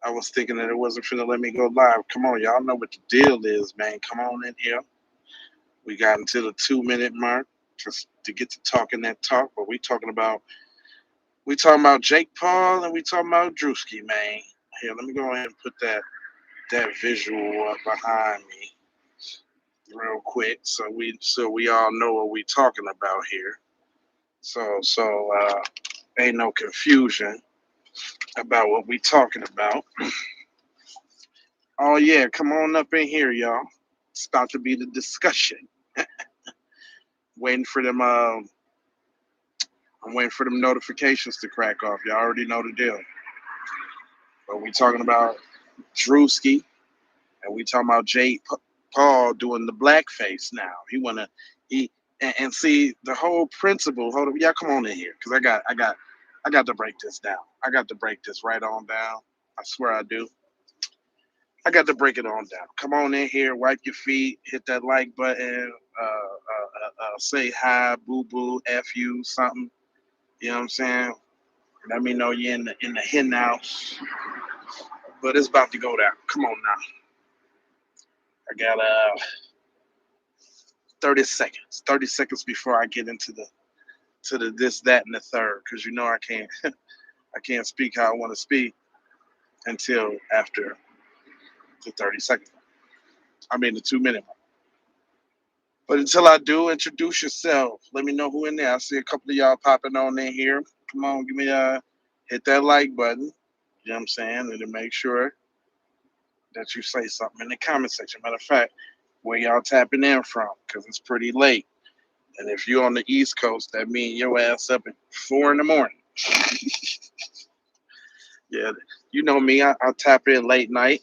I was thinking that it wasn't finna let me go live. Come on, y'all know what the deal is, man. Come on in here. We got into the 2 minute mark just to get to talking that talk, but we talking about Jake Paul and we talking about Druski, man. Here, let me go ahead and put that visual up behind me real quick so we all know what we talking about here. So ain't no confusion about what we talking about. Oh yeah, come on up in here, y'all. It's about to be the discussion. Waiting for them. I'm waiting for them notifications to crack off. Y'all already know the deal. But we talking about Druski, and we talking about Paul doing the blackface now. He and see the whole principle. Hold up, y'all come on in here, cause I got to break this down. I got to break this right on down. I swear I do. I got to break it on down. Come on in here, wipe your feet, hit that like button, say hi, boo boo, f you, something. You know what I'm saying? Let me know you're in the hen house. But it's about to go down. Come on now. I got 30 seconds. 30 seconds before I get into the this, that, and the third. Because you know I can't speak how I want to speak until after the 30 seconds. I mean the 2 minute mark. But until I do, introduce yourself. Let me know who in there. I see a couple of y'all popping on in here. Come on, give me hit that like button. You know what I'm saying? And to make sure that you say something in the comment section. Matter of fact, where y'all tapping in from, because it's pretty late. And if you're on the East Coast, that means your ass up at 4 in the morning. Yeah, you know me. I'll tap in late night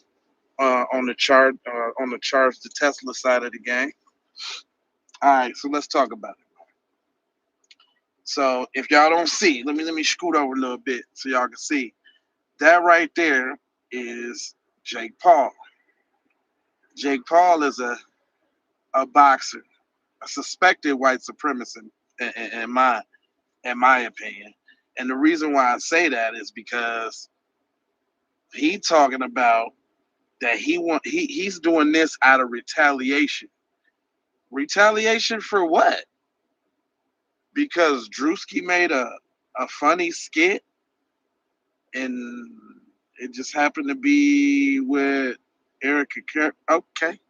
on the charge the Tesla side of the game. All right, so let's talk about it. So if y'all don't see, let me scoot over a little bit so y'all can see. That right there is Jake Paul. Jake Paul is a boxer, a suspected white supremacist in my opinion. And the reason why I say that is because he talking about that he's doing this out of retaliation. Retaliation for what? Because Druski made a funny skit and it just happened to be with Erica Kirk. Okay.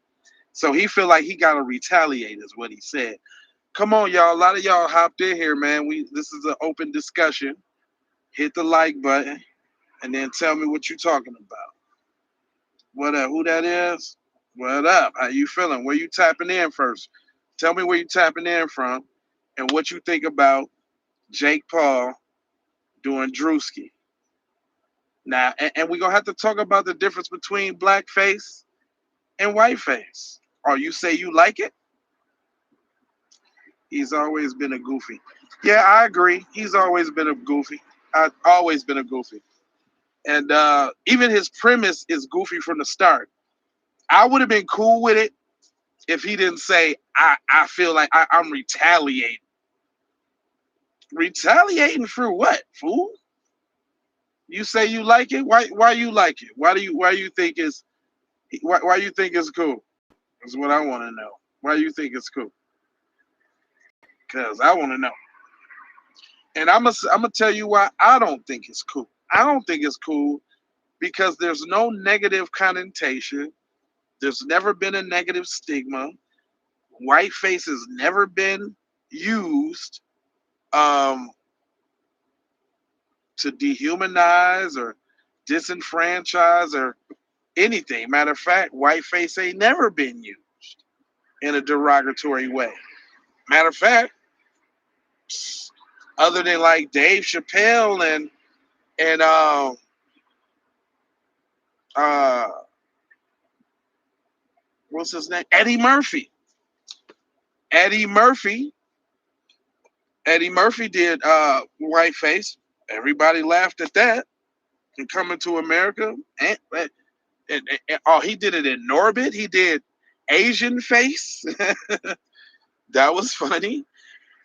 So he feel like he gotta retaliate is what he said. Come on, y'all. A lot of y'all hopped in here, man. This is an open discussion. Hit the like button and then tell me what you're talking about. What up? Who that is? What up? How you feeling? Where you tapping in first? Tell me where you tapping in from and what you think about Jake Paul doing Druski. Now, and we're gonna have to talk about the difference between blackface and whiteface. Or you say you like it? He's always been a goofy. Yeah, I agree. He's always been a goofy. I've always been a goofy. And even his premise is goofy from the start. I would have been cool with it if he didn't say, I feel like I'm retaliating. Retaliating for what, fool? You say you like it? Why you like it? Why you think why you think it's cool? Is what I want to know. Why you think it's cool? Because I want to know. And I'm gonna tell you why I don't think it's cool. I don't think it's cool because there's no negative connotation. There's never been a negative stigma. Whiteface has never been used to dehumanize or disenfranchise or anything. Matter of fact, whiteface ain't never been used in a derogatory way. Matter of fact, other than like Dave Chappelle and uh what's his name? Eddie Murphy. Eddie Murphy. Eddie Murphy did whiteface. Everybody laughed at that. And Coming to America. Oh, he did it in Norbit. He did Asian face. That was funny.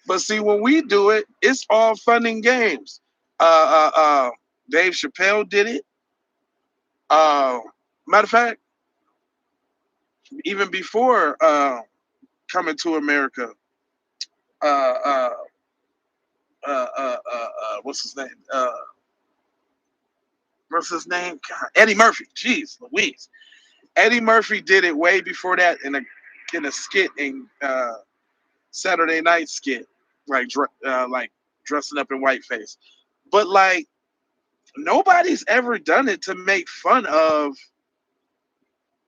But see, when we do it, it's all fun and games. Dave Chappelle did it. Uh, Matter of fact, even before coming to America, uh, uh, what's his name? What's his name? God, Eddie Murphy. Jeez, Louise. Eddie Murphy did it way before that in a skit in Saturday Night skit, like dressing up in whiteface. But like nobody's ever done it to make fun of.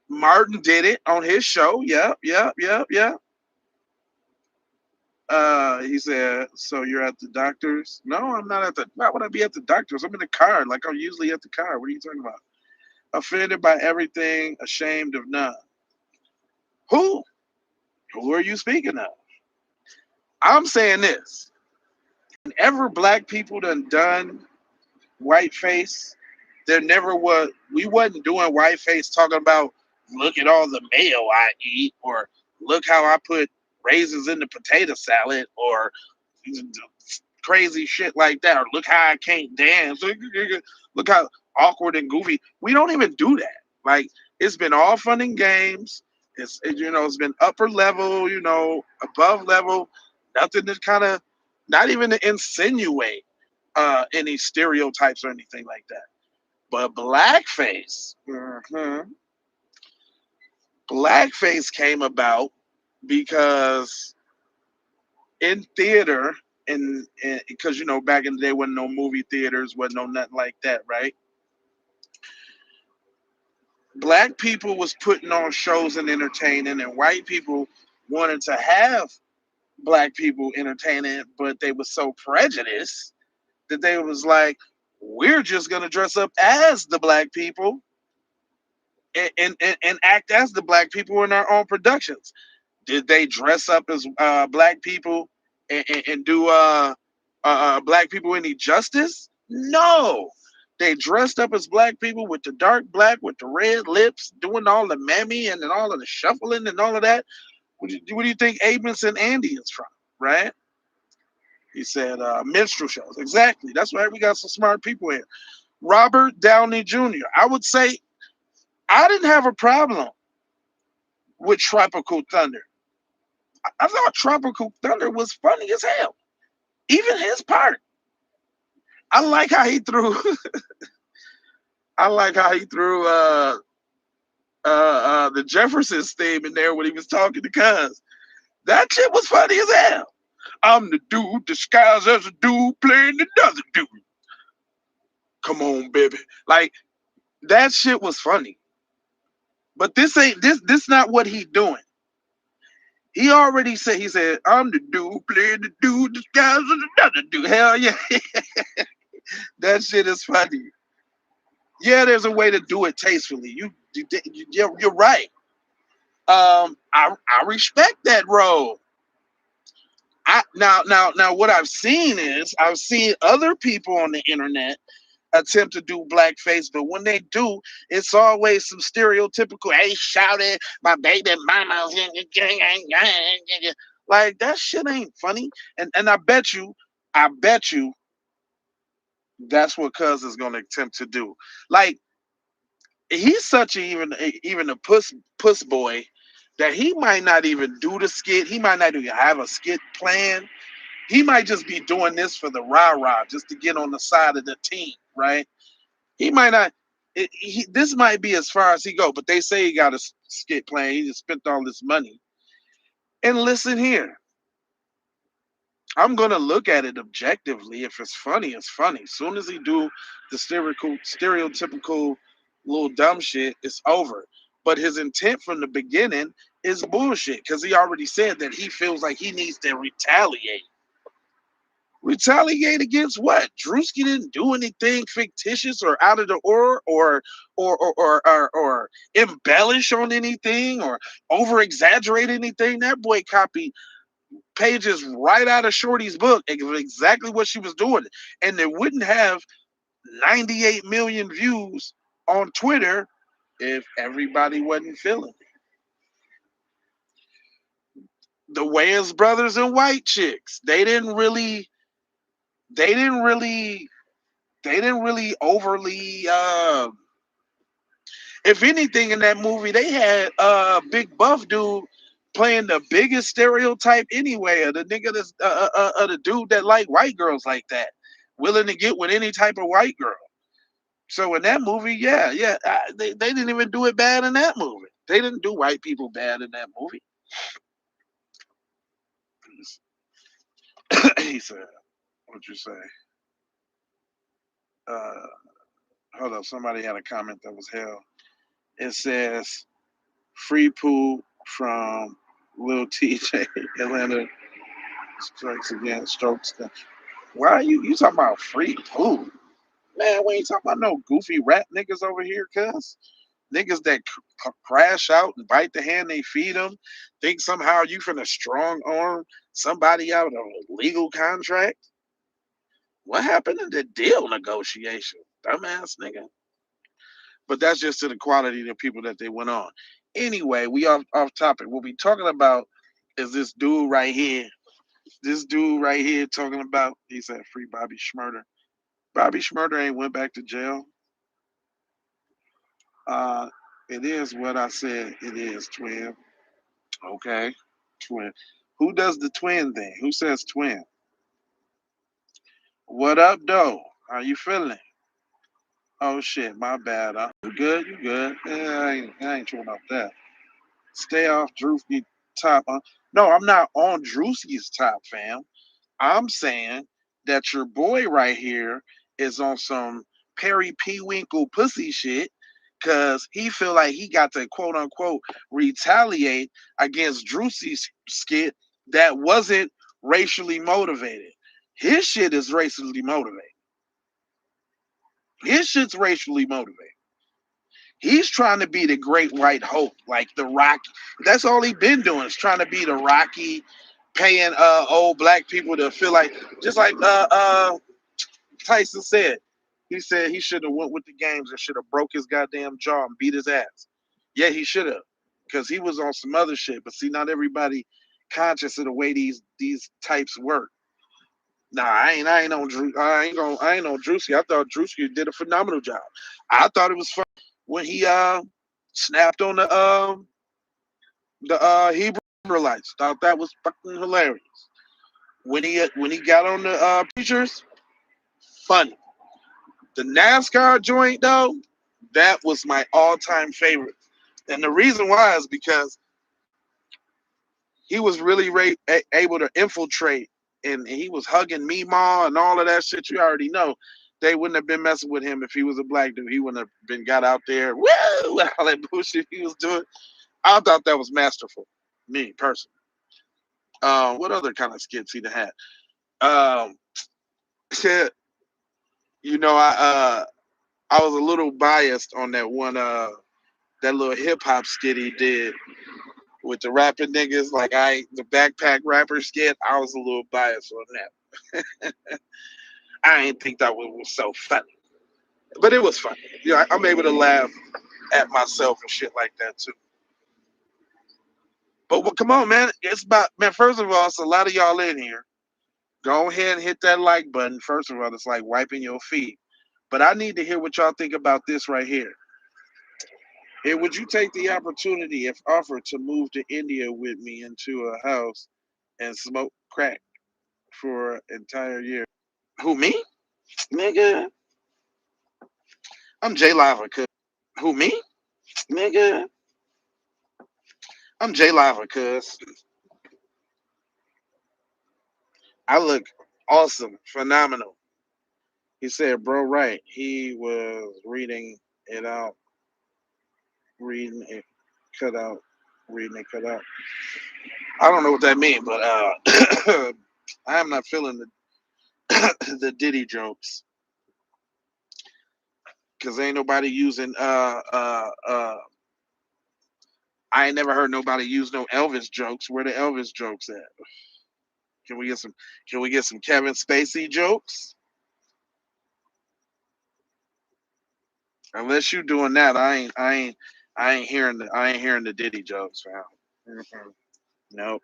Martin did it on his show. Yep, yep, yep, yep. He said, "So you're at the doctor's?" No, I'm not at the. Why would I be at the doctor's? I'm in the car, like I'm usually at the car. What are you talking about? Offended by everything, ashamed of none. Who? Who are you speaking of? I'm saying this. Whenever black people done whiteface, there never was. We wasn't doing whiteface talking about look at all the mayo I eat, or look how I put raisins in the potato salad, or crazy shit like that, or look how I can't dance. Look how awkward and goofy. We don't even do that. Like it's been all fun and games. It's been upper level, above level. Nothing to kind of, not even to insinuate any stereotypes or anything like that. But blackface, blackface came about because in theater, and because back in the day wasn't no movie theaters, wasn't no nothing like that, right? Black people was putting on shows and entertaining, and white people wanted to have black people entertaining, but they were so prejudiced that they was like, we're just gonna dress up as the black people and act as the black people in our own productions. Did they dress up as black people and do black people any justice? No. They dressed up as black people with the dark black, with the red lips, doing all the mammy and then all of the shuffling and all of that. What do you think Amos and Andy is from, right? He said minstrel shows. Exactly. That's why we got some smart people here. Robert Downey Jr. I would say I didn't have a problem with Tropical Thunder. I thought Tropical Thunder was funny as hell. Even his part. I like how he threw. I like how he threw the Jeffersons theme in there when he was talking to Cuz. That shit was funny as hell. I'm the dude disguised as a dude playing another dude. Come on, baby. Like that shit was funny. But this not what he doing. He already said, I'm the dude playing the dude disguised as another dude. Hell yeah. That shit is funny. Yeah, there's a way to do it tastefully. You're right. I respect that role. Now what I've seen is I've seen other people on the internet attempt to do blackface, but when they do, it's always some stereotypical, hey, shouted, my baby mama, like that shit ain't funny. And I bet you that's what Cuz is gonna attempt to do. Like he's such even a puss boy that he might not even do the skit. He might not even have a skit plan. He might just be doing this for the rah-rah, just to get on the side of the team, right? He might not. This might be as far as he go, but they say he got a skit plan. He just spent all this money. And listen here, I'm gonna look at it objectively. If it's funny, it's funny. As soon as he do the stereotypical little dumb shit, it's over. But his intent from the beginning is bullshit because he already said that he feels like he needs to retaliate. Retaliate against what? Druski didn't do anything fictitious or out of the or embellish on anything or over exaggerate anything. That boy copied pages right out of Shorty's book, exactly what she was doing, and it wouldn't have 98 million views on Twitter if everybody wasn't feeling it. The Wayans brothers and White Chicks, they didn't really overly If anything, in that movie, they had big buff dude playing the biggest stereotype anyway of the nigga that's the dude that like white girls like that, willing to get with any type of white girl. So in that movie, they didn't even do it bad in that movie. They didn't do white people bad in that movie. He said, "What'd you say?" Uh, Hold up, somebody had a comment that was hell. It says, "Free poo from Lil TJ, Atlanta strikes again, strokes." Why are you talking about free poo? Man, we ain't talking about no goofy rap niggas over here, cuz. Niggas that crash out and bite the hand they feed them, think somehow you finna strong arm somebody out of a legal contract. What happened in the deal negotiation? Dumbass nigga. But that's just to the quality of the people that they went on. Anyway, we off topic. What we talking about is this dude right here. This dude right here talking about, he said, free Bobby Schmurder. Bobby Schmurder ain't went back to jail. Uh, it is what I said it is, twin. Okay, twin. Who does the twin thing? Who says twin? What up, though? How you feeling? Oh shit, my bad. You good? You good? Yeah, I ain't chewing off that. Stay off Druski top. No, I'm not on Druski's top, fam. I'm saying that your boy right here is on some Perry P. Winkle pussy shit because he feel like he got to quote unquote retaliate against Druski's skit that wasn't racially motivated. His shit is racially motivated. His shit's racially motivated. He's trying to be the great white hope, like the Rocky. That's all he been doing is trying to be the Rocky, paying old black people to feel like, just like Tyson said. He said he should have went with the games and should have broke his goddamn jaw and beat his ass. Yeah, he should have, because he was on some other shit. But see, not everybody conscious of the way these types work. Nah, I ain't on Drew. I ain't on Druski. I thought Druski did a phenomenal job. I thought it was fun when he snapped on the Hebrewites. Thought that was fucking hilarious. When he got on the preachers, funny. The NASCAR joint though, that was my all-time favorite. And the reason why is because he was really able to infiltrate, and he was hugging Meemaw and all of that shit. You already know they wouldn't have been messing with him if he was a black dude. He wouldn't have been got out there, woo, all that bullshit he was doing. I thought that was masterful, me personally. What other kind of skits he'd have had? You know, I was a little biased on that one, that little hip hop skit he did with the rapping niggas, like the backpack rapper skit. I was a little biased on that. I didn't think that was so funny, but it was funny. Yeah, I'm able to laugh at myself and shit like that too. But well, come on, man. It's about, man. First of all, it's a lot of y'all in here. Go ahead and hit that like button. First of all, it's like wiping your feet. But I need to hear what y'all think about this right here. Hey, would you take the opportunity, if offered, to move to India with me into a house and smoke crack for an entire year? Who, me? Nigga, I'm J Lava. Who, me? Nigga, I'm J Lava, cuz. I look awesome, phenomenal. He said, bro, right. He was reading it out, reading it cut out, reading it cut out. I don't know what that means, but I am not feeling the Diddy jokes, because ain't nobody using I ain't never heard nobody use no Elvis jokes. Where the Elvis jokes at? Can we get some Kevin Spacey jokes? Unless you doing that, I ain't hearing the Diddy jokes, fam. Mm-hmm. Nope.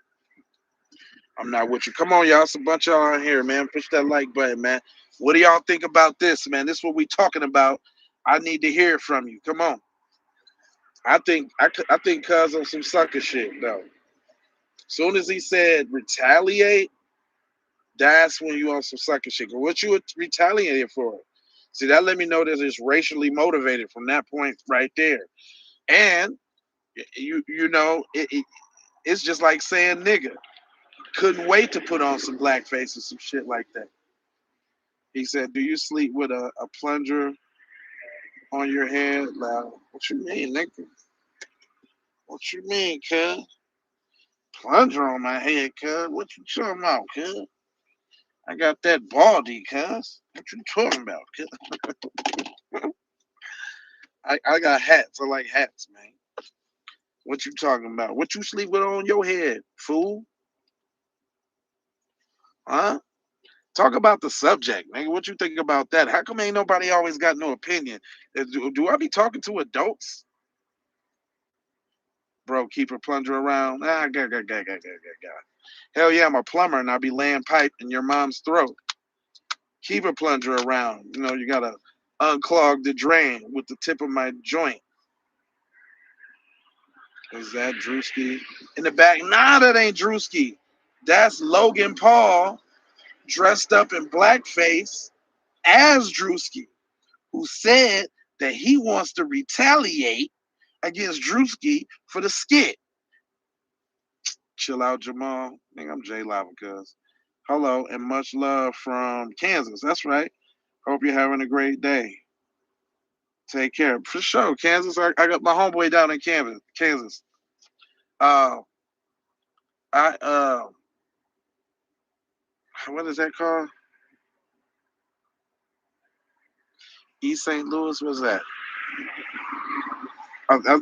I'm not with you. Come on, y'all. It's a bunch of y'all in here, man. Push that like button, man. What do y'all think about this, man? This is what we talking about. I need to hear it from you. Come on. I think cuz on some sucker shit though. Soon as he said retaliate, that's when you on some sucker shit. 'Cause what you retaliating for? See, that let me know that it's racially motivated from that point right there. And you know, it's just like saying nigga. Couldn't wait to put on some blackface or some shit like that. He said, "Do you sleep with a plunger on your head?" Like, what you mean, nigga? What you mean, cuz? Plunger on my head, cuz? What you talking about, cuz? I got that baldy, cuz. What you talking about, cuz? I got hats. I like hats, man. What you talking about? What you sleep with on your head, fool? Huh? Talk about the subject, nigga. What you think about that? How come ain't nobody always got no opinion? Do I be talking to adults? Bro, keep a plunger around. Hell yeah, I'm a plumber and I'll be laying pipe in your mom's throat. Keep a plunger around. You know, you gotta unclog the drain with the tip of my joint. Is that Druski in the back? Nah, that ain't Druski. That's Logan Paul dressed up in blackface as Druski, who said that he wants to retaliate against Druski for the skit. Chill out, Jamal. I think I'm J Lava, cuz. Hello, and much love from Kansas. That's right. Hope you're having a great day. Take care. For sure. Kansas, I got my homeboy down in Kansas. Uh, I what is that called? East St. Louis. What's that?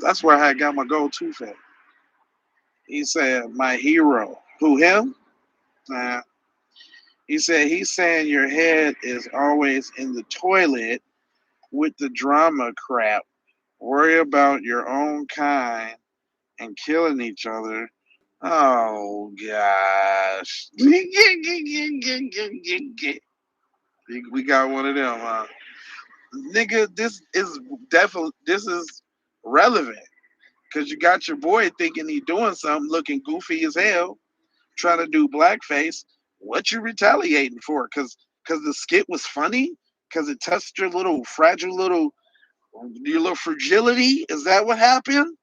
That's where I had got my go-to from. He said, "My hero." Who him? Nah. He said he's saying your head is always in the toilet with the drama crap. Worry about your own kind and killing each other. Oh gosh. We got one of them, huh? Nigga, this is relevant. Cause you got your boy thinking he doing something looking goofy as hell, trying to do blackface. What you retaliating for? Cause the skit was funny? Cause it touched your little fragile your little fragility? Is that what happened?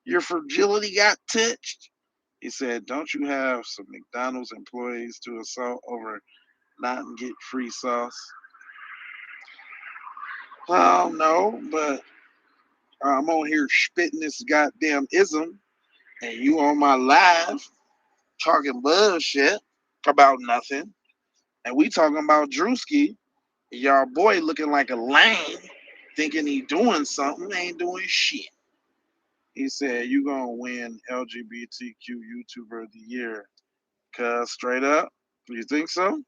Your fragility got touched? He said, "Don't you have some McDonald's employees to assault over not and get free sauce?" Well, no, but I'm on here spitting this goddamn ism, and you on my live talking bullshit about nothing, and we talking about Druski, y'all boy looking like a lame, thinking he doing something, ain't doing shit. He said, "You gonna win LGBTQ YouTuber of the year?" Cuz straight up, you think so?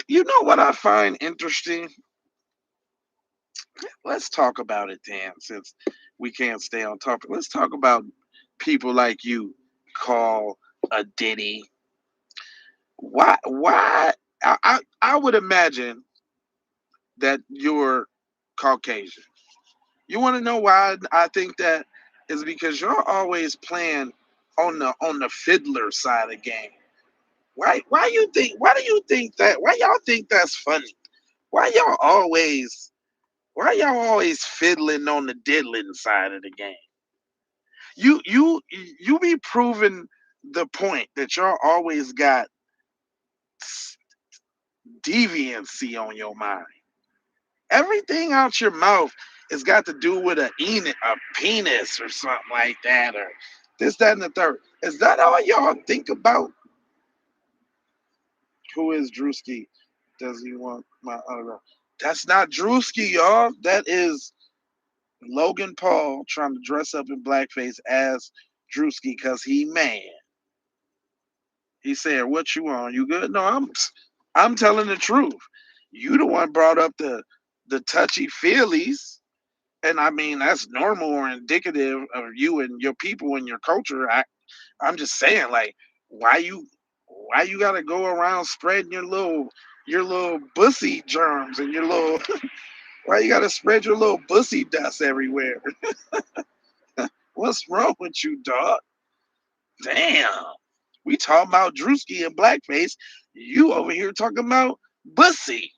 You know what I find interesting? Let's talk about it, Dan, since we can't stay on topic. Let's talk about people like you call a Diddy. Why I would imagine that you're Caucasian. You want to know why I think that is because you're always playing on the fiddler side of the game. Why do you think that why y'all think that's funny? Why y'all always why y'all always fiddling on the diddling side of the game? You be proving the point that y'all always got deviancy on your mind. Everything out your mouth has got to do with a penis or something like that, or this, that, and the third. Is that all y'all think about? Who is Druski? Does he want my autograph? That's not Druski, y'all. That is Logan Paul trying to dress up in blackface as Druski because he mad. He said, "What you on? You good?" No, I'm telling the truth. You the one brought up the touchy feelies, and I mean that's normal or indicative of you and your people and your culture. I'm just saying, like, why you gotta go around spreading your little bussy germs and your little why you gotta spread your little bussy dust everywhere? What's wrong with you, dog? Damn. We talking about Druski and Blackface. You over here talking about Bussy.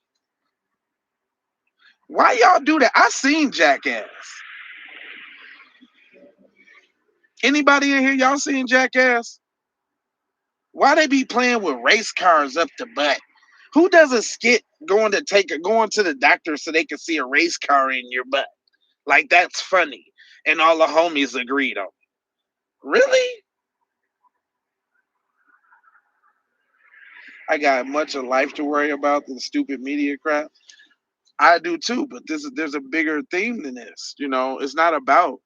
Why y'all do that? I seen Jackass. Anybody in here, y'all seen Jackass? Why they be playing with race cars up the butt? Who does a skit going to the doctor so they can see a race car in your butt? Like that's funny. And all the homies agreed on. Really? I got much of life to worry about than stupid media crap. I do too, but there's a bigger theme than this. It's not about,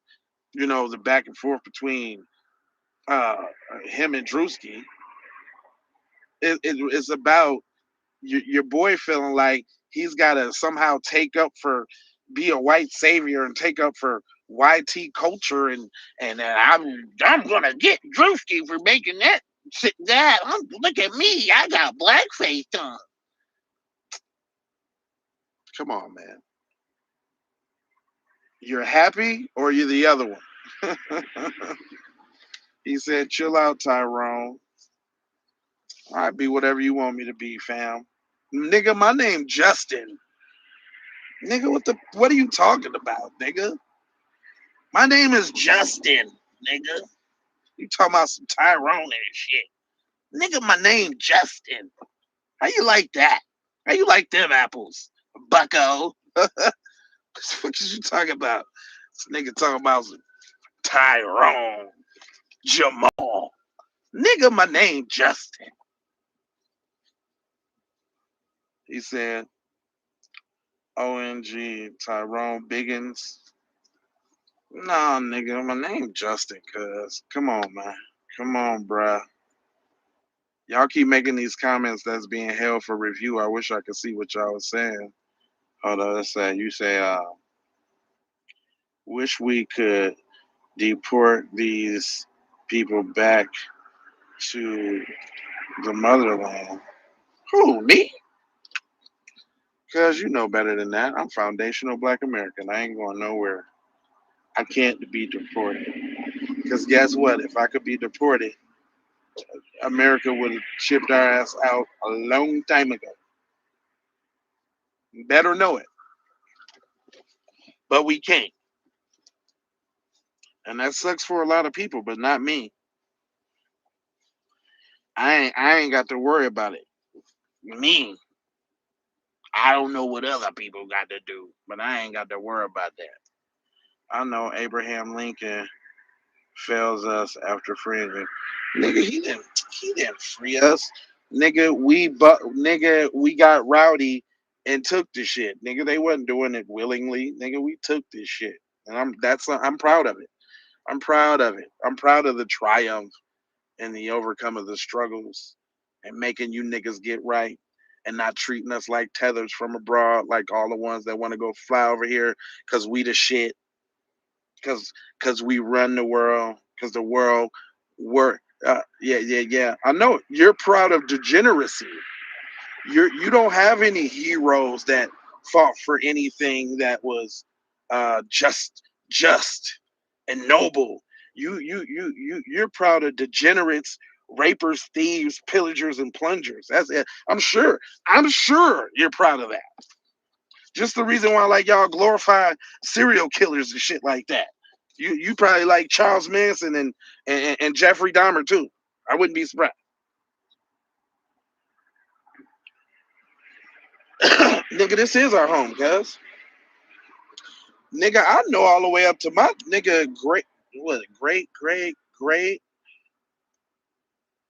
the back and forth between uh him and Druski. It's about your boy feeling like he's got to somehow be a white savior and take up for YT culture, and I'm gonna get Druski for making that shit. Look at me, I got blackface on. Come on, man. You're happy or you're the other one? He said, chill out, Tyrone. I'll be whatever you want me to be, fam. Nigga, my name Justin. Nigga, what are you talking about, nigga? My name is Justin, nigga. You talking about some Tyrone and shit. Nigga, my name Justin. How you like that? How you like them apples, bucko? What is you talking about? This nigga talking about some Tyrone, Jamal. Nigga, my name Justin. He said, ONG, Tyrone Biggins. Nah, nigga, my name Justin, cuz. Come on, man. Come on, bruh. Y'all keep making these comments that's being held for review. I wish I could see what y'all was saying. Hold on, let's say you say, wish we could deport these people back to the motherland. Who, me? Cause you know better than that. I'm foundational Black American. I ain't going nowhere. I can't be deported. Because guess what? If I could be deported, America would have shipped our ass out a long time ago. Better know it. But we can't. And that sucks for a lot of people, but not me. I ain't got to worry about it. Me. I don't know what other people got to do, but I ain't got to worry about that. I know Abraham Lincoln fails us after freeing him. Nigga, he didn't free us. Nigga, we got rowdy and took the shit. Nigga, they wasn't doing it willingly. Nigga, we took this shit. And I'm proud of it. I'm proud of it. I'm proud of the triumph and the overcome of the struggles and making you niggas get right and not treating us like tethers from abroad, like all the ones that want to go fly over here because we the shit, because we run the world, because the world work. Yeah. I know you're proud of degeneracy. You don't have any heroes that fought for anything that was just and noble. You're proud of degenerates, rapers, thieves, pillagers, and plungers. That's it. I'm sure you're proud of that. Just the reason why like y'all glorify serial killers and shit like that. You probably like Charles Manson and Jeffrey Dahmer too. I wouldn't be surprised. Nigga, this is our home, guys. Nigga, I know all the way up to my nigga great.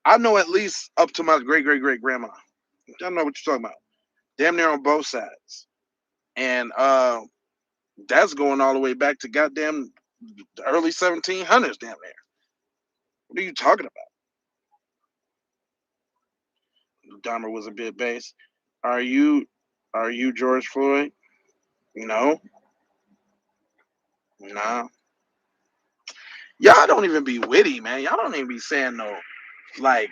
I know at least up to my great grandma. I don't know what you're talking about. Damn near on both sides. And that's going all the way back to goddamn the early 1700s, damn near. What are you talking about? Dahmer was a bit base. Are you George Floyd? No. Nah. Y'all don't even be witty, man. Y'all don't even be saying no like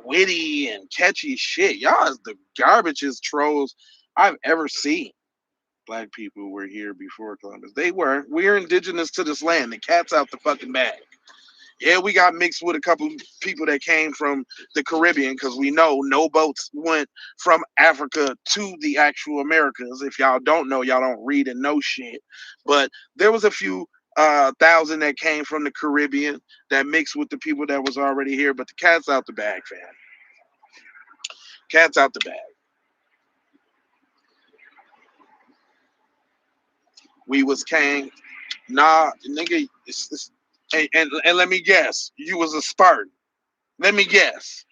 witty and catchy shit. Y'all is the garbagest trolls I've ever seen. Black people were here before Columbus. They were. We're indigenous to this land. The cat's out the fucking bag. Yeah, we got mixed with a couple people that came from the Caribbean because we know no boats went from Africa to the actual Americas. If y'all don't know, y'all don't read and know shit. But there was a few thousand that came from the Caribbean that mixed with the people that was already here. But the cat's out the bag, fam. Cat's out the bag. We was king. Nah, nigga. And let me guess, you was a Spartan. Let me guess,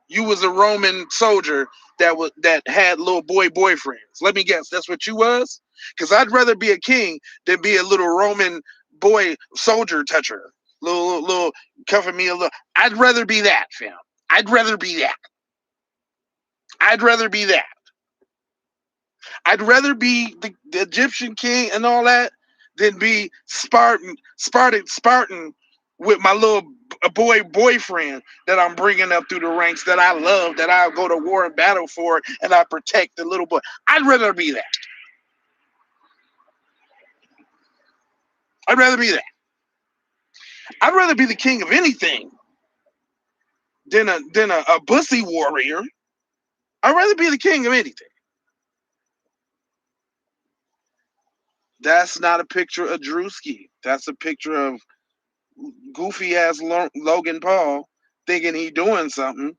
you was a Roman soldier that had little boyfriends. Let me guess, that's what you was. Cause I'd rather be a king than be a little Roman boy soldier toucher. Little cuffing me a little. I'd rather be that, fam. I'd rather be that. I'd rather be that. I'd rather be the Egyptian king and all that than be Spartan with my little boyfriend that I'm bringing up through the ranks that I love, that I'll go to war and battle for, and I protect the little boy. I'd rather be that. I'd rather be that. I'd rather be the king of anything than a bussy warrior. I'd rather be the king of anything. That's not a picture of Druski. That's a picture of goofy ass Logan Paul thinking he doing something,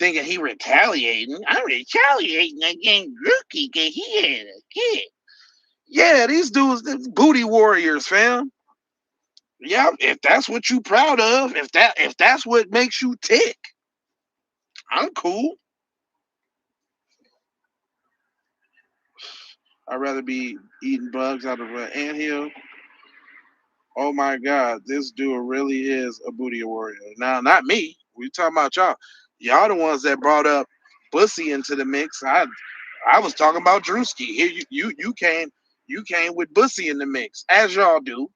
thinking he retaliating. I'm retaliating against Druski because he had a kid. Yeah, these dudes, booty warriors, fam. Yeah, if that's what you proud of, if that's what makes you tick, I'm cool. I'd rather be eating bugs out of an anthill. Oh my God, this dude really is a booty warrior. Now, not me. We talking about y'all. Y'all the ones that brought up Bussy into the mix. I was talking about Druski. Here you came with Bussy in the mix, as y'all do.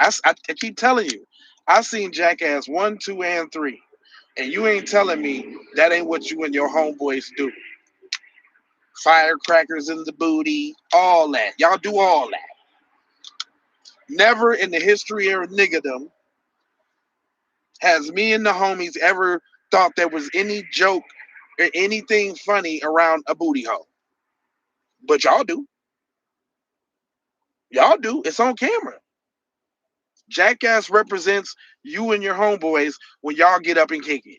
I keep telling you, I've seen Jackass 1, 2, and 3, and you ain't telling me that ain't what you and your homeboys do. Firecrackers in the booty, all that. Y'all do all that. Never in the history of niggerdom has me and the homies ever thought there was any joke or anything funny around a booty hole. But y'all do. Y'all do. It's on camera. Jackass represents you and your homeboys when y'all get up and kick it.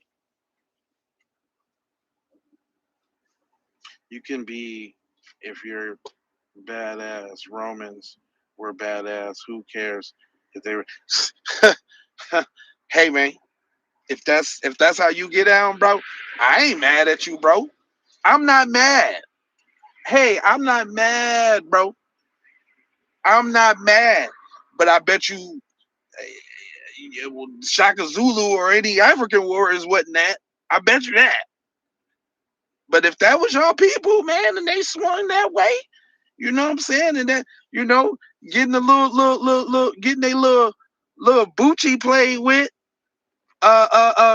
You can be, if you're badass. Romans were badass. Who cares if they were? Hey man, if that's how you get down, bro, I ain't mad at you, bro. I'm not mad. Hey, I'm not mad, bro. I'm not mad. But I bet you, Shaka Zulu or any African warriors wasn't that. I bet you that. But if that was y'all people, man, and they swung that way, you know what I'm saying? And that, getting a little getting a little Bucci played with,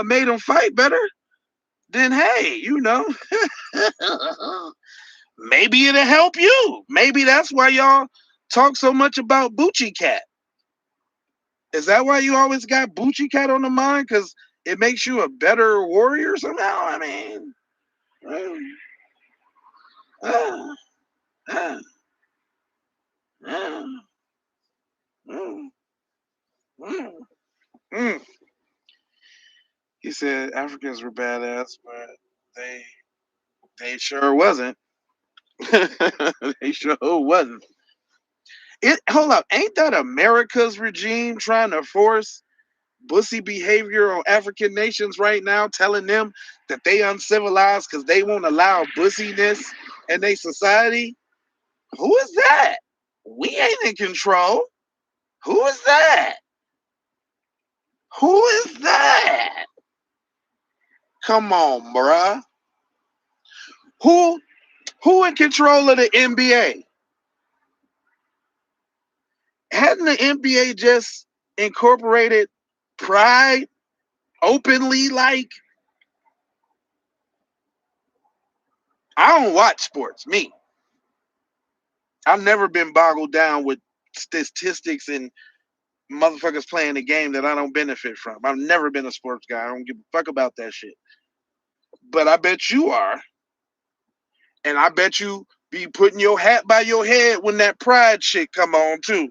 made them fight better, then hey, maybe it'll help you. Maybe that's why y'all talk so much about Bucci Cat. Is that why you always got Bucci Cat on the mind? Because it makes you a better warrior somehow? I mean, uh, uh, uh, uh, mm. He said Africans were badass, but they sure wasn't. They sure wasn't. Hold up, ain't that America's regime trying to force bussy behavior on African nations right now, telling them that they uncivilized because they won't allow bussiness in their society? Who is that? We ain't in control. Who is that? Who is that? Come on, bruh. Who in control of the NBA? Hadn't the NBA just incorporated pride openly? Like, I don't watch sports, me. I've never been boggled down with statistics and motherfuckers playing a game that I don't benefit from. I've never been a sports guy. I don't give a fuck about that shit. But I bet you are. And I bet you be putting your hat by your head when that pride shit come on too.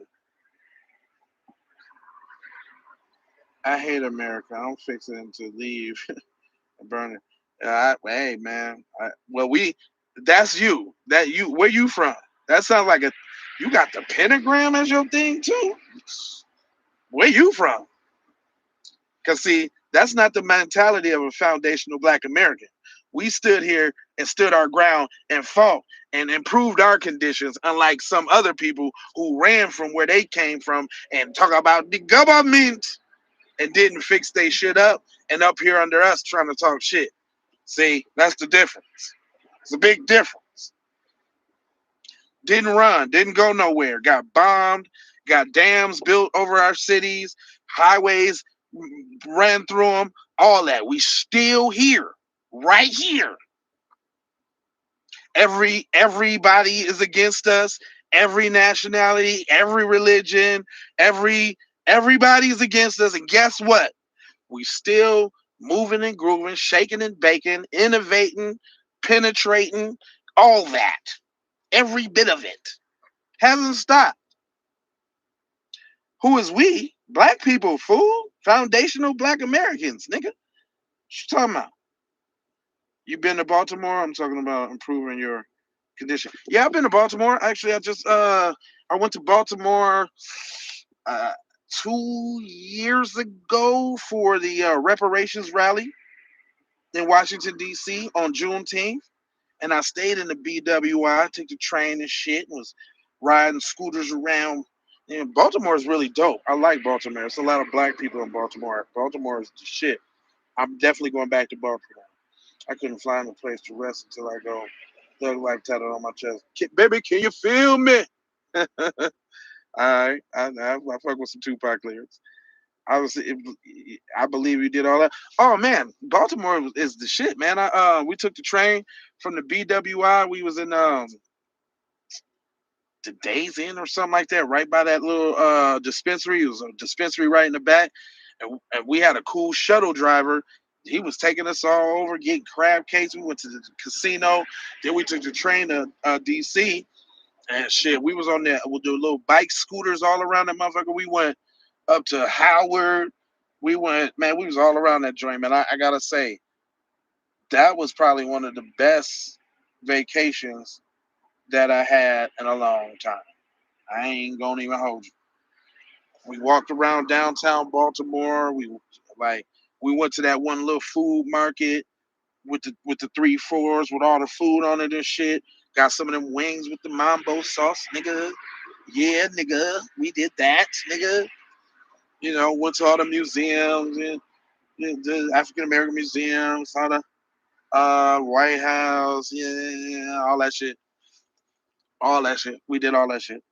I hate America. I'm fixing to leave and burn it. Hey man. That's you. That you. Where you from? That sounds like a. You got the pentagram as your thing too. Where you from? Because, see, that's not the mentality of a foundational black American. We stood here and stood our ground and fought and improved our conditions, unlike some other people who ran from where they came from and talk about the government and didn't fix their shit up and up here under us trying to talk shit. See, that's the difference. It's a big difference. Didn't run, didn't go nowhere, got bombed, got dams built over our cities, highways ran through them, all that. We still here, right here. Everybody is against us. Every nationality, every religion, everybody's against us. And guess what? We still moving and grooving, shaking and baking, innovating, penetrating, all that. Every bit of it hasn't stopped. Who is we? Black people, fool. Foundational black Americans, nigga. What you talking about? You been to Baltimore? I'm talking about improving your condition. Yeah, I've been to Baltimore. Actually, I went to Baltimore uh 2 years ago for the reparations rally in Washington D.C. on Juneteenth, and I stayed in the BWI, took the train and shit, and was riding scooters around. And Baltimore is really dope. I like Baltimore. It's a lot of black people in Baltimore. Baltimore is the shit. I'm definitely going back to Baltimore. I couldn't find a place to rest until I go. Thug life tatted on my chest. Baby, can you feel me? All right, I fuck with some Tupac lyrics. I believe you did all that. Oh man, Baltimore is the shit, man. We took the train from the BWI. We was in the Days Inn or something like that, right by that little dispensary. It was a dispensary right in the back, and we had a cool shuttle driver. He was taking us all over, getting crab cakes. We went to the casino. Then we took the train to DC, and shit, we was on there with the little bike scooters all around that motherfucker. We went up to Howard. We went, man, we was all around that joint, man. I gotta say, that was probably one of the best vacations that I had in a long time. I ain't gonna even hold you. We walked around downtown Baltimore. Like we went to that one little food market with the three floors with all the food on it and shit. Got some of them wings with the mambo sauce, nigga. Yeah, nigga. We did that, nigga. You know, went to all the museums and the African American museums, all the White House, yeah, all that shit. All that shit. We did all that shit.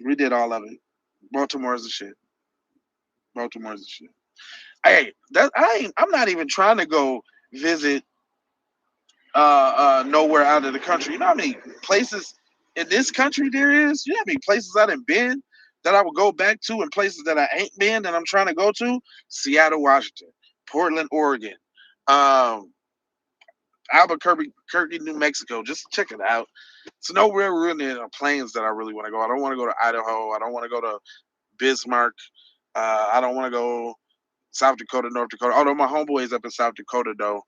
We did all of it. Baltimore is the shit. Baltimore is the shit. Hey, I'm not even trying to go visit nowhere out of the country. You know how many places in this country there is? You know how many places I done been that I would go back to and places that I ain't been that I'm trying to go to? Seattle, Washington, Portland, Oregon, um, Albuquerque, New Mexico. Just check it out. It's nowhere really in the plains that I really want to go. I don't want to go to Idaho. I don't want to go to Bismarck. I don't want to go South Dakota, North Dakota. Although my homeboy is up in South Dakota though.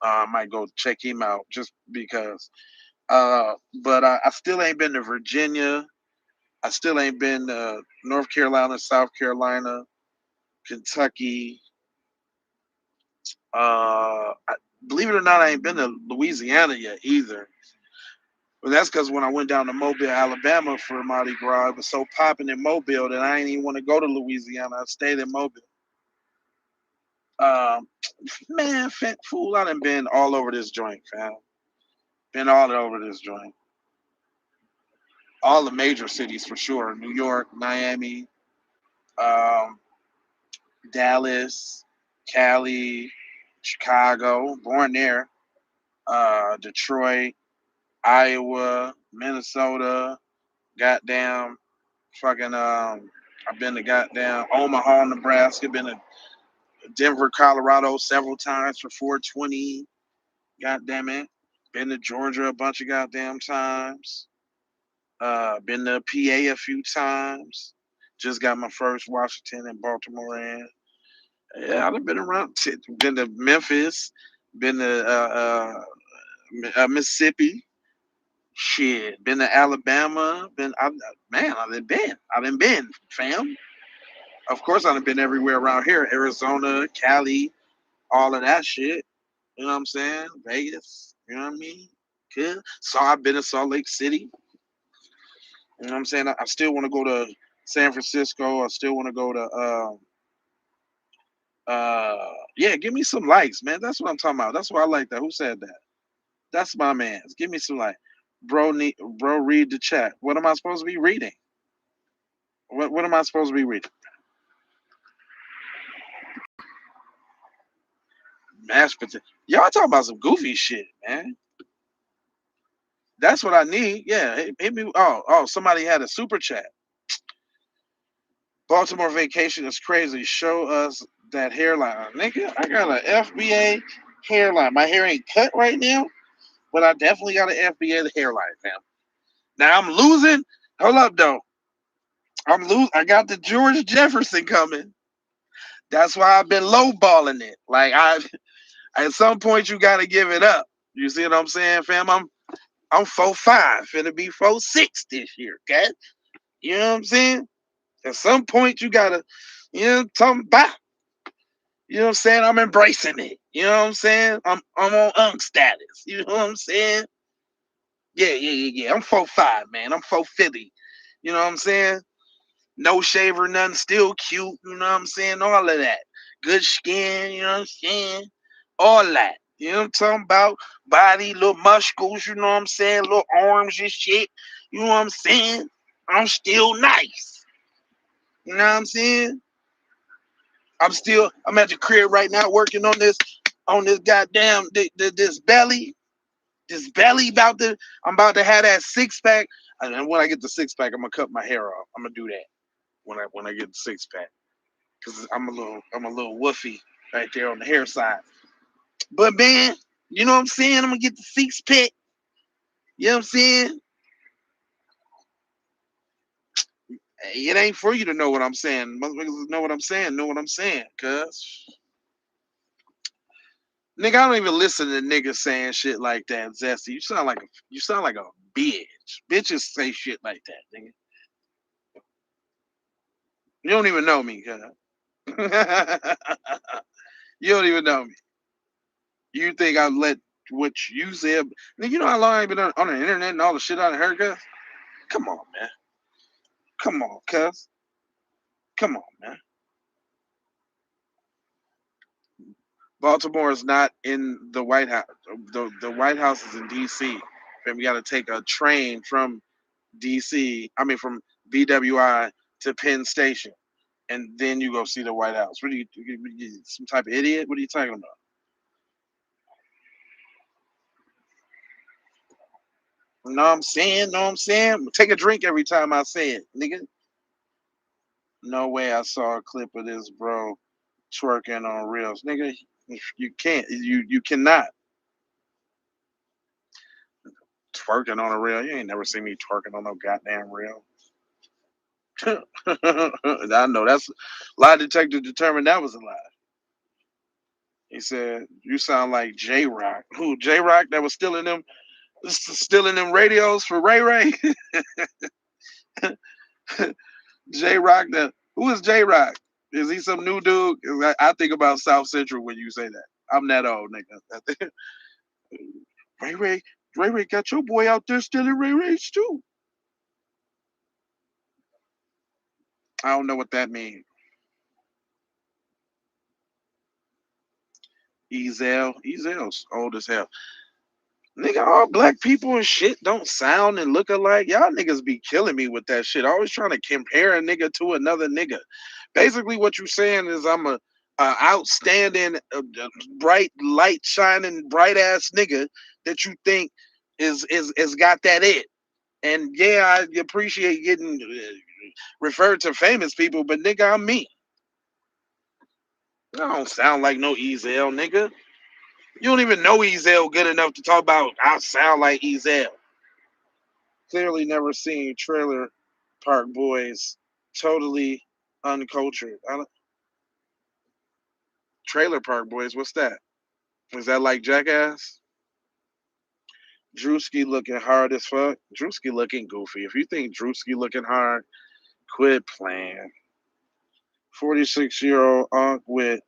I might go check him out just because. But I still ain't been to Virginia. I still ain't been to North Carolina, South Carolina, Kentucky. Believe it or not, I ain't been to Louisiana yet either. But that's because when I went down to Mobile, Alabama for Mardi Gras, it was so popping in Mobile that I ain't even want to go to Louisiana. I stayed in Mobile. Um, Man, fool, I done been all over this joint, fam. Been all over this joint. All the major cities for sure. New York, Miami, um, Dallas, Cali, Chicago, born there, Detroit. Iowa, Minnesota, goddamn fucking I've been to goddamn Omaha, Nebraska, been to Denver, Colorado several times for 420. Goddamn it. Been to Georgia a bunch of goddamn times. Been to PA a few times. Just got my first Washington and Baltimore in. Yeah, I've been around. Been to Memphis. Been to Mississippi. Shit. Been to Alabama. I done been. I done been, fam. Of course, I done been everywhere around here. Arizona, Cali, all of that shit. You know what I'm saying? Vegas. You know what I mean? Good. So I've been to Salt Lake City. You know what I'm saying? I still want to go to San Francisco. I still want to go to yeah, give me some likes, man. That's what I'm talking about. That's why I like that. Who said that? That's my man. Give me some like bro, read the chat. What am I supposed to be reading? What am I supposed to be reading? Mashed potato. Y'all talking about some goofy shit, man. That's what I need. Yeah, hit me. Somebody had a super chat. Baltimore vacation is crazy. Show us that hairline. Nigga, I got an FBA hairline. My hair ain't cut right now, but I definitely got an FBA hairline, fam. Now I'm losing. Hold up, though. I got the George Jefferson coming. That's why I've been lowballing it. Like at some point you got to give it up. You see what I'm saying, fam? I'm 4'5", finna be 4'6" this year, okay? You know what I'm saying? At some point you gotta, talking about. You know what I'm saying? I'm embracing it. You know what I'm saying? I'm on unk status. You know what I'm saying? Yeah. I'm 4'5", man. I'm 450. You know what I'm saying? No shaver, nothing, still cute. You know what I'm saying? All of that. Good skin, you know what I'm saying? All that. You know what I'm talking about? Body, little muscles, you know what I'm saying? Little arms and shit. You know what I'm saying? I'm still nice. You know what I'm saying? I'm at the crib right now working on this goddamn this belly. This belly I'm about to have that six pack. And when I get the six pack, I'm gonna cut my hair off. I'm gonna do that when I get the six pack. Cause I'm a little woofy right there on the hair side. But man, you know what I'm saying? I'm gonna get the six pack. You know what I'm saying? It ain't for you to know what I'm saying. Motherfuckers know what I'm saying, cuz. Nigga, I don't even listen to niggas saying shit like that, Zesty. You sound like a bitch. Bitches say shit like that, nigga. You don't even know me, cuz. You don't even know me. You think I let what you said? Nigga, you know how long I been on the internet and all the shit I done heard, cuz? Come on, man. Come on, cuz. Come on, man. Baltimore is not in the White House. The White House is in D.C. And we got to take a train from D.C. From BWI to Penn Station, and then you go see the White House. What are you some type of idiot? What are you talking about? Know what I'm saying? Know what I'm saying? Take a drink every time I say it, nigga. No way I saw a clip of this bro twerking on reels. Nigga, you can't. You cannot. Twerking on a reel. You ain't never seen me twerking on no goddamn reel. I know that's lie detector determined that was a lie. He said, "You sound like J Rock." Who J Rock that was stealing them radios for Ray Ray? J Rock that who is J Rock? Is he some new dude? I think about South Central when you say that. I'm that old nigga. Ray Ray, Ray Ray got your boy out there stealing Ray Ray's too. I don't know what that means. Ezel's old as hell. Nigga, all black people and shit don't sound and look alike. Y'all niggas be killing me with that shit. Always trying to compare a nigga to another nigga. Basically, what you saying is I'm a outstanding, bright light shining, bright ass nigga that you think is got that it. And yeah, I appreciate getting referred to famous people, but nigga, I'm me. I don't sound like no Ezel, nigga. You don't even know Ezel good enough to talk about I sound like Ezel. Clearly never seen Trailer Park Boys. Totally uncultured. Trailer Park Boys, what's that? Is that like Jackass? Druski looking hard as fuck. Druski looking goofy. If you think Druski looking hard, quit playing. 46-year-old unk with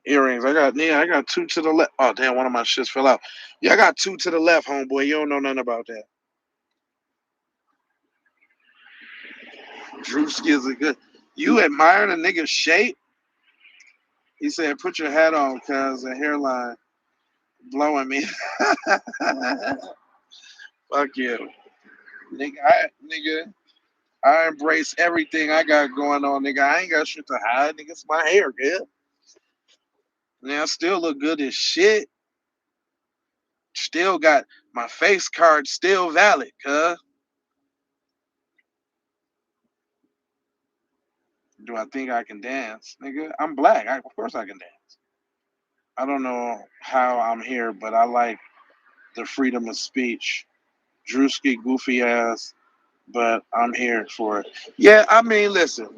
earrings. I got two to the left. Oh damn, one of my shits fell out. Yeah, I got two to the left, homeboy. You don't know nothing about that. Druski is a good. You admiring a nigga's shape? He said, "Put your hat on, cause the hairline blowing me." Fuck you, nigga. I embrace everything I got going on, nigga. I ain't got shit to hide, nigga. It's my hair, girl. Now I still look good as shit. Still got my face card still valid, cuz. Do I think I can dance, nigga? I'm black. Of course I can dance. I don't know how I'm here, but I like the freedom of speech. Druski goofy ass, but I'm here for it. Yeah, I mean, listen.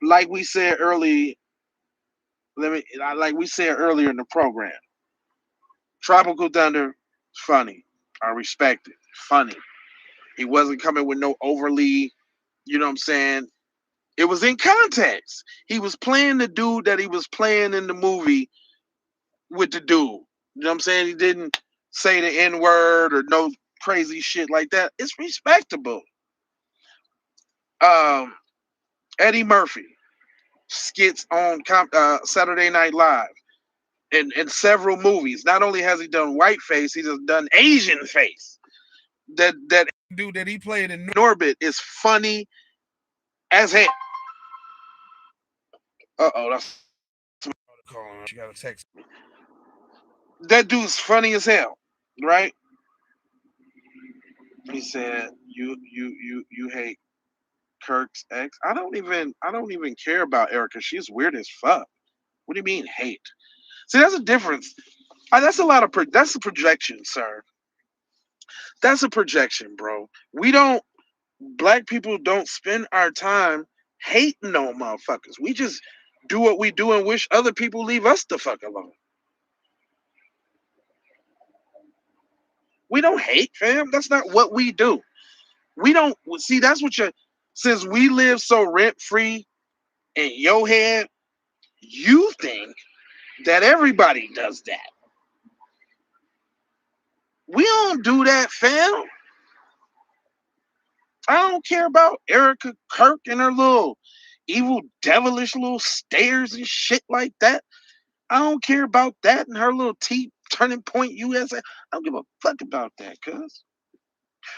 Like we said early, like we said earlier in the program, Tropical Thunder, funny. I respect it. Funny. He wasn't coming with no overly, you know what I'm saying? It was in context. He was playing the dude that he was playing in the movie with the dude. You know what I'm saying? He didn't say the N word or no crazy shit like that. It's respectable. Um, Eddie Murphy skits on Saturday Night Live in several movies. Not only has he done whiteface, he's done Asian face. That dude that he played in Norbit is funny as hell. That's calling. She got a text. That dude's funny as hell, right? He said, "You hate Kirk's ex." I don't even care about Erica. She's weird as fuck. What do you mean hate? See, that's a difference. That's a lot of that's a projection, sir. That's a projection, bro. We don't. Black people don't spend our time hating on motherfuckers. We just do what we do and wish other people leave us the fuck alone. We don't hate, fam. That's not what we do. We don't see. That's what you're. Since we live so rent free in your head, you think that everybody does that. We don't do that, fam. I don't care about Erica Kirk and her little evil, devilish little stares and shit like that. I don't care about that and her little T turning point USA. I don't give a fuck about that, cuz.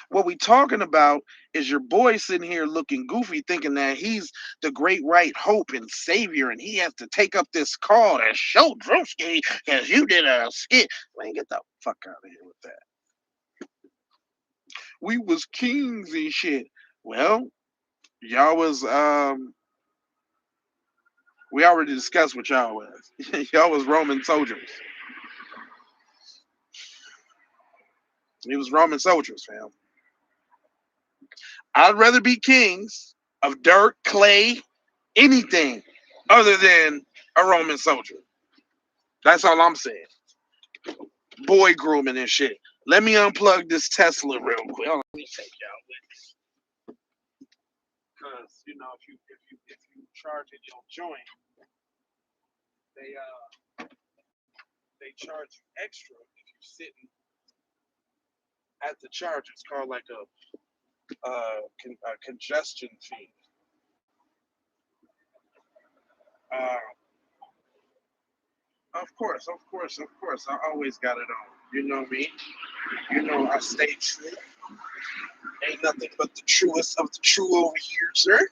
What we talking about is your boy sitting here looking goofy, thinking that he's the great white hope and savior, and he has to take up this call and show Druski because you did a skit. Man, get the fuck out of here with that. We was kings and shit. Well, y'all was we already discussed what y'all was. Y'all was Roman soldiers. He was Roman soldiers, fam. I'd rather be kings of dirt, clay, anything other than a Roman soldier. That's all I'm saying. Boy grooming and shit. Let me unplug this Tesla real quick. Let me take y'all with me. Because if you charge in your joint, they charge you extra if you're sitting at the charger. It's called like a congestion fee. Uh, of course. I always got it on. You know me. You know I stay true. Ain't nothing but the truest of the true over here, sir.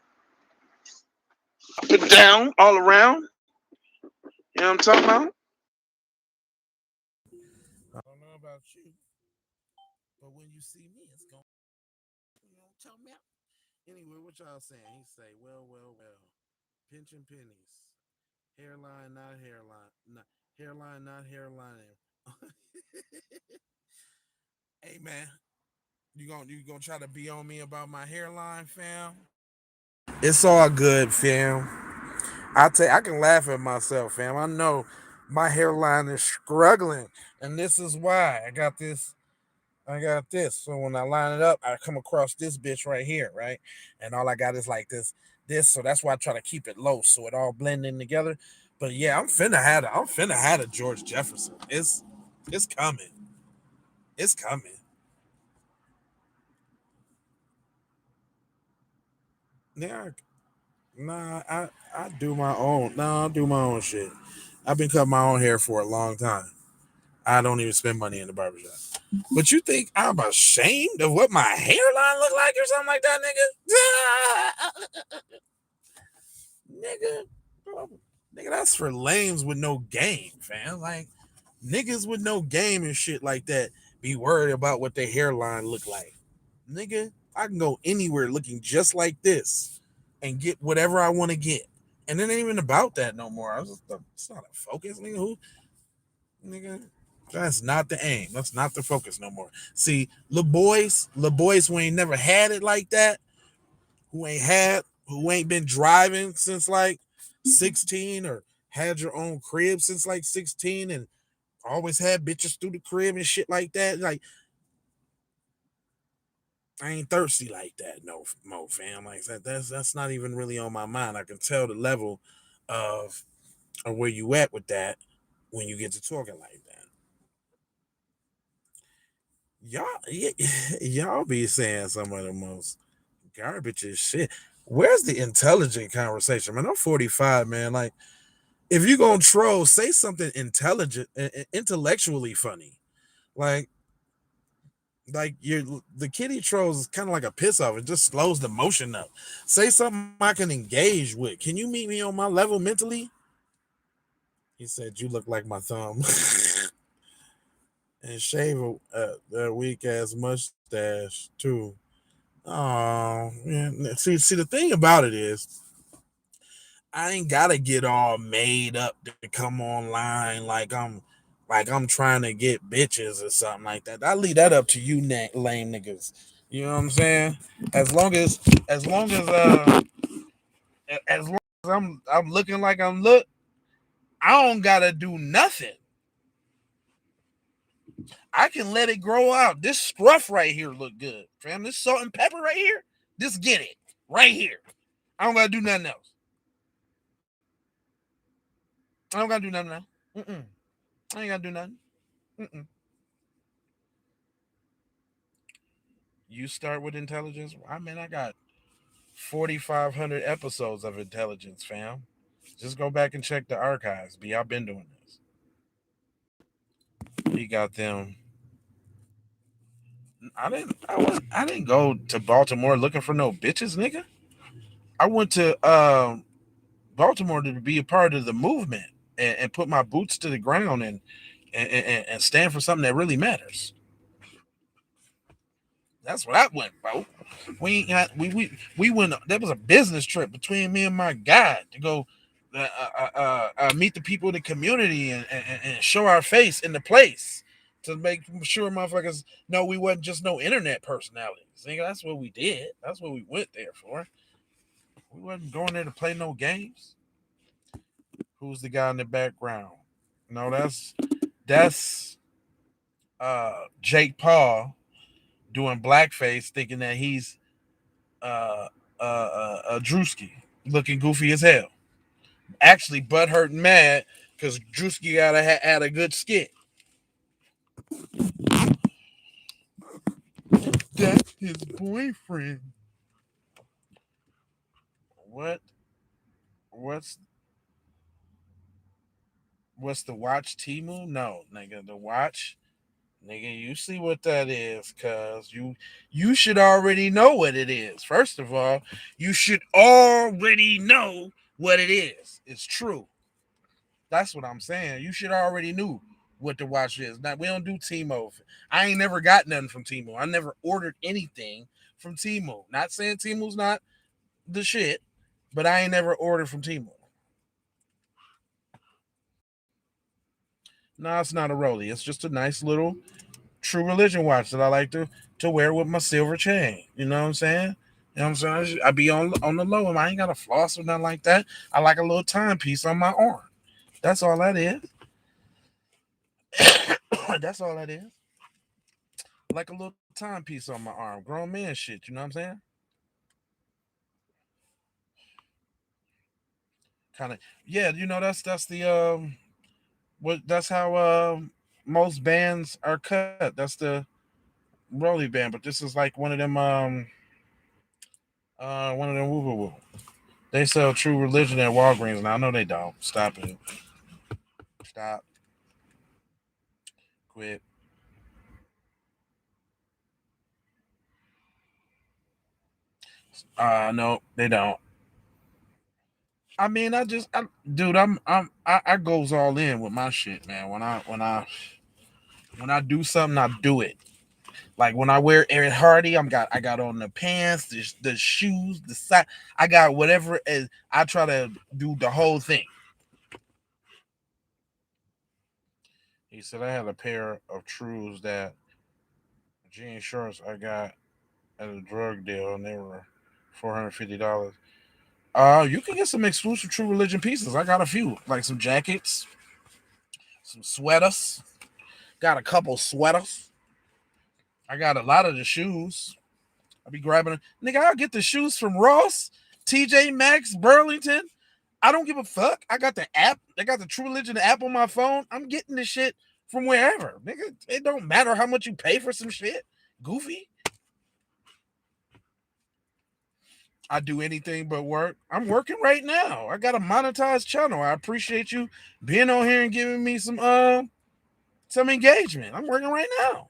Up and down, all around. You know what I'm talking about? about you, but when you see me, it's going. You know, tell me. Anyway, what y'all saying? He say, well. Pinching pennies, hairline, not hairline, not hairline, not hairline. Hey man, you gonna try to be on me about my hairline, fam? It's all good, fam. I can laugh at myself, fam. I know my hairline is struggling, and this is why I got this. So when I line it up, I come across this bitch right here, right? And all I got is like this. So that's why I try to keep it low, so it all blend in together. But yeah, I'm finna have a George Jefferson. It's coming. It's coming. Yeah, I do my own. No, I do my own shit. I've been cutting my own hair for a long time. I don't even spend money in the barbershop. But you think I'm ashamed of what my hairline look like or something like that, nigga? Nigga, bro, nigga, that's for lames with no game, fam. Like niggas with no game and shit like that be worried about what their hairline look like. Nigga, I can go anywhere looking just like this and get whatever I want to get. And it ain't even about that no more. It's not a focus, nigga. Nigga, that's not the aim. That's not the focus no more. See, little boys who ain't never had it like that, who ain't been driving since like 16 or had your own crib since like 16 and always had bitches through the crib and shit like that. Like I ain't thirsty like that, no mo fam. Like that's not even really on my mind. I can tell the level of where you at with that when you get to talking like that. Y'all be saying some of the most garbage as shit. Where's the intelligent conversation, man? I'm 45, man. Like, if you gonna troll, say something intelligent, intellectually funny. Like, the kitty trolls is kind of like a piss off. It just slows the motion up. Say something I can engage with. Can you meet me on my level mentally? He said, "You look like my thumb." And shave a weak ass mustache too. Oh, yeah. See, the thing about it is, I ain't gotta get all made up to come online like I'm trying to get bitches or something like that. I leave that up to you, lame niggas. You know what I'm saying? As long as, as long as, as long as I'm looking like I'm look, I don't gotta do nothing. I can let it grow out. This scruff right here look good, fam. This salt and pepper right here, just get it right here. I don't gotta do nothing else. I don't gotta do nothing now. Mm-mm. I ain't gotta do nothing. Mm-mm. You start with intelligence. I mean, I got 4,500 episodes of intelligence, fam. Just go back and check the archives. B, I've been doing this. He got them. I didn't go to Baltimore looking for no bitches, nigga. I went to Baltimore to be a part of the movement and put my boots to the ground and stand for something that really matters. That's what I went, bro. We ain't got we went. That was a business trip between me and my guy to go meet the people in the community and show our face in the place to make sure motherfuckers know we wasn't just no internet personalities. Nigga, that's what we did. That's what we went there for. We wasn't going there to play no games. Who's the guy in the background? No, that's Jake Paul doing blackface, thinking that he's Druski, looking goofy as hell. Actually, butthurt and mad because Druski had a good skit. That's his boyfriend. What? What's what's the watch Timu? No, nigga, the watch. Nigga, you see what that is, cuz you should already know what it is. First of all, you should already know what it is. It's true. That's what I'm saying. You should already knew what the watch is. Now we don't do Timo. I ain't never got nothing from Timo. I never ordered anything from Timo. Not saying Timo's not the shit, but I ain't never ordered from Timo. No, it's not a rollie. It's just a nice little True Religion watch that I like to wear with my silver chain. You know what I'm saying? You know what I'm saying? I be on the low. I ain't got a floss or nothing like that. I like a little timepiece on my arm. That's all that is. That's all that is. Like a little timepiece on my arm. Grown man shit. You know what I'm saying? Kind of. Yeah. You know that's the what that's how most bands are cut. That's the Rolly band. But this is like one of them woo woo woo. They sell True Religion at Walgreens now. I know they don't. Stop it. Stop. Quit. No, they don't. I mean, dude, I goes all in with my shit, man. When I do something, I do it. Like when I wear Aaron Hardy, I got on the pants, the shoes, the side. I got whatever. I try to do the whole thing. He said I had a pair of Trues that jean shorts I got at a drug deal, and they were $450. You can get some exclusive True Religion pieces. I got a few, like some jackets, some sweaters. Got a couple sweaters. I got a lot of the shoes. I'll be grabbing them. Nigga, I'll get the shoes from Ross, TJ Maxx, Burlington. I don't give a fuck. I got the app. I got the True Religion app on my phone. I'm getting this shit from wherever. Nigga, it don't matter how much you pay for some shit. Goofy. I do anything but work. I'm working right now. I got a monetized channel. I appreciate you being on here and giving me some engagement. I'm working right now.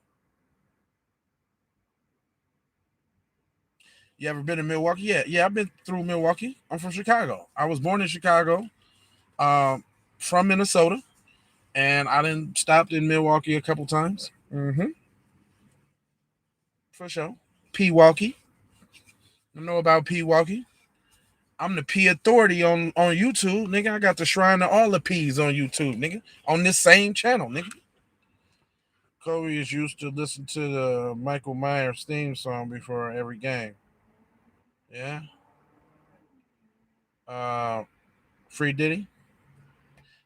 You ever been to Milwaukee? Yeah, I've been through Milwaukee. I'm from Chicago. I was born in Chicago, um, from Minnesota, and I done stopped in Milwaukee a couple times. For sure. Pewaukee. I know about Pewaukee. I'm the P authority on YouTube, nigga. I got the shrine of all the P's on YouTube, nigga. On this same channel, nigga. Kobe is used to listen to the Michael Myers theme song before every game. Yeah. Uh, Free Diddy.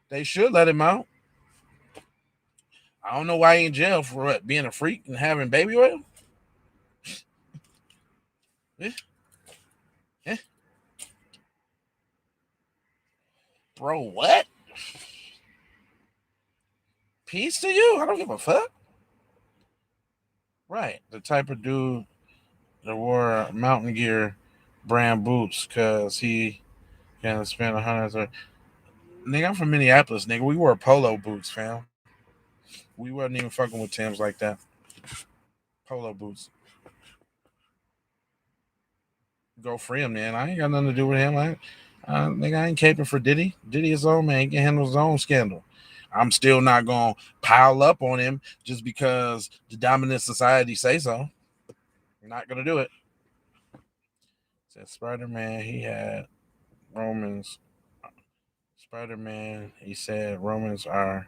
They should let him out. I don't know why he in jail for what, being a freak and having baby oil. Yeah, yeah. Bro, what? Peace to you. I don't give a fuck. Right. The type of dude that wore mountain gear brand boots because he can spend $100. Nigga, I'm from Minneapolis, nigga. We wore polo boots, fam. We wasn't even fucking with Tims like that. Polo boots. Go free him, man. I ain't got nothing to do with him. Nigga, I ain't caping for Diddy. Diddy is own man. He can handle his own scandal. I'm still not gonna pile up on him just because the dominant society say so. I'm not gonna do it. Said Spider Man, he had Romans. Spider Man, he said Romans are.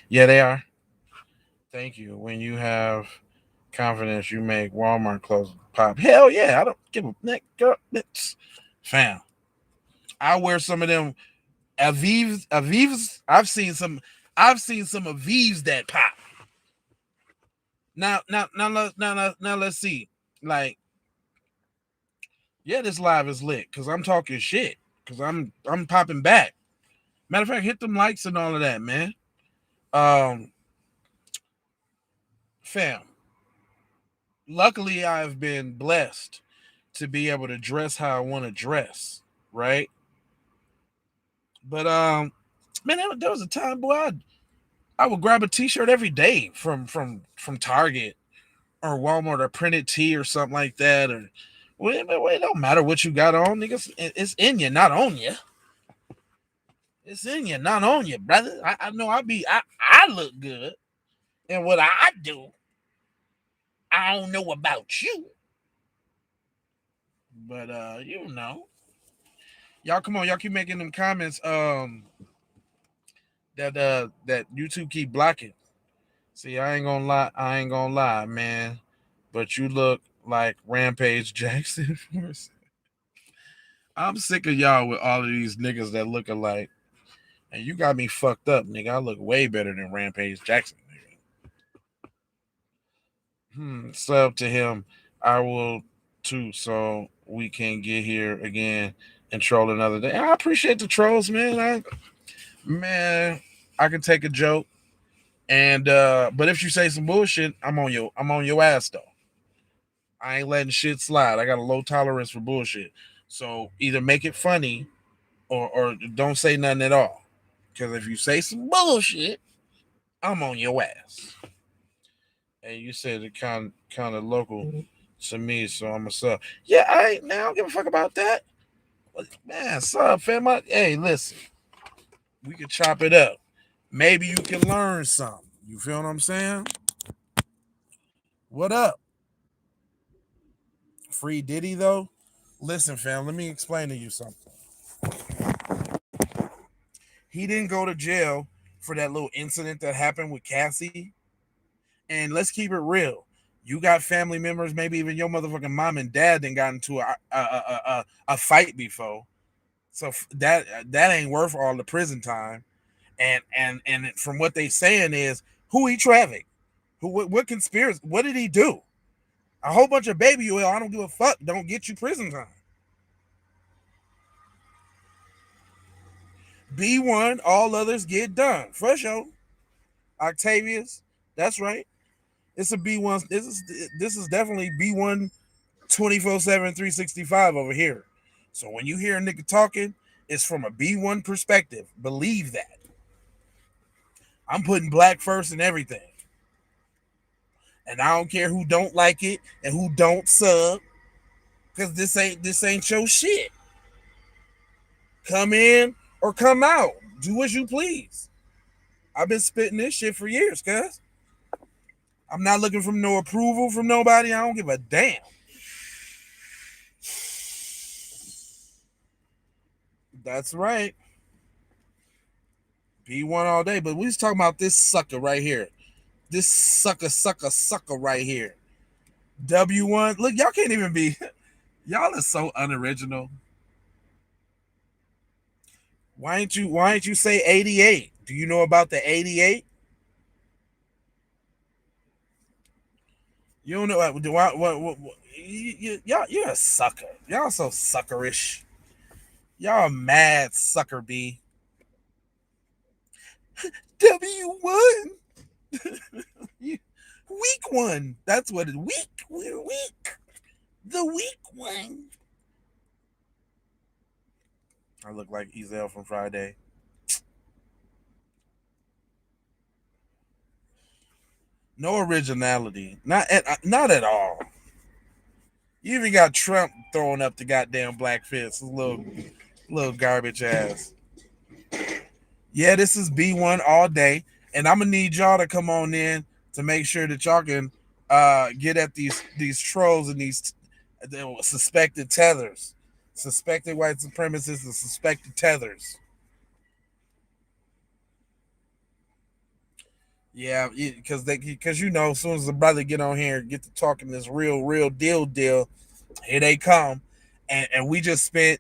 Yeah, they are. Thank you. When you have confidence, you make Walmart clothes pop. Hell yeah, I don't give a neck. Fam, I wear some of them Aviv's. I've seen some Aviv's that pop. Now, let's see. Like, yeah, this live is lit because I'm talking shit. Because I'm popping back. Matter of fact, hit them likes and all of that, man. Um, Fam. Luckily, I've been blessed to be able to dress how I want to dress, right? But man, there was a time, boy, I would grab a T-shirt every day from Target or Walmart, or printed tee or something like that. Or well, it don't matter what you got on, niggas. It's in you, not on you. It's in you, not on you, brother. I know I look good. And what I do, I don't know about you. But you know. Y'all come on, y'all keep making them comments that YouTube keep blocking. See, I ain't gonna lie, man. But you look like Rampage Jackson. I'm sick of y'all with all of these niggas that look alike. And you got me fucked up, nigga. I look way better than Rampage Jackson, nigga. Sub to him. I will too, so we can get here again and troll another day. I appreciate the trolls, man. Man, I can take a joke. And but if you say some bullshit, I'm on your ass though. I ain't letting shit slide. I got a low tolerance for bullshit. So either make it funny or don't say nothing at all. Because if you say some bullshit, I'm on your ass. And you said it kind of local to me, so I'm a sub. Yeah, I don't give a fuck about that. Man, sub fam. Hey, listen, we can chop it up. Maybe you can learn something. You feel what I'm saying? What up? Free Diddy though? Listen, fam, let me explain to you something. He didn't go to jail for that little incident that happened with Cassie. And let's keep it real. You got family members, maybe even your motherfucking mom and dad, then got into a fight before. So that ain't worth all the prison time. And from what they saying is, who he trafficked? What conspiracy? What did he do? A whole bunch of baby oil. I don't give a fuck. Don't get you prison time. B1, all others get done. For sure. Octavius, that's right. It's a B1. This is definitely B1 24/7, 365 over here. So when you hear a nigga talking, it's from a B1 perspective. Believe that. I'm putting black first in everything. And I don't care who don't like it and who don't sub, because this ain't your shit. Come in or come out. Do as you please. I've been spitting this shit for years, cuz. I'm not looking for no approval from nobody. I don't give a damn. That's right. B1 all day. But we was talking about this sucker right here. This sucker right here. W1. Look, y'all can't even be. Y'all are so unoriginal. Why ain't you say 88? Do you know about the 88? You don't know what y'all, you're a sucker. Y'all so suckerish. Y'all mad sucker B. W1. Weak one. That's what it weak. We're weak. The weak one. I look like Ezel from Friday. No originality. Not at all. You even got Trump throwing up the goddamn blackface. Little garbage ass. Yeah, this is B1 all day, and I'm gonna need y'all to come on in to make sure that y'all can get at these trolls and these suspected tethers, suspected white supremacists and suspected tethers. Yeah, because as soon as the brother get on here and get to talking this real deal, here they come, and we just spent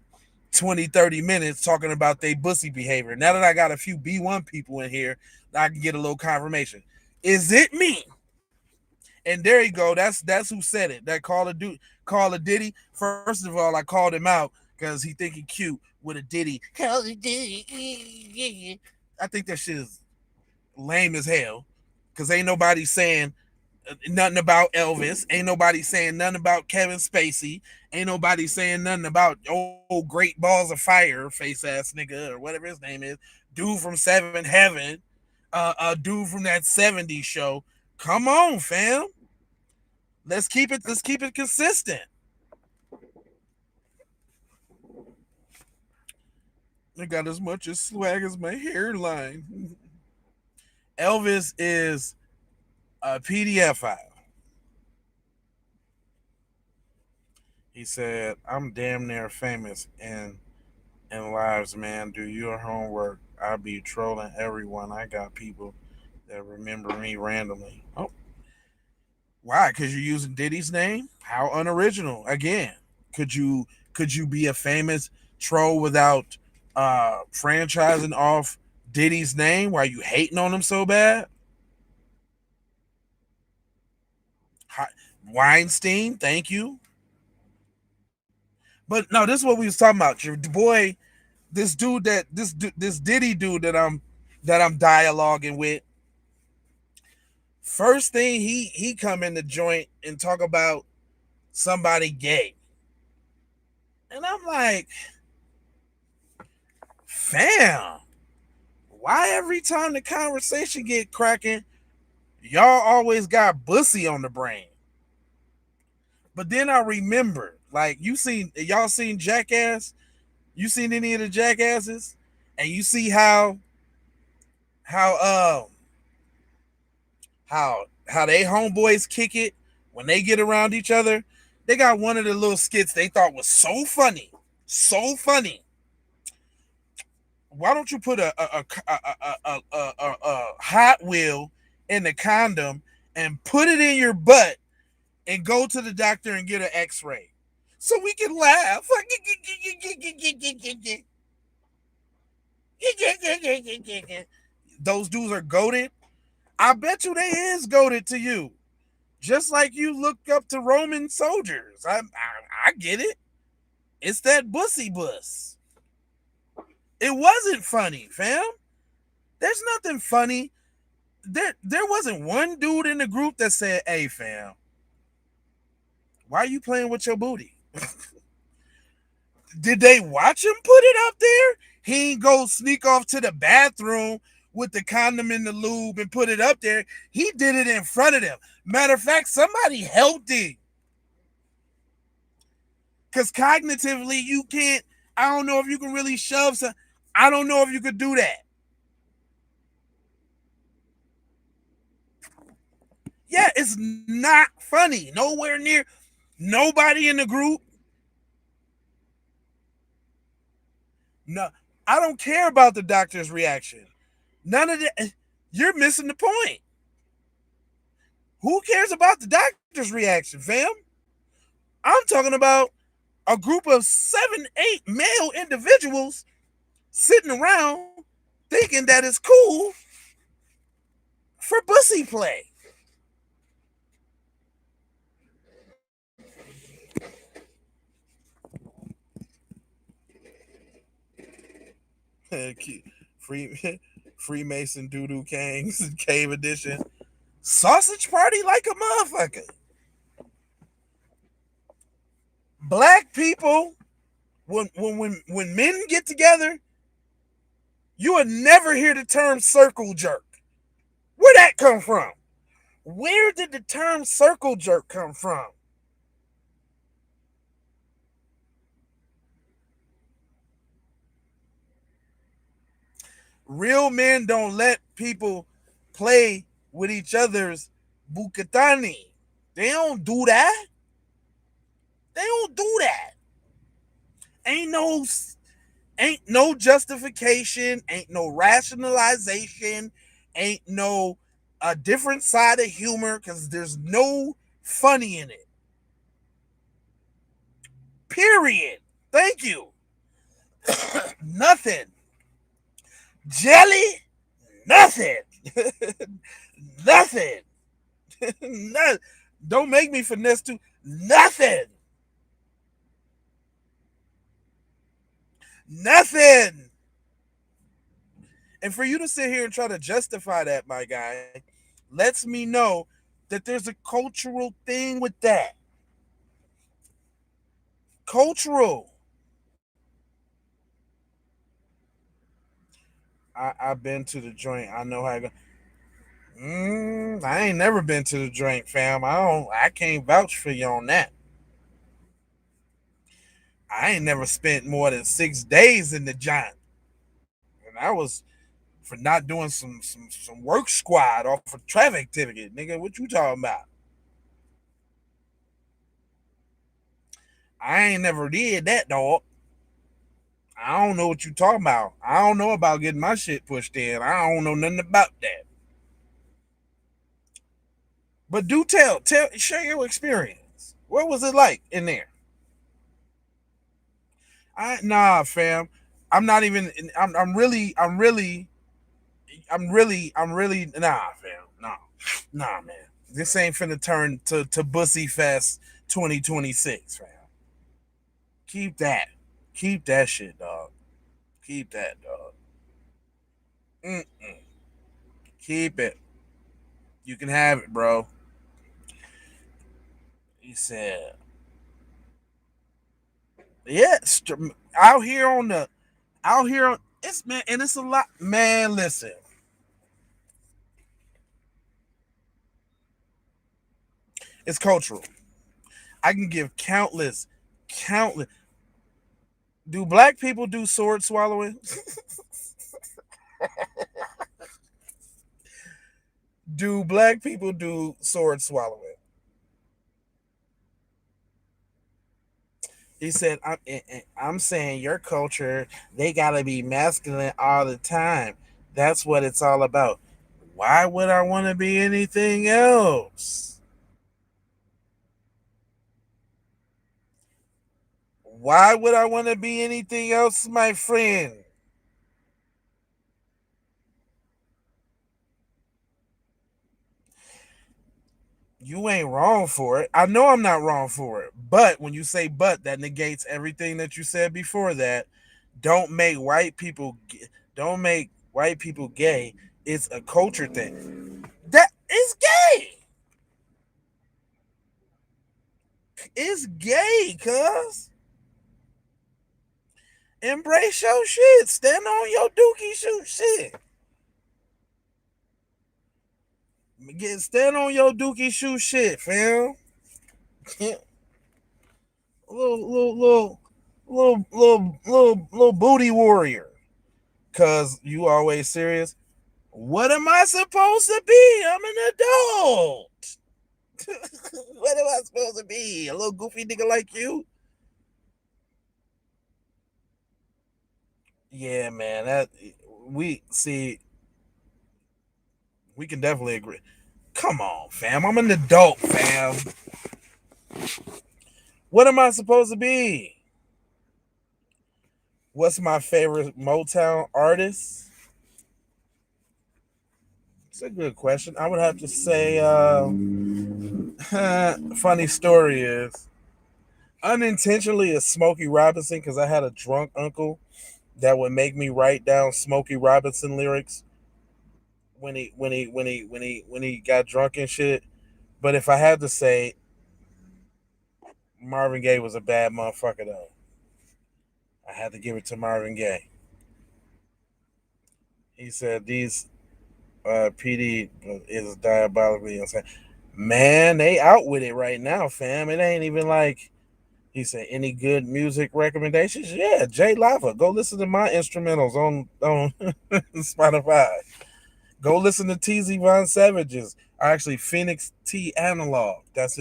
20-30 minutes talking about their bussy behavior. Now that I got a few B1 people in here, I can get a little confirmation. Is it me? And there you go. That's who said it. That Call of Diddy. First of all, I called him out because he think he cute with a Diddy. Call of Diddy. I think that shit is lame as hell. Cause ain't nobody saying nothing about Elvis. Ain't nobody saying nothing about Kevin Spacey. Ain't nobody saying nothing about Great Balls of Fire, face ass nigga, or whatever his name is. Dude from Seven Heaven. A dude from that '70s show. Come on, fam. Let's keep it consistent. I got as much as swag as my hairline. Elvis is a PDF file. He said, I'm damn near famous in lives, man. Do your homework. I be trolling everyone. I got people that remember me randomly. Oh, why? Because you're using Diddy's name? How unoriginal. Again, could you be a famous troll without franchising off Diddy's name? Why you hating on him so bad? Weinstein, thank you. But no, this is what we was talking about. Your boy, this Diddy dude that I'm dialoguing with. First thing he come in the joint and talk about somebody gay, and I'm like, fam, why every time the conversation get cracking, y'all always got bussy on the brain? But then I remember, like, y'all seen Jackass? You seen any of the Jackasses? And you see how how they homeboys kick it when they get around each other. They got one of the little skits they thought was so funny, so funny. Why don't you put a Hot Wheel in the condom and put it in your butt and go to the doctor and get an X-ray so we can laugh? Those dudes are goated. I bet you they is goaded to you. Just like you look up to Roman soldiers. I get it. It's that bussy bus. It wasn't funny, fam. There's nothing funny. There wasn't one dude in the group that said, hey, fam, why are you playing with your booty? Did they watch him put it up there? He ain't go sneak off to the bathroom with the condom in the lube and put it up there. He did it in front of them. Matter of fact, somebody helped him. Because cognitively, you can't, I don't know if you can really shove some. I don't know if you could do that. Yeah, it's not funny. Nowhere near. Nobody in the group. No, I don't care about the doctor's reaction. None of that. You're missing the point. Who cares about the doctor's reaction, fam? I'm talking about a group of 7, 8 male individuals sitting around thinking that it's cool for pussy play. Free Freemason Doodoo Kangs Cave Edition. Sausage party like a motherfucker. Black people, when men get together, you would never hear the term circle jerk. Where'd that come from? Where did the term circle jerk come from? Real men don't let people play with each other's bukatani. They don't do that. They don't do that. Ain't no justification, ain't no rationalization, ain't no a different side of humor because there's no funny in it. Period. Thank you. Nothing. Jelly? Nothing. Nothing. No, don't make me finesse too. Nothing. Nothing. And for you to sit here and try to justify that, my guy, lets me know that there's a cultural thing with that. Cultural. I've been to the joint. I know how to go. I ain't never been to the joint, fam. I can't vouch for you on that. I ain't never spent more than 6 days in the joint. That was for not doing some work squad off a traffic ticket, nigga. What you talking about? I ain't never did that, dog. I don't know what you talking about. I don't know about getting my shit pushed in. I don't know nothing about that. But do share your experience. What was it like in there? Nah, fam. I'm not even. I'm really. Nah, fam. Nah, man. This ain't finna turn to Bussy Fest 2026, fam. Keep that. Keep that shit, dog. Keep that, dog. Mm-mm. Keep it. You can have it, bro. He said, yeah, out here on the, out here on, it's, man, and it's a lot. Man, listen, it's cultural. I can give countless. Do black people do sword swallowing? Do black people do sword swallowing? He said, I'm saying your culture, they got to be masculine all the time. That's what it's all about. Why would I want to be anything else? Why would I want to be anything else, my friend? You ain't wrong for it. I know I'm not wrong for it. But when you say but, that negates everything that you said before that. Don't make white people don't make white people gay. It's a culture thing. That is gay. It's gay, cuz. Embrace your shit. Stand on your dookie shoot shit. Stand on your dookie shoe shit, fam. Little booty warrior. Cause you always serious. What am I supposed to be? I'm an adult. What am I supposed to be? A little goofy nigga like you? Yeah, man. That we see. We can definitely agree. Come on, fam. I'm an adult, fam. What am I supposed to be? What's my favorite Motown artist? It's a good question. I would have to say, funny story is unintentionally it's Smokey Robinson because I had a drunk uncle that would make me write down Smokey Robinson lyrics when he got drunk and shit. But if I had to say, Marvin Gaye was a bad motherfucker though. I had to give it to Marvin Gaye. He said these PD is diabolically insane. Man, they out with it right now, fam. It ain't even like he said any good music recommendations. Yeah, Jay Lava. Go listen to my instrumentals on Spotify. Go listen to TZ Von Savage's. Actually, Phoenix T Analog. That's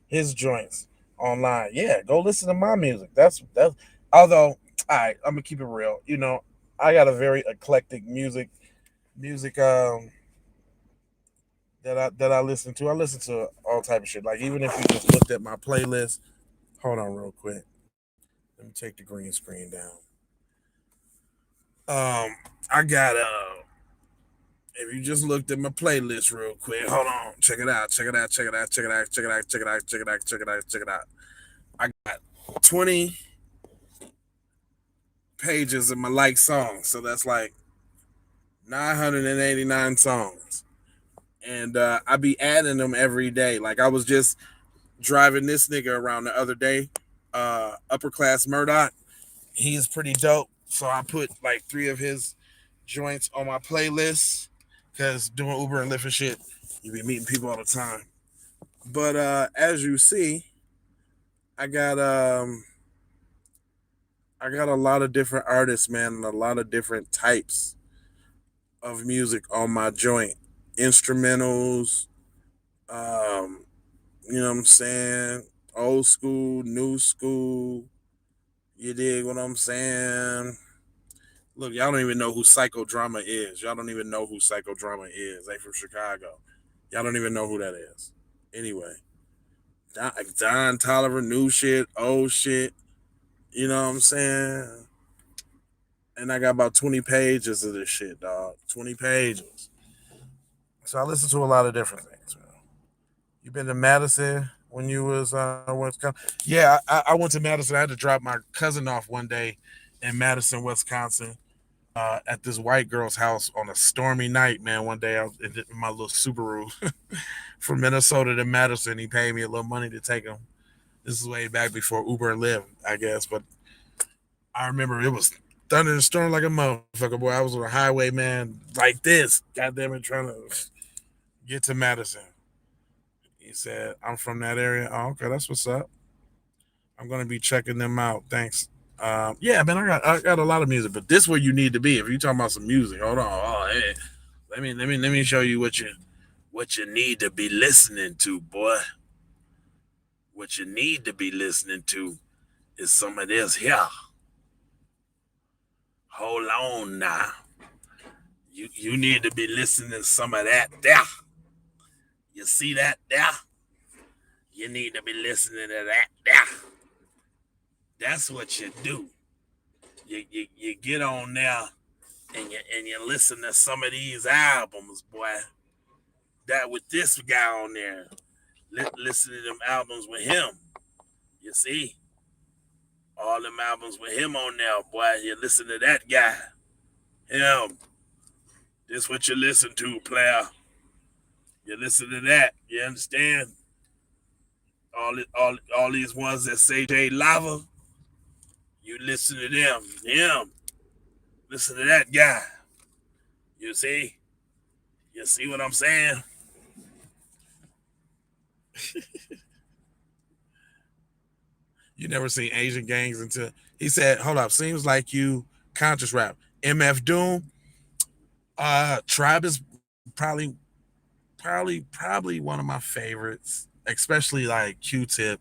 his joints online. Yeah, go listen to my music. That's. Although, all right, I'm gonna keep it real. I got a very eclectic music that I listen to. I listen to all type of shit. Like even if you just looked at my playlist. Hold on, real quick. Let me take the green screen down. I got if you just looked at my playlist real quick, hold on, check it out, check it out, check it out, check it out, check it out, check it out, check it out, check it out, check it out. I got 20 pages of my like songs, so that's like 989 songs, and I be adding them every day. Like I was just driving this nigga around the other day, Upper Class Murdoch. He's pretty dope, so I put like 3 of his joints on my playlist because doing Uber and Lyft and shit, you be meeting people all the time. But as you see, I got I got a lot of different artists, man, and a lot of different types of music on my joint. Instrumentals, um, you know what I'm saying? Old school, new school. You dig what I'm saying? Look, y'all don't even know who Psychodrama is. Y'all don't even know who Psychodrama is. They from Chicago. Y'all don't even know who that is. Anyway, Don Tolliver, new shit, old shit. You know what I'm saying? And I got about 20 pages of this shit, dog. 20 pages. So I listen to a lot of different things, man. You been to Madison when you was Wisconsin? Yeah, I went to Madison. I had to drop my cousin off one day in Madison, Wisconsin, at this white girl's house on a stormy night. Man, one day I was in my little Subaru from Minnesota to Madison. He paid me a little money to take him. This is way back before Uber and Lyft, I guess. But I remember it was thunder and storm like a motherfucker, boy. I was on a highway, man, like this. Goddamn it, trying to get to Madison. He said, I'm from that area. Oh, okay, that's what's up. I'm gonna be checking them out. Thanks. Yeah, man, I got a lot of music, but this where you need to be if you talking about some music. Hold on. Oh, hey, let me show you what you need to be listening to, boy. What you need to be listening to is some of this here. Hold on now. You need to be listening to some of that there. You see that there? You need to be listening to that there. That's what you do. You get on there and you listen to some of these albums, boy. That with this guy on there. Listen to them albums with him. You see? All them albums with him on there, boy. You listen to that guy. Him. This what you listen to, player. You listen to that. You understand? All these ones that say J Lava, you listen to them. Him. Listen to that guy. You see? You see what I'm saying? You never seen Asian gangs until he said, hold up, seems like you conscious rap. MF Doom, Tribe is probably one of my favorites, especially like Q-Tip,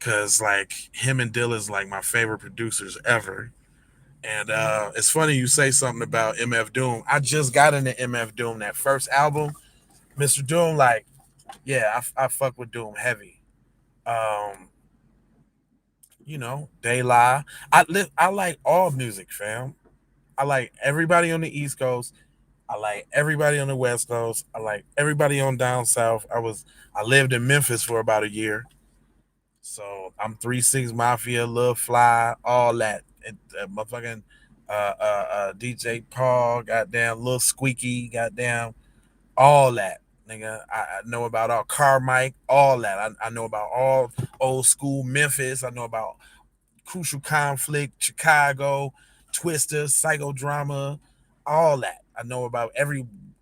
cause like him and Dilla's like my favorite producers ever. And it's funny you say something about MF Doom. I just got into MF Doom, that first album, Mr. Doom. Like, yeah, I fuck with Doom heavy. Um, they lie. I like all music, fam. I like everybody on the East Coast. I like everybody on the West Coast. I like everybody on down south. I lived in Memphis for about a year. So I'm 3 6 Mafia, Lil Fly, all that. Motherfucking DJ Paul, goddamn Lil Squeaky, goddamn all that. Nigga, I know about all Carmike, all that. I know about all old school Memphis. I know about Crucial Conflict, Chicago, Twister, Psychodrama, all that. I know about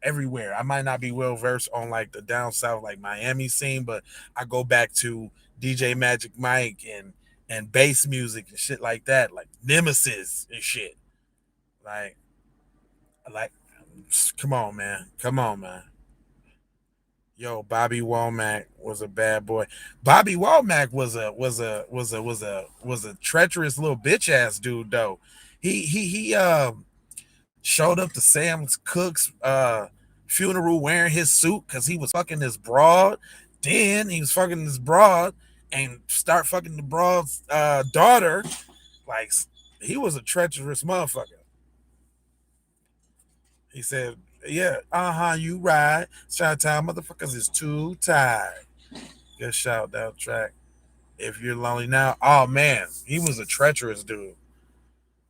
everywhere. I might not be well versed on like the down south, like Miami scene, but I go back to DJ Magic Mike and bass music and shit like that, like Nemesis and shit. Like, like, come on, man, come on, man. Yo, Bobby Womack was a bad boy. Bobby Womack was a treacherous little bitch ass dude though. He showed up to Sam's Cook's funeral wearing his suit because he was fucking this broad. Then he was fucking this broad and start fucking the broad's daughter. Like, he was a treacherous motherfucker. He said, "Yeah, you right. Shout out motherfuckers is too tired." Good shout out track. If you're lonely now, oh man, he was a treacherous dude.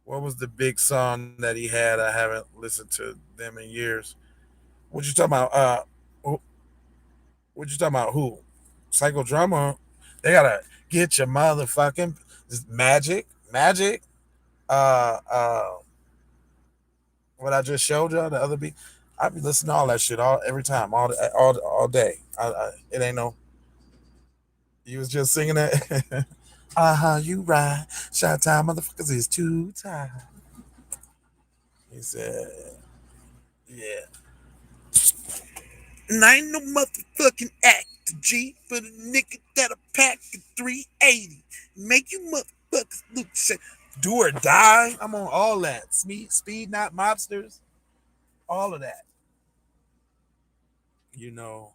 What was the big song that he had? I haven't listened to them in years. What you talking about? What you talking about? Who? Psychodrama. They gotta get your motherfucking magic. Uh, uh, what I just showed y'all the other beat. I be listening to all that shit all every time, all day. It ain't no. You was just singing that. You right. Shot time, motherfuckers is too tired. He said, yeah. And I ain't no motherfucking actor, G, but a nigga that'll pack a 380. Make you motherfuckers look shit. Do or die. I'm on all that. Speed, not mobsters. All of that. You know,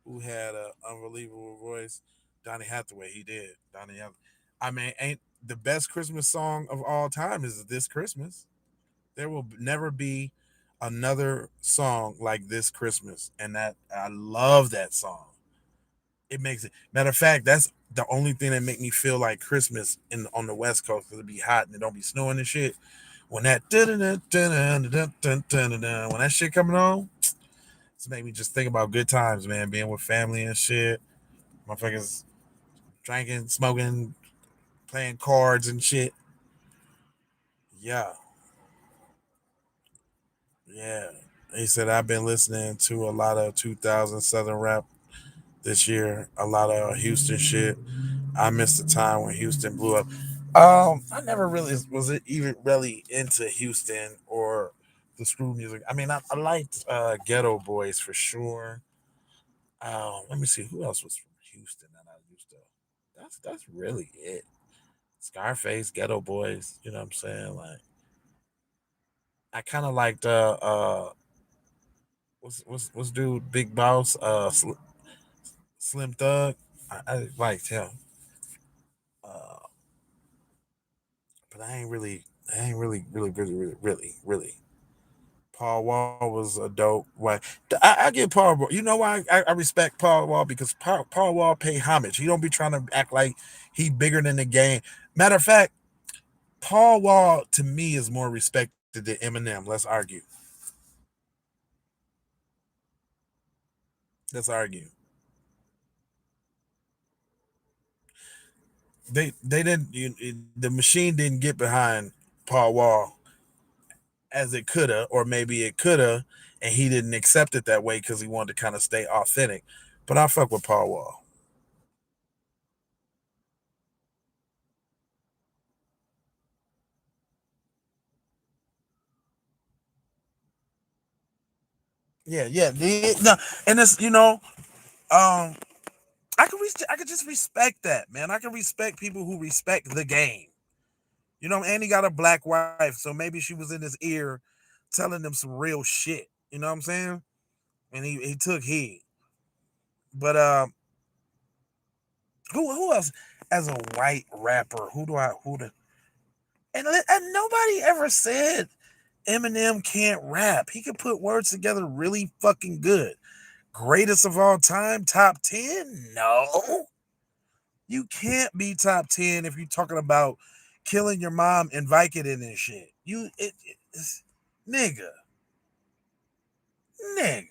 who had an unbelievable voice? Donny Hathaway. He did. Donny Hathaway. I mean, ain't the best Christmas song of all time is This Christmas. There will never be another song like This Christmas. And that I love that song. It makes it. Matter of fact, that's the only thing that make me feel like Christmas in on the West Coast because it be hot and it don't be snowing and shit. When that when that shit coming on, it's make me just think about good times, man. Being with family and shit. Motherfuckers drinking, smoking, playing cards and shit. Yeah, yeah. He said I've been listening to a lot of 2000 Southern rap this year. A lot of Houston shit. I missed the time when Houston blew up. I never really was even really into Houston or the screw music. I mean, I liked Ghetto Boys for sure. Let me see who else was from Houston that I used to. That's really it. Scarface, Ghetto Boys. You know what I'm saying? Like I kind of liked what's dude Big Boss Slim Thug. I liked him. Uh, but I ain't really. Paul Wall was a dope. Why I give Paul Wall. You know why I respect Paul Wall because Paul Wall pay homage. He don't be trying to act like he bigger than the game. Matter of fact, Paul Wall to me is more respected than Eminem. Let's argue. Let's argue. They didn't. The machine didn't get behind Paul Wall as it coulda, or maybe it coulda, and he didn't accept it that way because he wanted to kind of stay authentic. But I fuck with Paul Wall. Yeah. No, and it's um, I could just respect that, man. I can respect people who respect the game. And he got a black wife, so maybe she was in his ear telling him some real shit. You know what I'm saying? And he took heed. But who else as a white rapper? Who do I who the and nobody ever said Eminem can't rap. He can put words together really fucking good. Greatest of all time, top 10? No. You can't be top 10 if you're talking about killing your mom and Vicodin and shit. Nigga, nigga.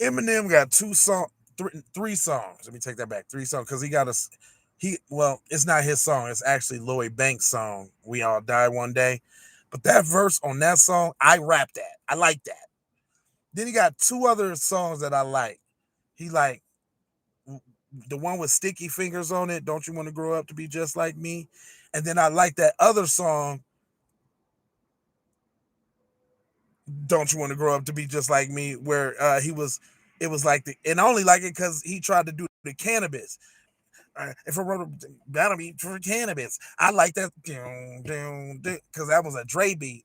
Eminem got three songs. Let me take that back. Three songs because he got it's not his song. It's actually Lloyd Banks' song. We All Die One Day. But that verse on that song, I rap that. I like that. Then he got two other songs that I like. He like the one with sticky fingers on it. Don't you want to grow up to be just like me? And then I like that other song. Don't you want to grow up to be just like me? Where it was like and I only like it because he tried to do the cannabis. If I wrote that'll be for cannabis. I like that because that was a Dre beat.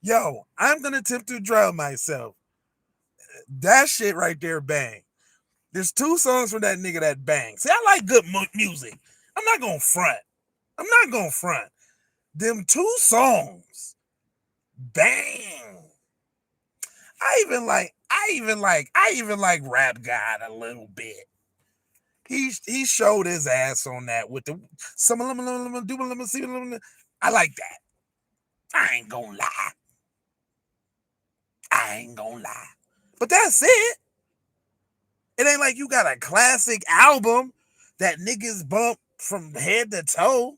Yo, I'm gonna attempt to drown myself. That shit right there, bang. There's two songs from that nigga that bang. See, I like good music. I'm not gonna front. I'm not gonna front. Them two songs, bang. I even like Rap God a little bit. He showed his ass on that with the some. I like that. I ain't gonna lie. I ain't gonna lie. But that's it. It ain't like you got a classic album that niggas bump from head to toe.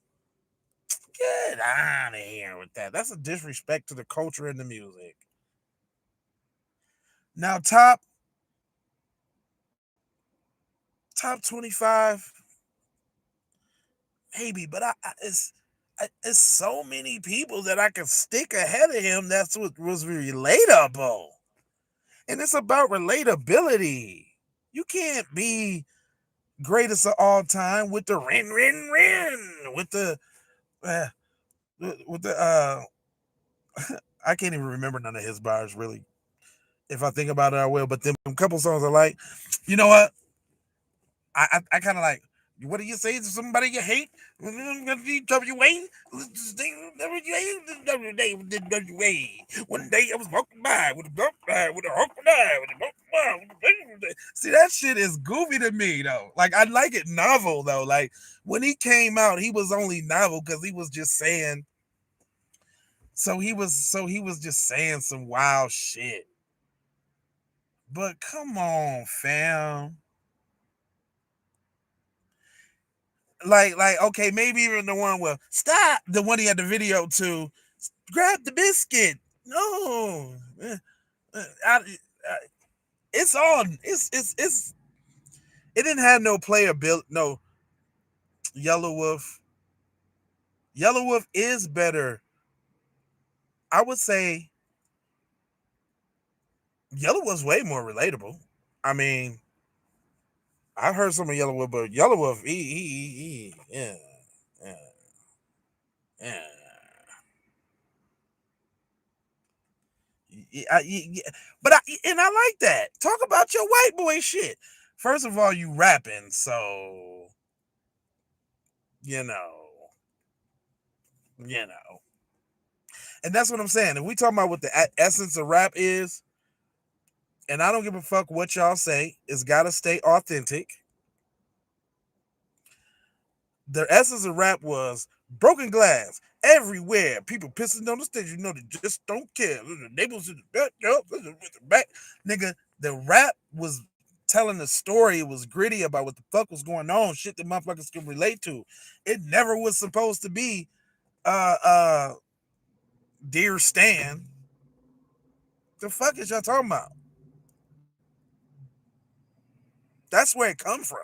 Get out of here with that. That's a disrespect to the culture and the music. Now, top 25, maybe, but it's so many people that I could stick ahead of him. That's what was relatable. And it's about relatability. You can't be greatest of all time with the rin uh, with the I can't even remember none of his bars really. If I think about it, I will. But them couple songs I like. You know what? I kind of like. What do you say to somebody you hate? WA. One day I was walking by with a bump with a hawk with a bump. See, that shit is goofy to me though. Like I like it novel though. Like when he came out, he was only novel because he was just saying. So he was just saying some wild shit. But come on, fam. Like okay, maybe even the one where stop the one he had the video to grab the biscuit. No, it's on. It's it didn't have no playability. No, Yellow Wolf. Yellow Wolf is better. I would say Yellow Wolf's way more relatable. I mean, I've heard some of Yellow Wolf, but Yellow Wolf, yeah, yeah, yeah. But I like that. Talk about your white boy shit. First of all, you rapping, so you know, you know, and that's what I'm saying. If we talking about what the essence of rap is, and I don't give a fuck what y'all say, it's got to stay authentic. The essence of rap was broken glass everywhere. People pissing on the stage. You know they just don't care. The neighbors in the back, nigga. The rap was telling the story. It was gritty about what the fuck was going on. Shit that motherfuckers could relate to. It never was supposed to be uh uh Dear Stan. The fuck is y'all talking about? That's where it come from.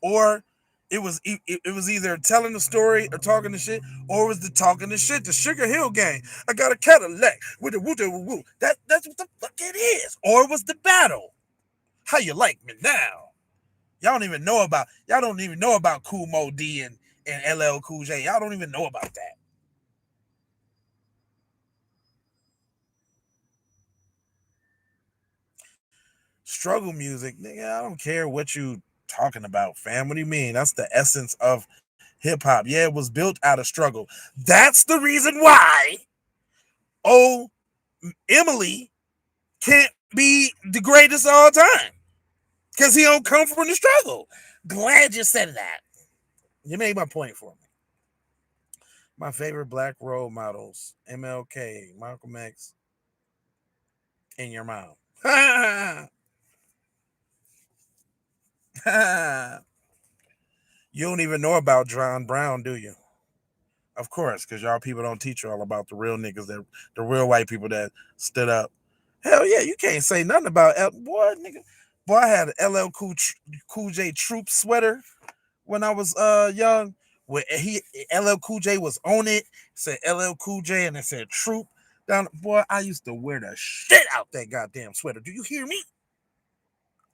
Or it was either telling the story or talking the shit, or it was the talking the shit. The Sugar Hill Gang. I got a Cadillac with a woo woo woo. That's what the fuck it is. Or it was the battle. How you like me now? Y'all don't even know about Cool Mo D and LL Cool J. Y'all don't even know about that. Struggle music, nigga. I don't care what you talking about, fam. What do you mean? That's the essence of hip hop. Yeah, it was built out of struggle. That's the reason why. Oh, Emily can't be the greatest of all time because he don't come from the struggle. Glad you said that. You made my point for me. My favorite black role models: MLK, Malcolm X, in your mouth. You don't even know about John Brown, do you? Of course, because y'all people don't teach you all about the real niggas, that the real white people that stood up. Hell yeah, you can't say nothing about boy, nigga. Boy, I had an Cool J Troop sweater when I was young. Where LL Cool J was on it, said LL Cool J, and it said Troop. Down, boy, I used to wear the shit out that goddamn sweater. Do you hear me?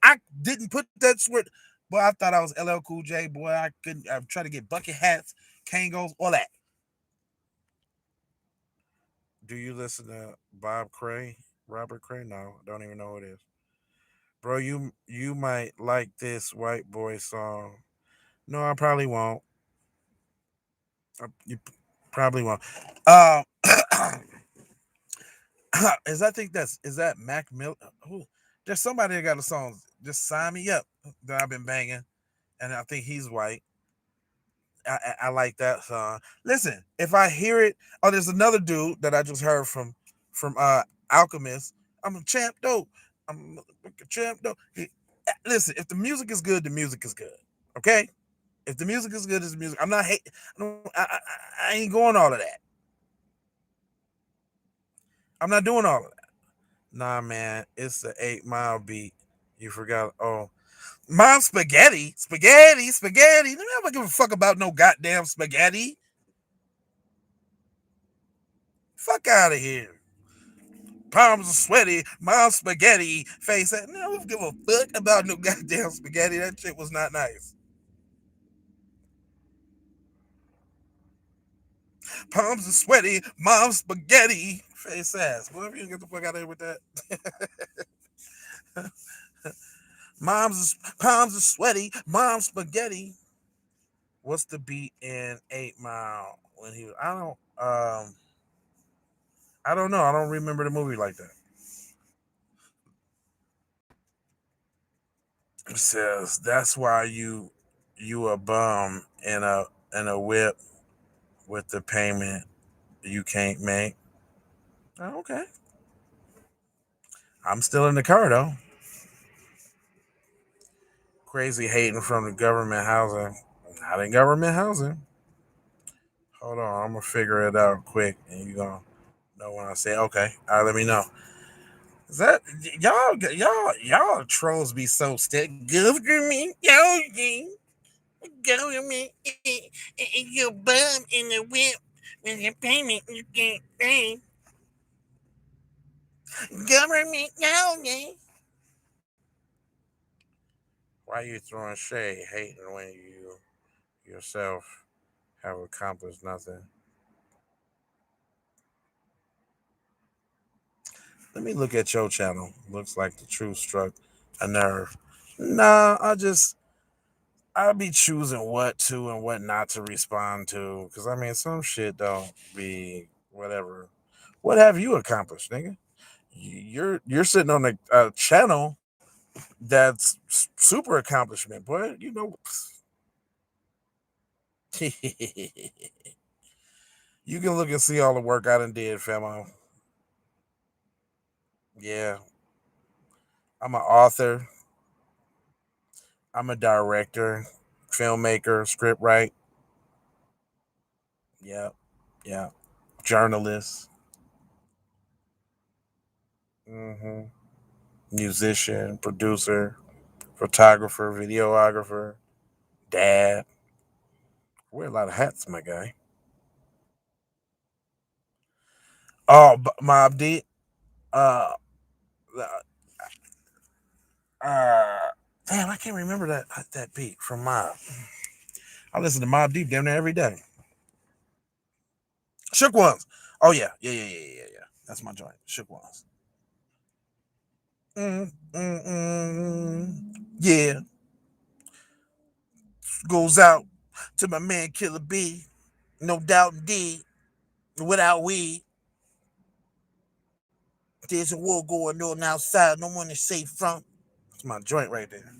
I didn't put that sweater. Boy, I thought I was LL Cool J. Boy, I couldn't. I tried to get bucket hats, Kangos, all that. Do you listen to Bob Cray? Robert Cray? No, I don't even know who it is. Bro, you might like this white boy song. No, I probably won't. You probably won't. Uh, is I think that's is that Mac Mill? Who? There's somebody that got a song. Just sign me up that I've been banging, and I think he's white. I like that song. Listen, if I hear it, oh, there's another dude that I just heard from Alchemist. I'm a champ though. I'm a champ though. Listen, if the music is good, the music is good. Okay, if the music is good, it's the music. I'm not hate. I ain't going all of that. I'm not doing all of that. Nah, man, it's the 8 Mile beat. You forgot. Oh, Mom spaghetti, spaghetti, spaghetti. Let me never give a fuck about no goddamn spaghetti. Fuck out of here. Palms are sweaty, mom spaghetti, face. I don't give a fuck about no goddamn spaghetti. That shit was not nice. Palms are sweaty, mom spaghetti, face ass. Whatever you get the fuck out of here with that. Palms are sweaty, mom spaghetti. What's the beat in 8 Mile when he? I don't know. I don't remember the movie like that. It says that's why you a bum in a whip with the payment you can't make. Oh, okay. I'm still in the car though. Crazy hating from the government housing. Not in government housing. Hold on, I'm gonna figure it out quick, and you gonna know when I say okay. All right, let me know. Is that y'all trolls be so stick? Government, government, you bum in the whip with your payment you can't pay. Government, why you throwing shade, hating when you yourself have accomplished nothing? Let me look at your channel. Looks like the truth struck a nerve. Nah, I'll be choosing what to and what not to respond to. Cause I mean some shit don't be whatever. What have you accomplished, nigga? You're sitting on a channel that's super accomplishment, boy. You know, you can look and see all the work I done did, famo. Yeah, I'm an author. I'm a director, filmmaker, script write. Yeah, yeah. Journalist, hmm musician, producer, photographer, videographer, dad. Wear a lot of hats, my guy. Oh, Mob D. Uh, uh, damn, I can't remember that beat from Mob. I listen to Mob Deep damn near every day. Shook Ones. Oh yeah. That's my joint. Shook Ones. Yeah, goes out to my man Killer B. No doubt indeed. Without weed, there's a war going on outside. No one is safe from. It's my joint right there.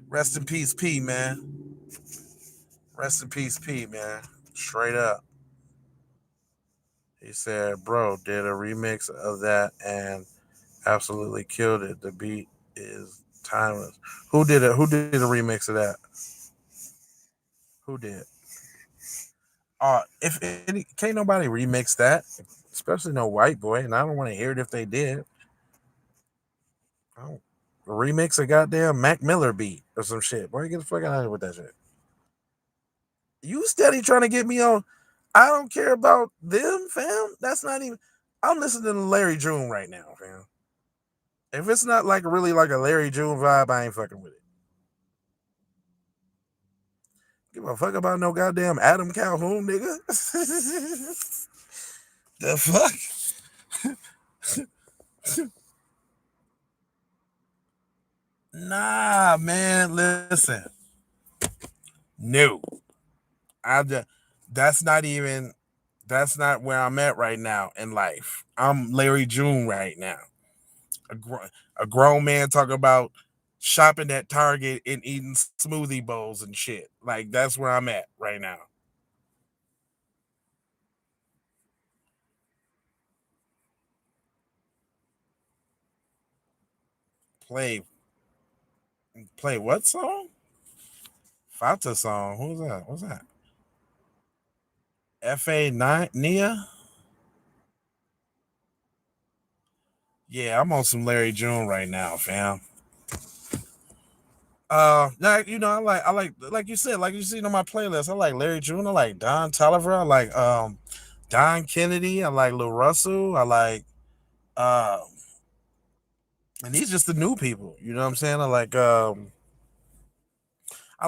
Rest in peace, P, man. Rest in peace, P, man. Straight up. He said, bro, did a remix of that and absolutely killed it. The beat is timeless. Who did it? Who did a remix of that? Who did? If any, can't nobody remix that, especially no white boy, and I don't want to hear it if they did. I don't remix a goddamn Mac Miller beat or some shit. Boy, get the fuck out of here with that shit. You steady trying to get me on. I don't care about them, fam. That's not even. I'm listening to Larry June right now, fam. If it's not like really like a Larry June vibe, I ain't fucking with it. Give a fuck about no goddamn Adam Calhoun, nigga. The fuck? Nah, man. Listen, no. I just that's not even that's not where I'm at right now in life. I'm Larry June right now. A, a grown man talking about shopping at Target and eating smoothie bowls and shit. Like that's where I'm at right now. Play play what song? Fata song. Who's that? What's that? FA9 Nia? Yeah, I'm on some Larry June right now, fam. Now like you said, like you seen on my playlist. I like Larry June. I like Don Tolliver. I like Don Kennedy. I like Lil Russell. I like uh, and these just the new people. You know what I'm saying? I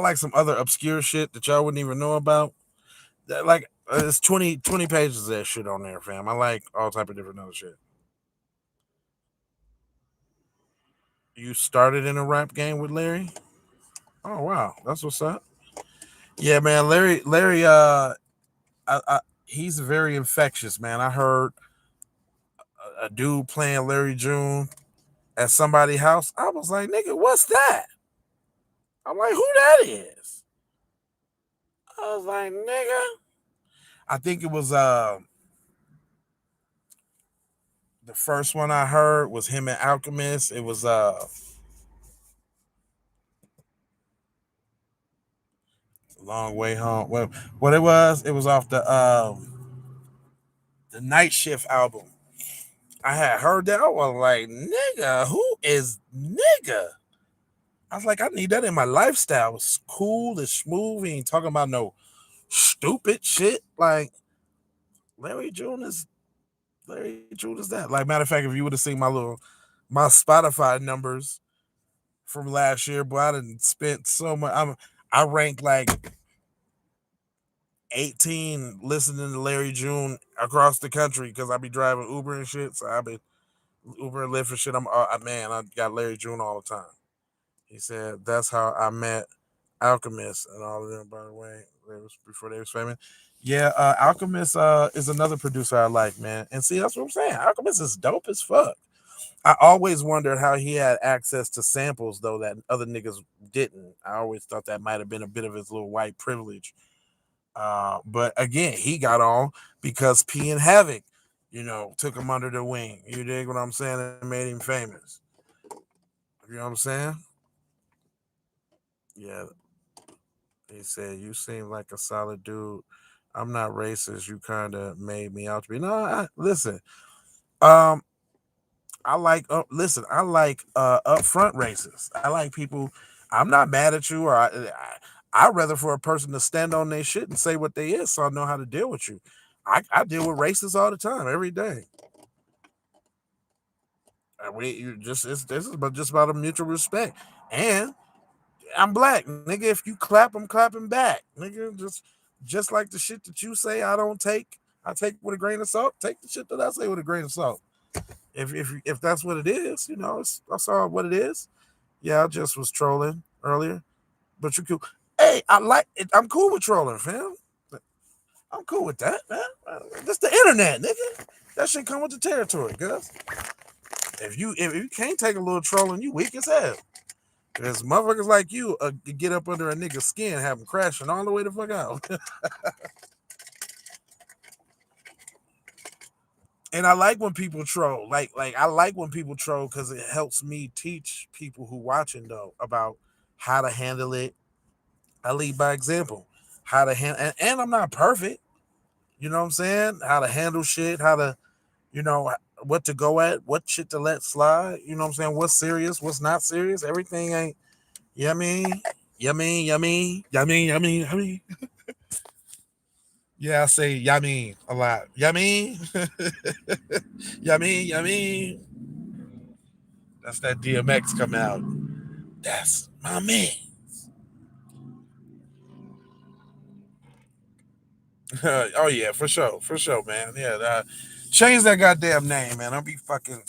like some other obscure shit that y'all wouldn't even know about. Like it's 20 pages of that shit on there, fam. I like all type of different other shit. You started in a rap game with Larry? Oh wow, that's what's up. Yeah, man, Larry, he's very infectious, man. I heard a dude playing Larry June at somebody's house. I was like, nigga, what's that? I'm like, who that is? I was like, nigga. I think it was the first one I heard was him and Alchemist. It was Long Way Home. Well, what it was off the Night Shift album. I had heard that. I was like, nigga, who is nigga? I was like, I need that in my lifestyle. It's cool, it's smooth. He ain't talking about no stupid shit. Like Larry June is Larry June is that. Like matter of fact, if you would have seen my Spotify numbers from last year, boy, I didn't spent so much. I ranked like 18 listening to Larry June across the country because I be driving Uber and shit. So I be Uber and Lyft and shit. Man, I got Larry June all the time. He said that's how I met Alchemist and all of them. By the way, they was before they was famous. Yeah, Alchemist is another producer I like, man. And see, that's what I'm saying. Alchemist is dope as fuck. I always wondered how he had access to samples though that other niggas didn't. I always thought that might have been a bit of his little white privilege. But again, he got on because P and Havoc, took him under the wing. You dig what I'm saying? And made him famous. You know what I'm saying? Yeah. He said, "You seem like a solid dude. I'm not racist. You kind of made me out to be." No, listen. Um, I like upfront racists. I like people. I'm not mad at you, or I'd rather for a person to stand on their shit and say what they is, so I know how to deal with you. I deal with racists all the time, every day. This is about just about a mutual respect, and I'm black, nigga. If you clap, I'm clapping back, nigga. Just like the shit that you say, I don't take. I take with a grain of salt. Take the shit that I say with a grain of salt. If that's what it is, that's all what it is. Yeah, I just was trolling earlier, but you cool. Hey, I like it. I'm cool with trolling, fam. I'm cool with that, man. That's the internet, nigga. That shit come with the territory, cuz. If you can't take a little trolling, you weak as hell. Cause motherfuckers like you get up under a nigga's skin, have him crashing all the way the fuck out. And I like when people troll. Like I like when people troll because it helps me teach people who watching though about how to handle it. I lead by example. How to handle, and I'm not perfect. You know what I'm saying? How to handle shit. How to, you know, what to go at. What shit to let slide. You know what I'm saying? What's serious? What's not serious? Everything ain't. Yummy, yummy, yummy, yummy, yummy, yummy. Yeah, I say yummy a lot. Yummy, yummy, yummy. That's that DMX coming out. That's my man. Oh yeah, for sure, man. Yeah, change that goddamn name, man. I'll be fucking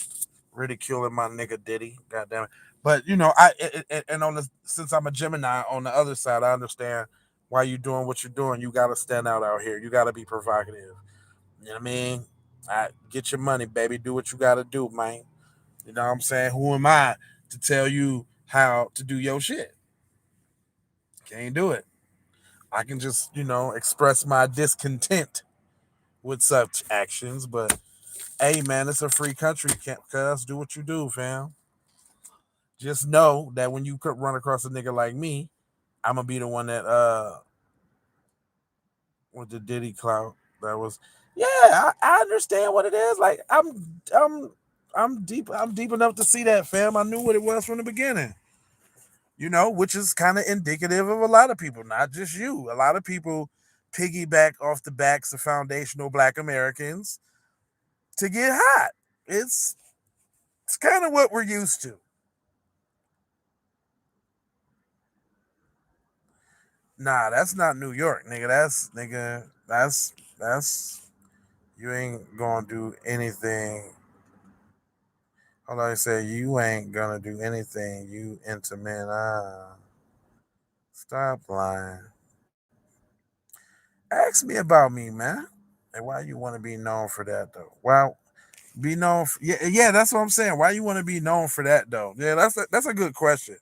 ridiculing my nigga Diddy. Goddamn it. But and on the since I'm a Gemini on the other side, I understand why you doing what you're doing. You gotta stand out here. You gotta be provocative. You know what I mean? Get your money, baby. Do what you gotta do, man. You know what I'm saying? Who am I to tell you how to do your shit? Can't do it. I can just, express my discontent with such actions. But hey, man, it's a free country. Can't cuz do what you do, fam. Just know that when you could run across a nigga like me, I'm gonna be the one that with the Diddy clout. That was, yeah, I understand what it is. Like I'm I'm deep. I'm deep enough to see that, fam. I knew what it was from the beginning. Which is kind of indicative of a lot of people, not just you. A lot of people piggyback off the backs of foundational Black Americans to get hot. It's it's kind of what we're used to. Nah, that's not New York, nigga. That's you ain't gonna do anything. Hold on, I say you ain't gonna do anything. You into men. Stop lying. Ask me about me, man. And why you want to be known for that though? Well, be known. Yeah. That's what I'm saying. Why you want to be known for that though? Yeah, that's a good question.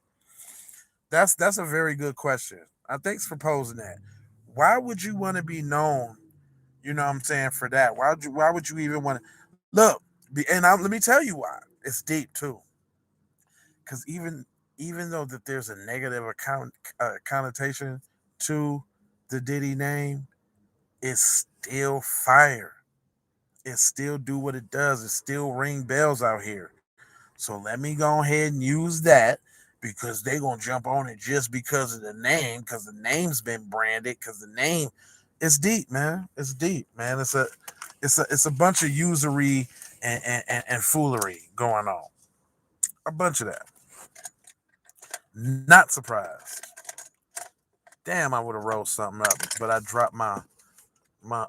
That's a very good question. Thanks for posing that. Why would you want to be known? You know what I'm saying for that? Why would you even want to look? Let me tell you why. It's deep too. Because even though that there's a negative connotation to the Diddy name, it's still fire. It still do what it does. It still ring bells out here. So let me go ahead and use that because they gonna jump on it just because of the name, because the name's been branded, because the name it's deep, man. It's deep, man. It's a bunch of usury and foolery going on. A bunch of that. Not surprised. Damn, I would have rolled something up, but I dropped my my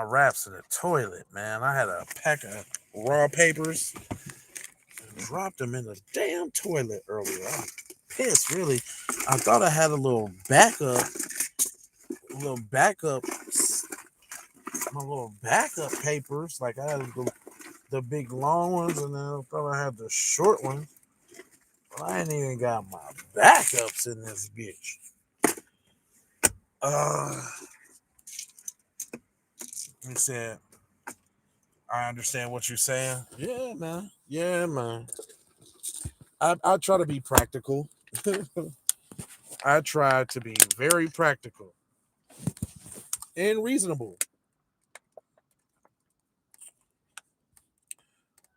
wraps in the toilet, man. I had a pack of raw papers and dropped them in the damn toilet earlier. I'm pissed, really. I thought I had a little backup, my little backup papers. Like I had the big long ones, and then I thought I had the short ones. But I ain't even got my backups in this bitch. He said, I understand what you're saying. Yeah, man. Yeah, man. I try to be practical. I try to be very practical and reasonable.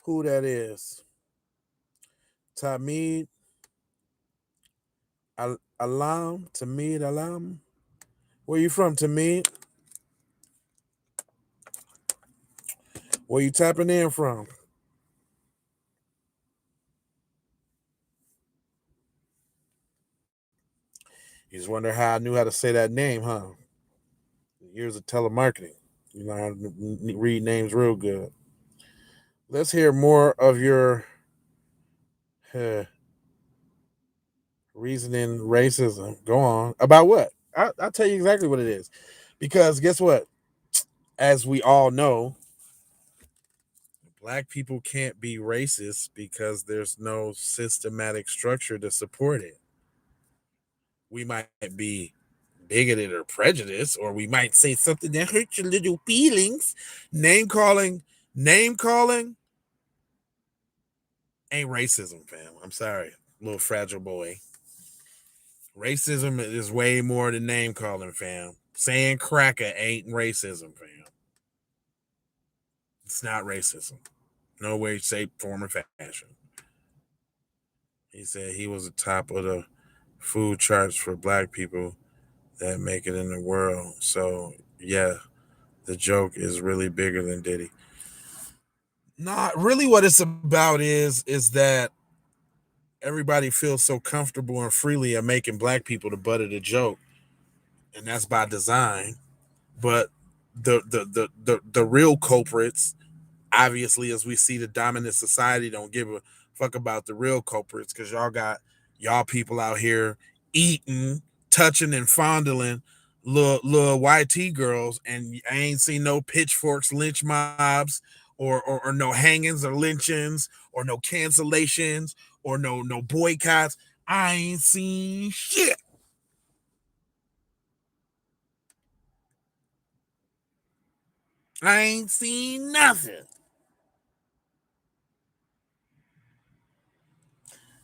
Who that is? Tamid Alam? Tamid Alam? Where you from, Tamid? Where you tapping in from? You just wonder how I knew how to say that name, huh? Years of telemarketing. You know how to read names real good. Let's hear more of your uh, reasoning racism. Go on. About what? I'll tell you exactly what it is. Because guess what? As we all know, Black people can't be racist because there's no systematic structure to support it. We might be bigoted or prejudiced, or we might say something that hurts your little feelings. Name calling, name calling ain't racism, fam. I'm sorry, little fragile boy. Racism is way more than name calling, fam. Saying cracker ain't racism, fam. It's not racism. No way, shape, form, or fashion. He said he was the top of the food charts for black people that make it in the world. So yeah, the joke is really bigger than Diddy. Not really what it's about is that everybody feels so comfortable and freely at making black people the butt of the joke. And that's by design. But the real culprits, obviously, as we see the dominant society don't give a fuck about the real culprits because y'all got y'all people out here eating, touching, and fondling little YT girls, and I ain't seen no pitchforks, lynch mobs, or no hangings or lynchings, or no cancellations, or no boycotts. I ain't seen shit. I ain't seen nothing.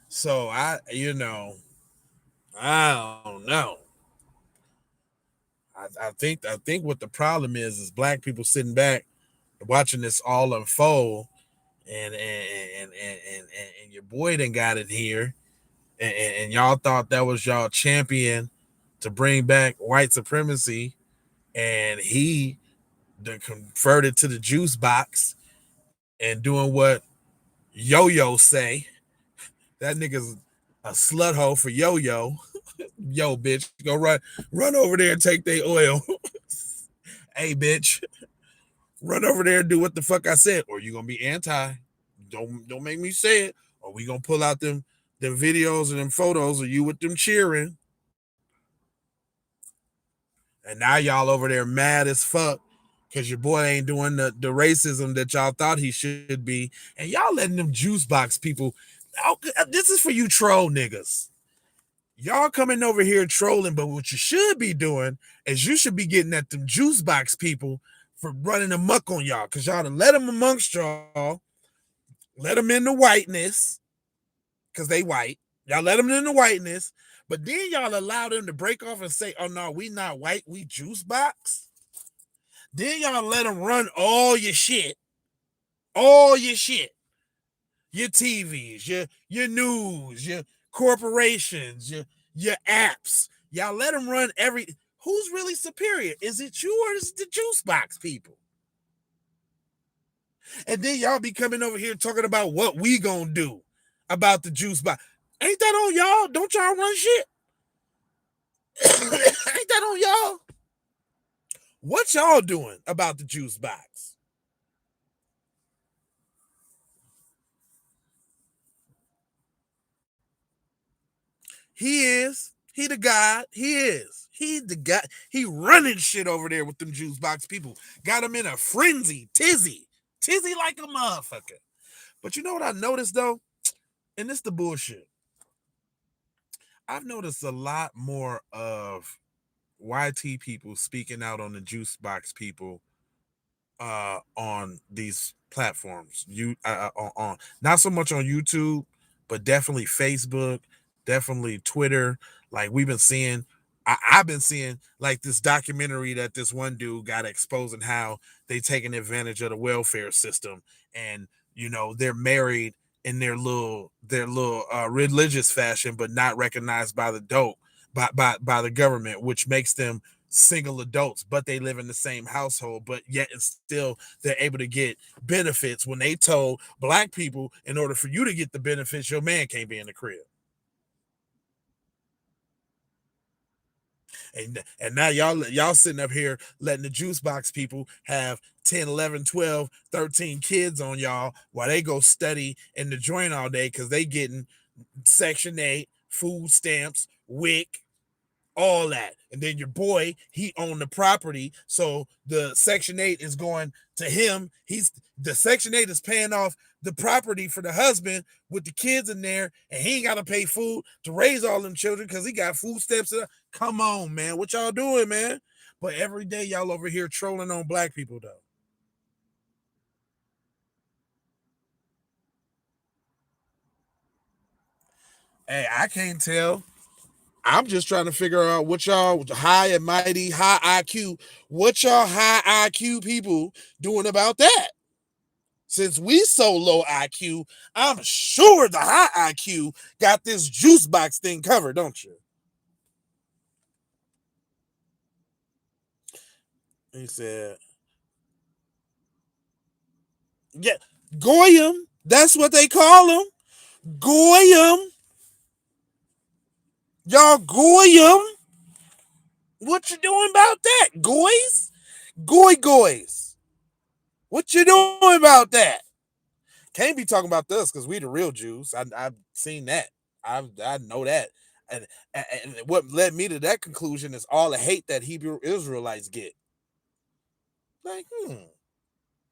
So I don't know. I think what the problem is black people sitting back watching this all unfold and your boy done got it here, and y'all thought that was y'all champion to bring back white supremacy, and he done converted to the juice box and doing what Yo-Yo say. That nigga's a slut hole for Yo-Yo. Yo, bitch, go run over there and take their oil. Hey, bitch, run over there and do what the fuck I said, or you gonna be anti. Don't make me say it, or we gonna pull out them videos and them photos of you with them cheering. And now y'all over there mad as fuck because your boy ain't doing the racism that y'all thought he should be, and y'all letting them juice box people. This is for you troll niggas. Y'all coming over here trolling, but what you should be doing is you should be getting at them juice box people for running amok on y'all, because y'all done let them amongst y'all, let them in the whiteness, because they white. Y'all let them in the whiteness, but then y'all allow them to break off and say, oh no, we not white, we juice box. Then y'all let them run all your shit, your TVs, your news, your corporations, your apps. Y'all let them run every. Who's really superior? Is it you or is it the juice box people? And then y'all be coming over here talking about what we gonna do about the juice box. Ain't that on y'all? Don't y'all run shit? Ain't that on y'all? What y'all doing about the juice box? He is. He the god. He is. He the guy. He running shit over there with them juice box people. Got him in a frenzy. Tizzy like a motherfucker. But you know what I noticed though? And this the bullshit. I've noticed a lot more of YT people speaking out on the juice box people on these platforms. On not so much on YouTube, but definitely Facebook, definitely Twitter. Like we've been seeing, I've been seeing like this documentary that this one dude got exposing how they taking advantage of the welfare system, and they're married in their little religious fashion, but not recognized by the dope by the government, which makes them single adults, but they live in the same household, but yet and still they're able to get benefits when they told black people in order for you to get the benefits, your man can't be in the crib. And now y'all sitting up here letting the juice box people have 10, 11, 12, 13 kids on y'all while they go study in the joint all day because they getting Section 8, food stamps, WIC, all that. And then your boy, he owned the property, so the Section 8 is going to him. The Section 8 is paying off the property for the husband with the kids in there, and he ain't got to pay food to raise all them children because he got food stamps. Come on, man. What y'all doing, man? But every day y'all over here trolling on black people, though. Hey, I can't tell. I'm just trying to figure out what y'all high and mighty, high IQ, what y'all high IQ people doing about that. Since we so low IQ, I'm sure the high IQ got this juice box thing covered, don't you? He said, yeah, Goyim. That's what they call him. Goyim. Y'all Goyim. What you doing about that? Goys? Goys. What you doing about that? Can't be talking about us because we the real Jews. I've seen that. I know that. And what led me to that conclusion is all the hate that Hebrew Israelites get. Like,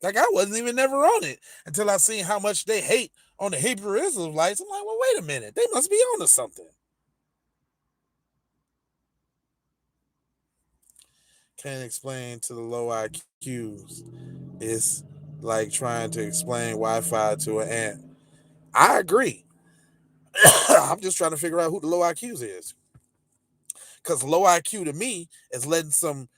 like I wasn't even never on it until I seen how much they hate on the Hebrew Israelites. I'm like, well, wait a minute. They must be on to something. Can't explain to the low IQs. It's like trying to explain Wi-Fi to an ant. I agree. I'm just trying to figure out who the low IQs is. Because low IQ to me is letting some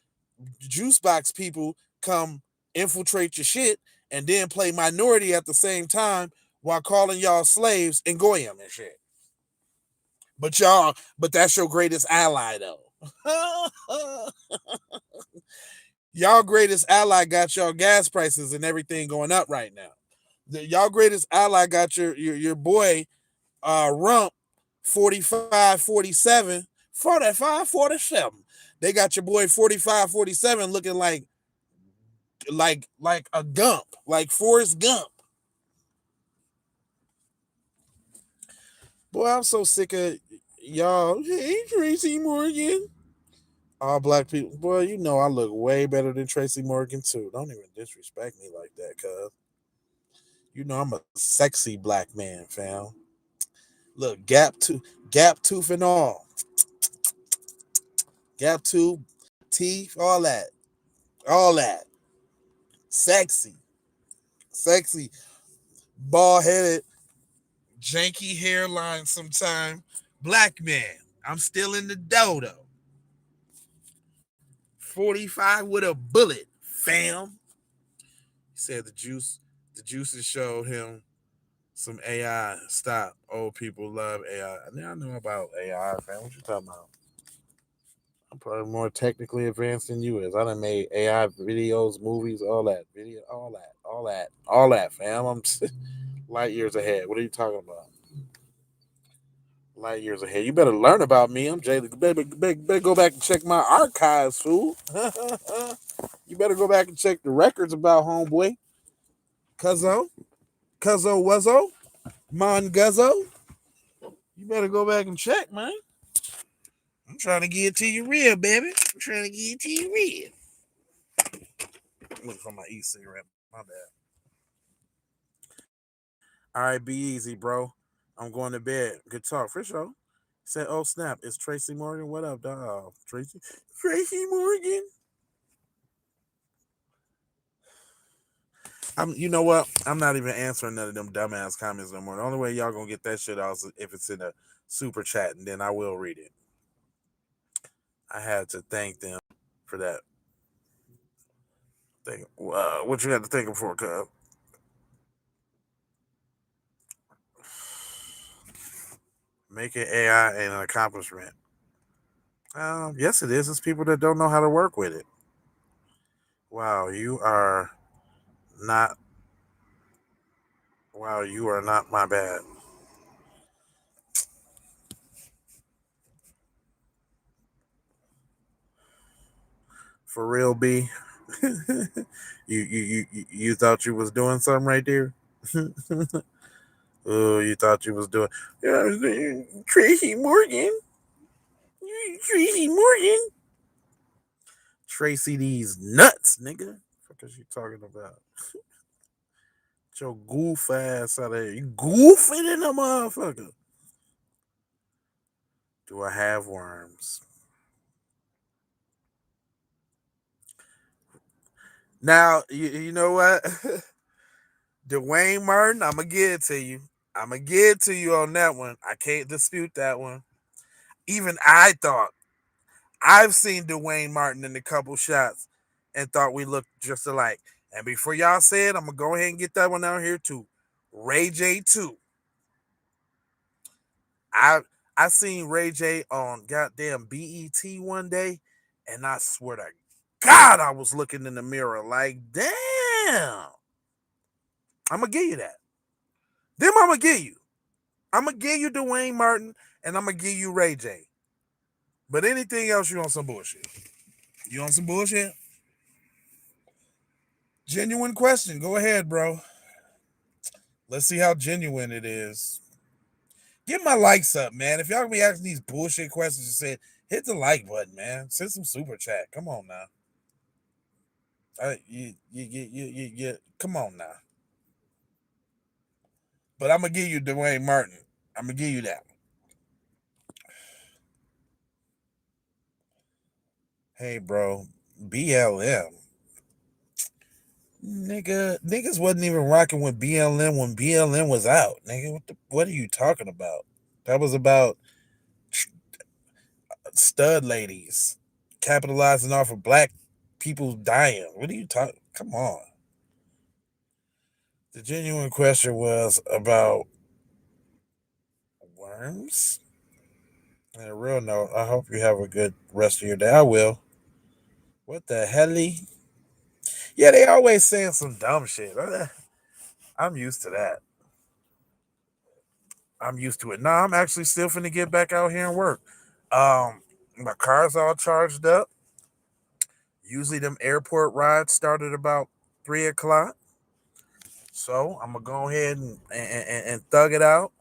juice box people come infiltrate your shit and then play minority at the same time while calling y'all slaves and goyim and shit. But that's your greatest ally though. Y'all greatest ally got y'all gas prices and everything going up right now. Y'all greatest ally got your boy Rump 45, 47, 45, 47. They got your boy 45, 47 looking like a Gump, like Forrest Gump. Boy, I'm so sick of y'all. Hey, Tracy Morgan. All black people. Boy, you know I look way better than Tracy Morgan too. Don't even disrespect me like that, cuz. You know I'm a sexy black man, fam. Look, gap tooth and all. Gap tooth, teeth, all that. All that. Sexy. Sexy. Bald headed, janky hairline sometime. Black man. I'm still in the dodo. 45 with a bullet, fam. He said the juices showed him some AI. Stop. Old people love AI. I know about AI, fam. What you talking about? I'm probably more technically advanced than you is. I done made AI videos, movies, all that. All that, fam. I'm light years ahead. What are you talking about? Light years ahead. You better learn about me. I'm Jay. Better go back and check my archives, fool. You better go back and check the records about homeboy. Cuzzo. Cuzzo Wuzzo. Mon Guzzo. You better go back and check, man. I'm trying to get it to you real, baby. I'm trying to get it to you real. I'm looking for my e-cigarette. My bad. All right, be easy, bro. I'm going to bed. Good talk. For sure. Said, oh, snap. It's Tracy Morgan. What up, dog? Tracy? Tracy Morgan. You know what? I'm not even answering none of them dumbass comments no more. The only way y'all gonna get that shit out is if it's in a super chat, and then I will read it. I had to thank them for that. What you had to thank them for, cuz? Making AI an accomplishment. Yes, it is. It's people that don't know how to work with it. Wow, you are not. Wow, you are not my bad. For real, B. You thought you was doing something right there. Oh, you thought you was doing. Yeah, Tracy Morgan. Tracy Morgan. Tracy these nuts, nigga. What is you talking about? Get your goof ass out of here. You goofing in a motherfucker. Do I have worms? Now, you know what? Dwayne Martin, I'm going to give it to you. I'm going to give it to you on that one. I can't dispute that one. Even I thought, I've seen Dwayne Martin in a couple shots and thought we looked just alike. And before y'all say it, I'm going to go ahead and get that one out here too. Ray J 2. I seen Ray J on goddamn BET one day, and I swear to God, I was looking in the mirror like, damn. I'm gonna give you that. Them I'm gonna give you. I'm gonna give you Dwayne Martin, and I'm gonna give you Ray J. But anything else, you on some bullshit. You on some bullshit? Genuine question. Go ahead, bro. Let's see how genuine it is. Get my likes up, man. If y'all gonna be asking these bullshit questions, just say hit the like button, man. Send some super chat. Come on now. Come on now. But I'm gonna give you Dwayne Martin. I'm gonna give you that. Hey, bro, BLM, niggas wasn't even rocking with BLM when BLM was out. Nigga, what are you talking about? That was about stud ladies capitalizing off of black people dying. What are you talking? Come on. The genuine question was about worms. On a real note, I hope you have a good rest of your day. I will. What the helly? Yeah, they always saying some dumb shit. I'm used to that. I'm used to it. Nah, I'm actually still finna get back out here and work. My car's all charged up. Usually them airport rides start at about 3 o'clock. So I'm gonna go ahead and thug it out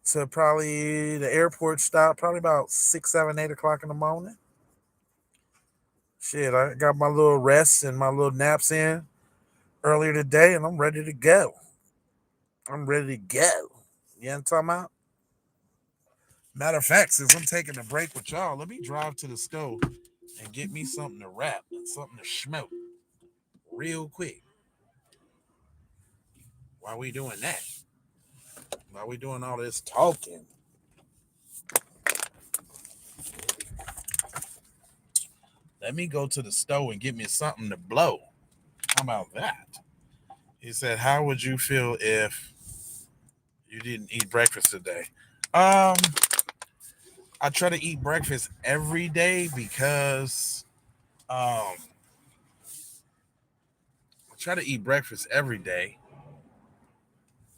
to probably the airport stop, probably about 6, 7, 8 o'clock in the morning. Shit, I got my little rests and my little naps in earlier today, and I'm ready to go. I'm ready to go. You know what I'm talking about? Matter of fact, since I'm taking a break with y'all, let me drive to the stove and get me something to wrap and something to smoke real quick. While we doing that, while we doing all this talking, let me go to the stove and get me something to blow. How about that? He said, "How would you feel if you didn't eat breakfast today?" Um, I try to eat breakfast every day because I try to eat breakfast every day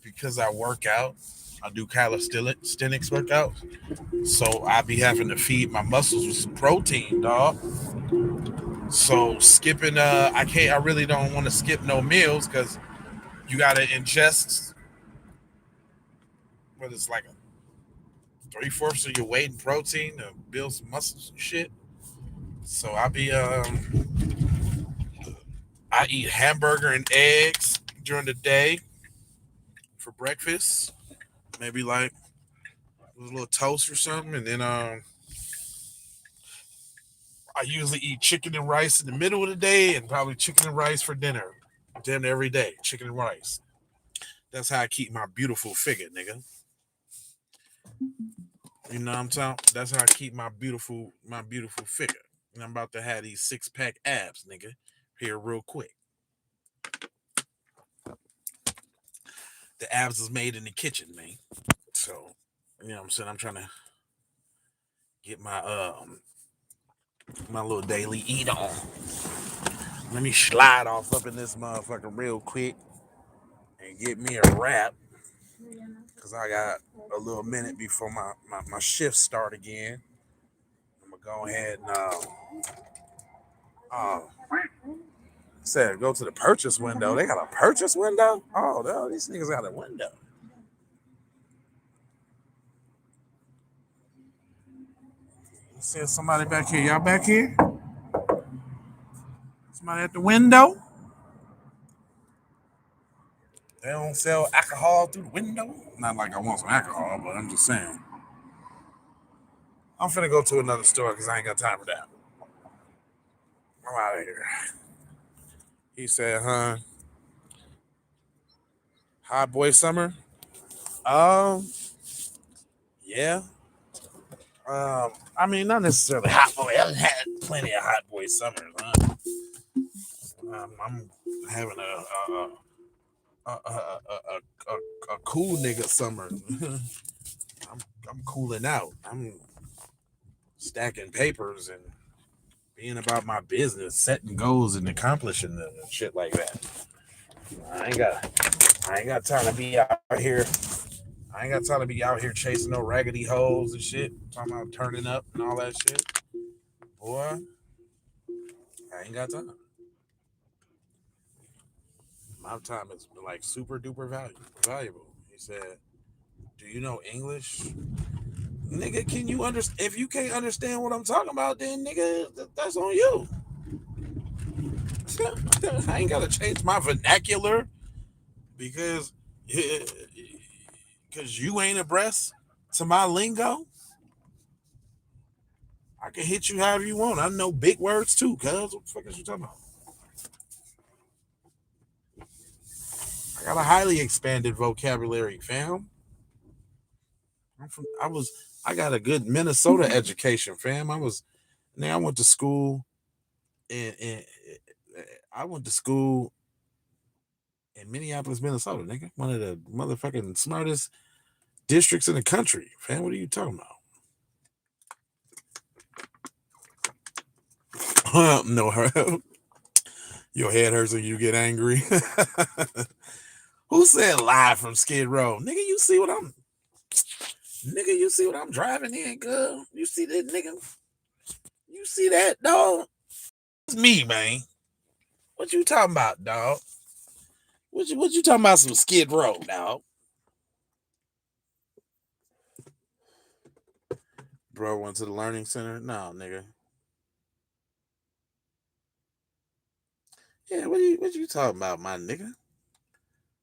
because I work out. I do calisthenics workouts, so I be having to feed my muscles with some protein, dog. So skipping, I can't. I really don't want to skip no meals because you got to ingest what is like a 3/4 of your weight in protein to build some muscles and shit. So I eat hamburger and eggs during the day for breakfast. Maybe like a little toast or something, and then I usually eat chicken and rice in the middle of the day, and probably chicken and rice for dinner. Dinner every day, chicken and rice. That's how I keep my beautiful figure, nigga. You know what I'm talking? That's how I keep my beautiful figure. And I'm about to have these 6-pack abs, nigga. Here real quick. The abs is made in the kitchen, man. So, you know what I'm saying? I'm trying to get my little daily eat on. Let me slide off up in this motherfucker real quick and get me a wrap. Cause I got a little minute before my shift start again. I'm gonna go ahead and uh said go to the purchase window. They got a purchase window? Oh no, these niggas got a window. Said somebody back here. Y'all back here? Somebody at the window? They don't sell alcohol through the window. Not like I want some alcohol, but I'm just saying. I'm finna go to another store because I ain't got time for that. I'm out of here. He said, huh? Hot boy summer? Um, yeah. I mean, not necessarily hot boy. I've had plenty of hot boy summers. Huh? I'm having a cool nigga summer. I'm cooling out. I'm stacking papers and being about my business, setting goals and accomplishing them and shit like that. I ain't got time to be out here. I ain't got time to be out here chasing no raggedy hoes and shit. Talking about turning up and all that shit. Boy, I ain't got time. My time is like super duper valuable. He said, "Do you know English?" Nigga, can you understand? If you can't understand what I'm talking about, then nigga, that's on you. I ain't gotta change my vernacular because because you ain't abreast to my lingo. I can hit you however you want. I know big words too, cuz. What the fuck is you talking about? I got a highly expanded vocabulary, fam. I got a good Minnesota education, fam. I went to school and I went to school in Minneapolis, Minnesota, nigga. One of the motherfucking smartest districts in the country. Fam, what are you talking about? No, your head hurts when you get angry. Who said live from Skid Row? Nigga, you see what I'm driving in, girl? You see that, nigga? You see that, dog? It's me, man. What you talking about, dog? What you talking about some Skid Row, dog? Bro went to the learning center? No, nigga. Yeah, what you talking about, my nigga?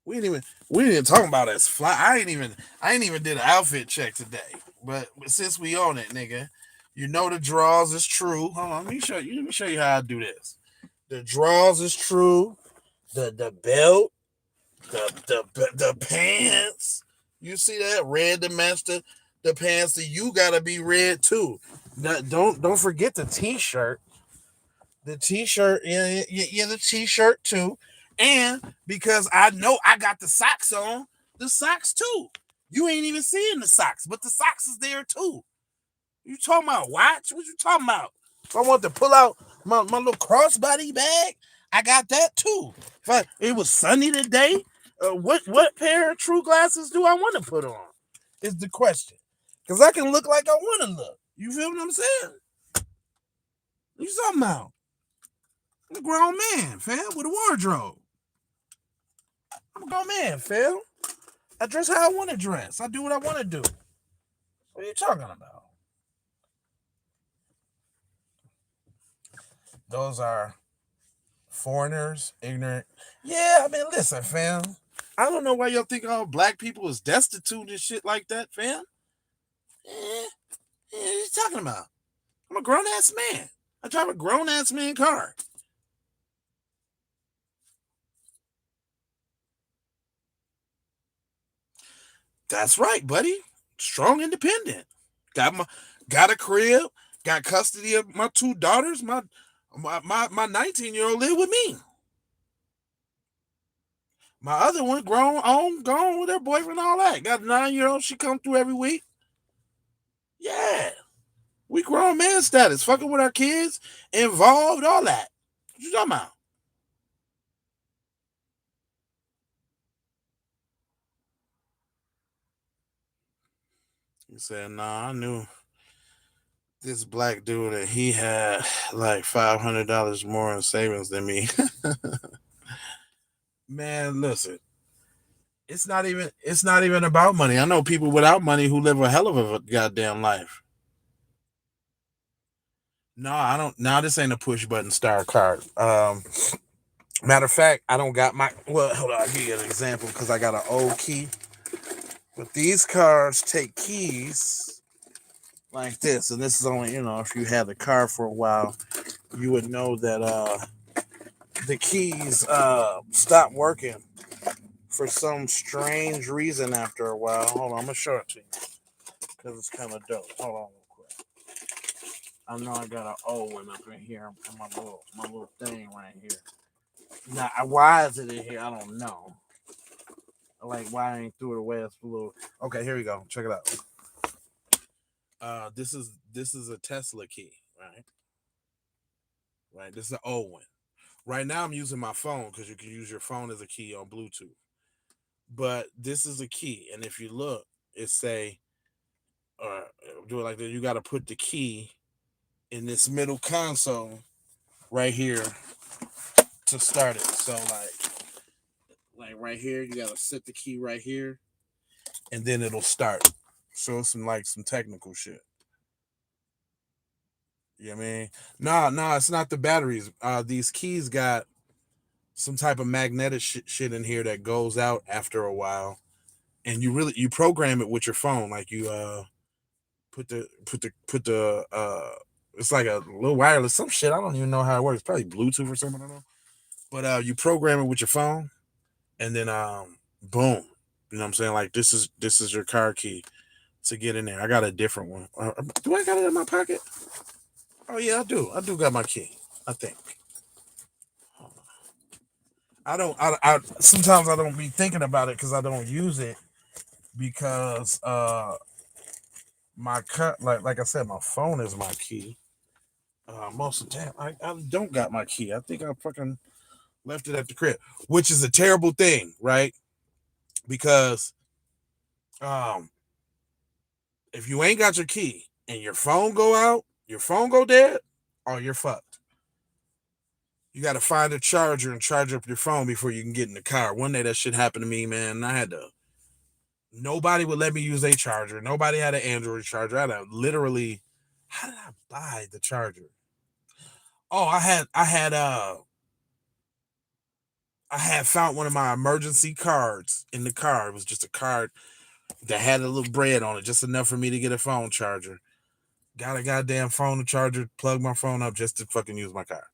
We ain't even talking about as fly. I ain't even did an outfit check today. But since we on it, nigga, you know the draws is true. Hold on, let me show you how I do this. The draws is true. The belt, the pants. You see that red to match the pants. You gotta be red too. Don't forget the t-shirt. The t-shirt, yeah, the t-shirt too. And because I know I got the socks on, the socks too. You ain't even seeing the socks, but the socks is there too. You talking about watch? What you talking about? If I want to pull out my little crossbody bag, I got that too. If it was sunny today, what pair of true glasses do I want to put on? Is the question. Because I can look like I want to look. You feel what I'm saying? What you talking about? I'm a grown man, fam, with a wardrobe. I'm a grown man, fam. I dress how I want to dress. I do what I want to do. What are you talking about? Those are foreigners, ignorant. Yeah, I mean, listen, fam. I don't know why y'all think all black people is destitute and shit like that, fam. What are you talking about? I'm a grown-ass man. I drive a grown-ass man car. That's right, buddy. Strong, independent. Got a crib. Got custody of my two daughters. My 19-year-old live with me. My other one gone with her boyfriend, all that. Got a 9-year-old. She come through every week. Yeah. We grown man status. Fucking with our kids. Involved, all that. What you talking about? He said, nah, I knew this black dude that he had like $500 more in savings than me. Man, listen. It's not even about money. I know people without money who live a hell of a goddamn life. No, I don't. Now this ain't a push button star card. Matter of fact, I don't got my. Well, hold on. I'll give you an example because I got an old key. But these cards take keys like this, and this is only if you had the car for a while, you would know that the keys stop working for some strange reason after a while. Hold on, I'm gonna show it to you because it's kind of dope. Hold on real quick. I know I got an old one up in here on my little thing right here. Now, why is it in here? I don't know. Like, why I ain't threw it away? It's a little. Okay, here we go. Check it out. This is a Tesla key, right? Right. This is an old one. Right now, I'm using my phone because you can use your phone as a key on Bluetooth. But this is a key, and if you look, it say, do it like this. You got to put the key in this middle console right here to start it. So like right here, you gotta set the key right here, and then it'll start. So it's some technical shit. You know what I mean? No, it's not the batteries. These keys got some type of magnetic shit in here that goes out after a while, and you program it with your phone. Like you put the it's like a little wireless some shit. I don't even know how it works. Probably Bluetooth or something. I don't know. But you program it with your phone, and then boom. You know what I'm saying? Like this is your car key to get in there. I got a different one. Do I got it in my pocket? Oh yeah, I do. I do got my key. I think. I don't. I sometimes I don't be thinking about it because I don't use it because my cut like I said, my phone is my key. Most of the time, I don't got my key. I think I fucking left it at the crib, which is a terrible thing, right? Because um, if you ain't got your key and your phone go out, your phone go dead, oh, you're fucked. You got to find a charger and charge up your phone before you can get in the car. One day that shit happened to me, man. And I had to. Nobody would let me use a charger. Nobody had an Android charger. I had to literally. How did I buy the charger? Oh, I had found one of my emergency cards in the car. It was just a card that had a little bread on it, just enough for me to get a phone charger. Got a goddamn phone charger, plugged my phone up just to fucking use my car.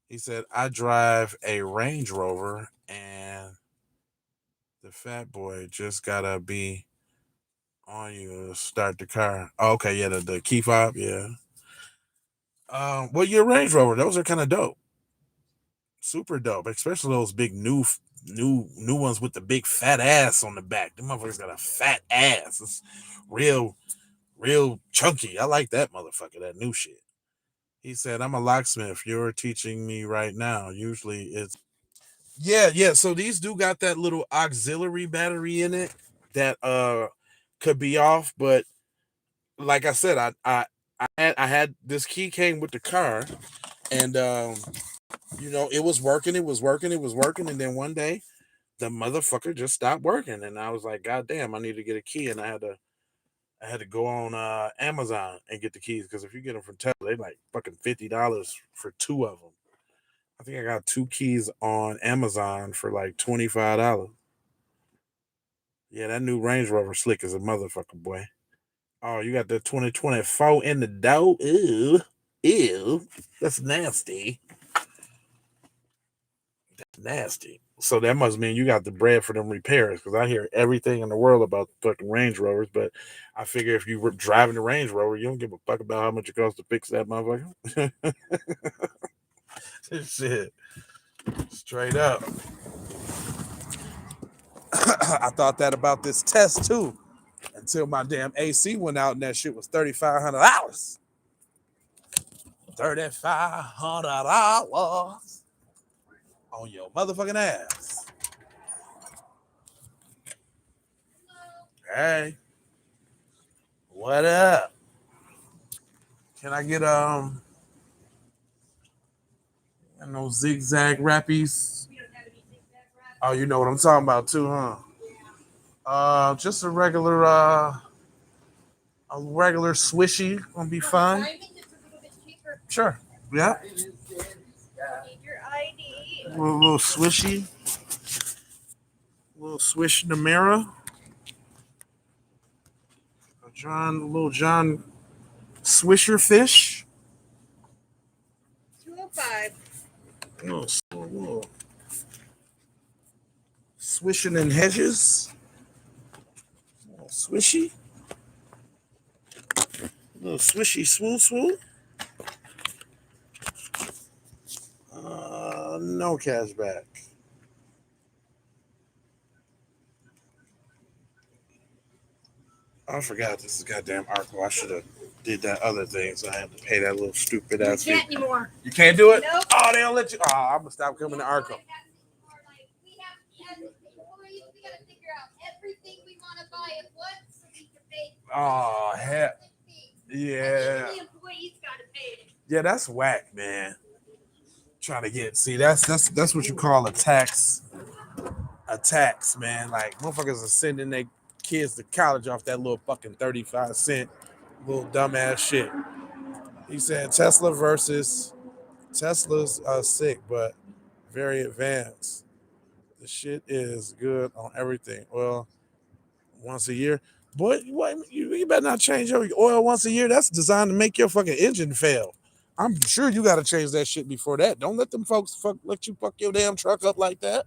He said, I drive a Range Rover and the fat boy just gotta be on you to start the car. Oh, okay, yeah, the key fob, yeah. Well, your Range Rover, those are kind of dope. Super dope, especially those big new ones with the big fat ass on the back. The motherfuckers got a fat ass. It's real chunky. I like that motherfucker, that new shit. He said, I'm a locksmith. You're teaching me right now. Usually it's yeah. So these do got that little auxiliary battery in it that could be off, but like I said, I had this key came with the car and it was working, and then one day the motherfucker just stopped working and I was like, God damn, I need to get a key and I had to go on Amazon and get the keys because if you get them from Tesla, they like fucking $50 for two of them. I think I got two keys on Amazon for like $25. Yeah, that new Range Rover slick as a motherfucker, boy. Oh, you got the 2024 in the dough? Ew. Ew. That's nasty. Nasty. So that must mean you got the bread for them repairs because I hear everything in the world about fucking Range Rovers, but I figure if you were driving the Range Rover, you don't give a fuck about how much it costs to fix that motherfucker. Shit. Straight up. I thought that about this test too until my damn AC went out and that shit was $3,500. $3,500 on your motherfucking ass. Hey, what up? Can I get zigzag rappies? Oh, you know what I'm talking about too, huh? Just a regular swishy gonna be fine. Sure. Yeah. Little swishy. Little swish in the mirror. Little John Swisher fish. 205. Little swishing in hedges. Little swishy. Little swishy swoon swoon. No cash back. I forgot this is goddamn Arco. I should have did that other thing, so I had to pay that little stupid ass fee. You can't anymore. You can't do it? Nope. Oh, they don't let you. Oh, I'm gonna stop coming to Arco. Oh, hell. Yeah. Yeah, that's whack, man. Trying to get that's what you call a tax, man. Like motherfuckers are sending their kids to college off that little fucking 35-cent little dumbass shit. He said Tesla's sick, but very advanced. The shit is good on everything. Well, once a year. Boy, you better not change your oil once a year. That's designed to make your fucking engine fail. I'm sure you got to change that shit before that. Don't let them folks let you fuck your damn truck up like that.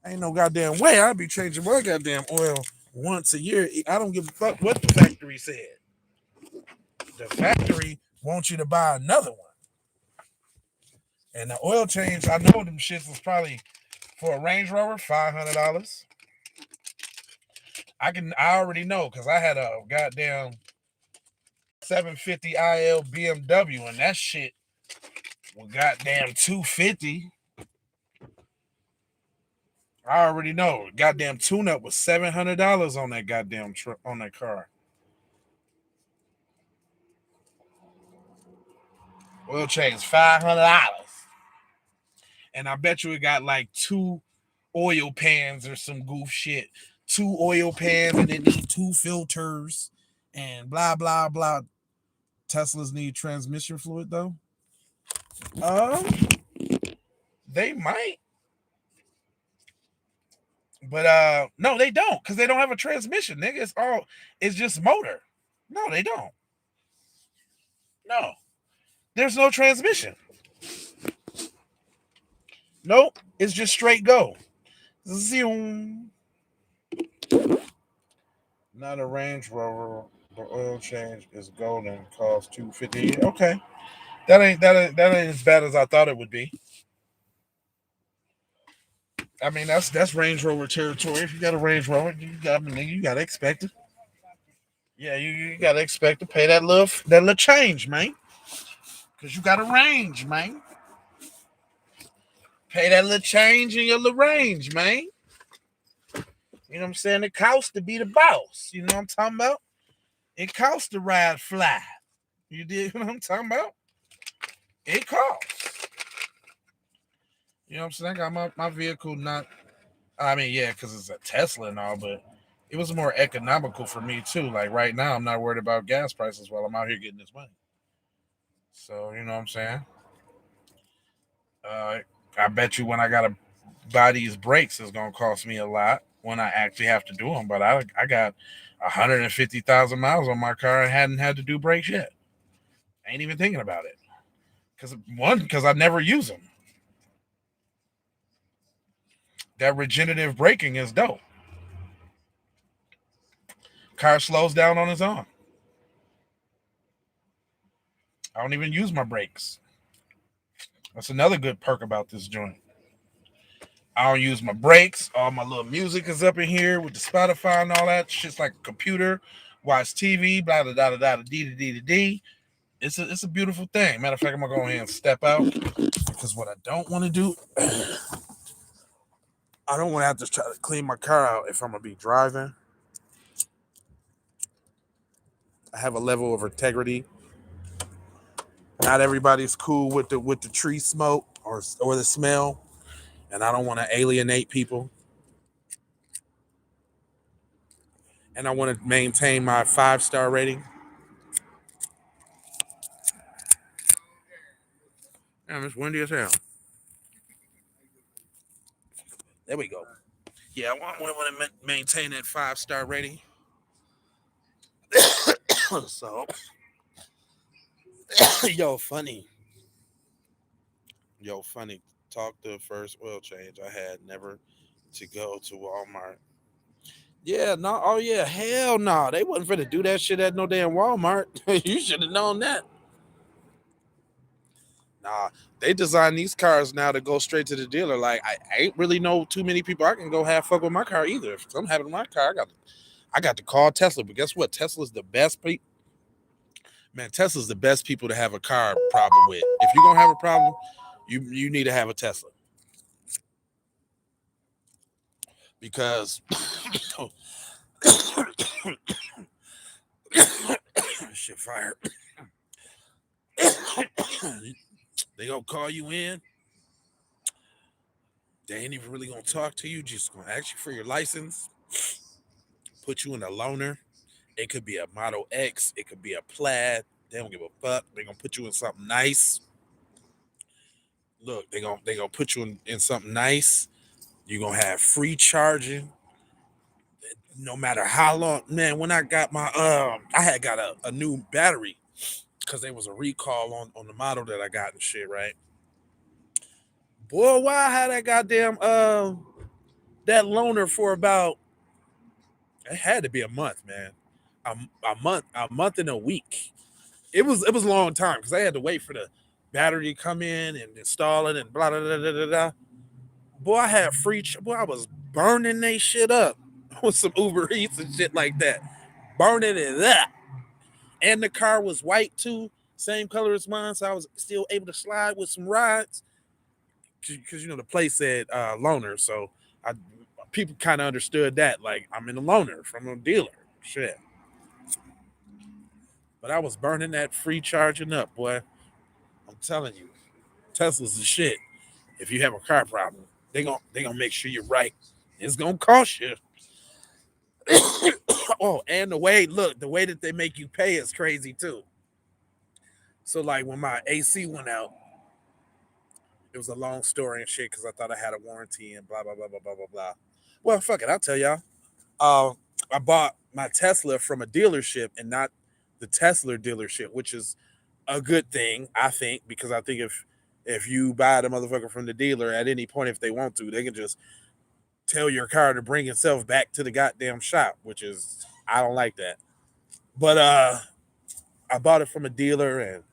Ain't no goddamn way I'd be changing my goddamn oil once a year. I don't give a fuck what the factory said. The factory wants you to buy another one. And the oil change, I know them shits was probably for a Range Rover, $500. I already know because I had a goddamn 750 IL BMW and that shit was goddamn 250. I already know. Goddamn tune-up was $700 on that goddamn on that car. Oil change $500, and I bet you it got like two oil pans or some goof shit. Two oil pans, and it need two filters, and blah blah blah. Teslas need transmission fluid though. Um, they might, but no, they don't, because they don't have a transmission, nigga. It's just motor. No, they don't. No, there's no transmission. Nope, it's just straight go. Zoom. Not a Range Rover. The oil change is golden. Costs $250. Okay, that ain't as bad as I thought it would be. I mean, that's Range Rover territory. If you got a Range Rover, you gotta expect it. Yeah, you gotta expect to pay that little change, man. Cause you got a range, man. Pay that little change in your little range, man. You know what I'm saying? It costs to be the boss. You know what I'm talking about? It costs to ride fly. You did what I'm talking about? It costs. You know what I'm saying? I got my vehicle not, I mean, yeah, because it's a Tesla and all, but it was more economical for me too. Like right now, I'm not worried about gas prices while I'm out here getting this money. So, you know what I'm saying? Uh, I bet you when I got to buy these brakes, it's going to cost me a lot when I actually have to do them. But I got 150,000 miles on my car and hadn't had to do brakes yet. I ain't even thinking about it. Because I never use them. That regenerative braking is dope. Car slows down on its own. I don't even use my brakes. That's another good perk about this joint. I don't use my brakes. All my little music is up in here with the Spotify and all that. Shit's like a computer. Watch TV. Blah blah blah blah blah. D. It's a beautiful thing. Matter of fact, I'm gonna go ahead and step out because what I don't want to do, I don't want to have to try to clean my car out if I'm gonna be driving. I have a level of integrity. Not everybody's cool with the tree smoke or the smell, and I don't want to alienate people. And I want to maintain my 5-star rating. Damn, it's windy as hell. There we go. Yeah, I want to maintain that 5-star rating. So, yo, funny. Yo, funny. Talk the first oil change I had never to go to Walmart. Yeah, no, oh yeah, hell no. They wasn't finna do that shit at no damn Walmart. You should have known that. Nah, they designed these cars now to go straight to the dealer. Like I ain't really know too many people I can go have fuck with my car either. If something happened to my car, I got to call Tesla. But guess what? Tesla's the best people. Man, Tesla's the best people to have a car problem with. If you're gonna have a problem, you need to have a Tesla. Because shit fire. They gonna call you in. They ain't even really gonna talk to you. Just gonna ask you for your license. Put you in a loaner. It could be a Model X. It could be a Plaid. They don't give a fuck. They gonna put you in something nice. Look, they gonna put you in something nice. You're gonna have free charging. No matter how long, man. When I got my I had got a new battery because there was a recall on the model that I got and shit, right? Boy, why I had that goddamn that loaner for about, it had to be a month, man. A month and a week. It was a long time because I had to wait for battery come in and install it and blah blah blah blah blah. Blah. Boy, I had boy, I was burning they shit up with some Uber Eats and shit like that. Burning it up. And the car was white too, same color as mine, so I was still able to slide with some rides. Because the place said loaner, so I people kind of understood that, like I'm in a loaner from a dealer. Shit. But I was burning that free charging up, boy. I'm telling you, Tesla's the shit. If you have a car problem, they gonna make sure you're right. It's gonna cost you. Oh, and the way that they make you pay is crazy too. So like when my AC went out, it was a long story and shit because I thought I had a warranty and blah blah blah blah blah blah blah. Well, fuck it, I'll tell y'all. Uh, I bought my Tesla from a dealership and not the Tesla dealership, which is a good thing, I think, because I think if you buy the motherfucker from the dealer at any point, if they want to, they can just tell your car to bring itself back to the goddamn shop, which is I don't like that. But I bought it from a dealer and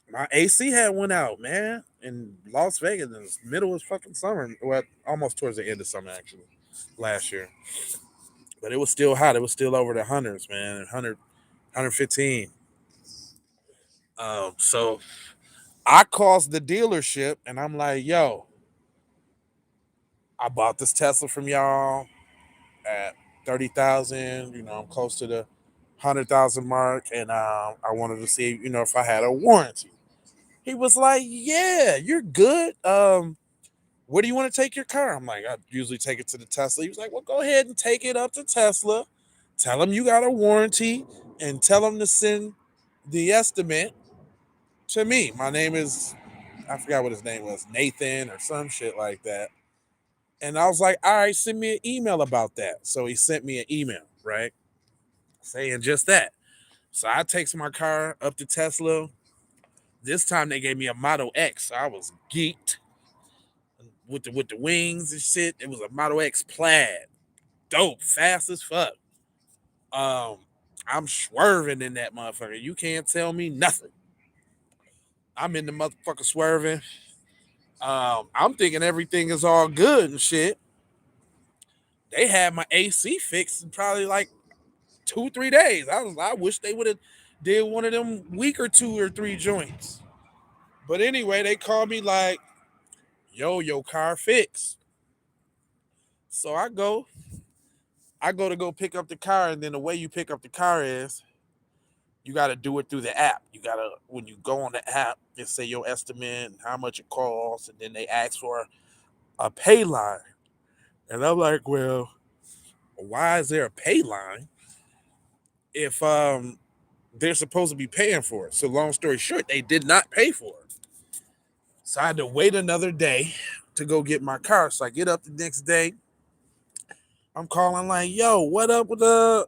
my AC had went out, man, in Las Vegas in the middle of fucking summer. Well, almost towards the end of summer actually, last year. But it was still hot. It was still over the hundreds, man. 115. So I calls the dealership and I'm like, yo, I bought this Tesla from y'all at 30,000. I'm close to the 100,000 mark, and I wanted to see, if I had a warranty. He was like, "Yeah, you're good. Where do you want to take your car?" I'm like, "I usually take it to the Tesla." He was like, "Well, go ahead and take it up to Tesla. Tell them you got a warranty, and tell them to send the estimate to me. My name is, I forgot what his name was, Nathan or some shit like that." And I was like, "All right, send me an email about that." So he sent me an email, right, saying just that. So I takes my car up to Tesla. This time they gave me a Model X. So I was geeked with the wings and shit. It was a Model X plaid, dope, fast as fuck. Um, I'm swerving in that motherfucker. You can't tell me nothing. I'm in the motherfucker swerving. I'm thinking everything is all good and shit. They had my AC fixed in probably like 2 3 days. I wish they would have did one of them week or 2 or 3 joints. But anyway, they called me like, "Yo, your car fixed." So I go to go pick up the car, and then the way you pick up the car is you got to do it through the app. You got to, when you go on the app, they say your estimate and how much it costs, and then they ask for a pay line. And I'm like, well, why is there a pay line if they're supposed to be paying for it? So long story short, they did not pay for it. So I had to wait another day to go get my car. So I get up the next day. I'm calling like, "Yo, what up with the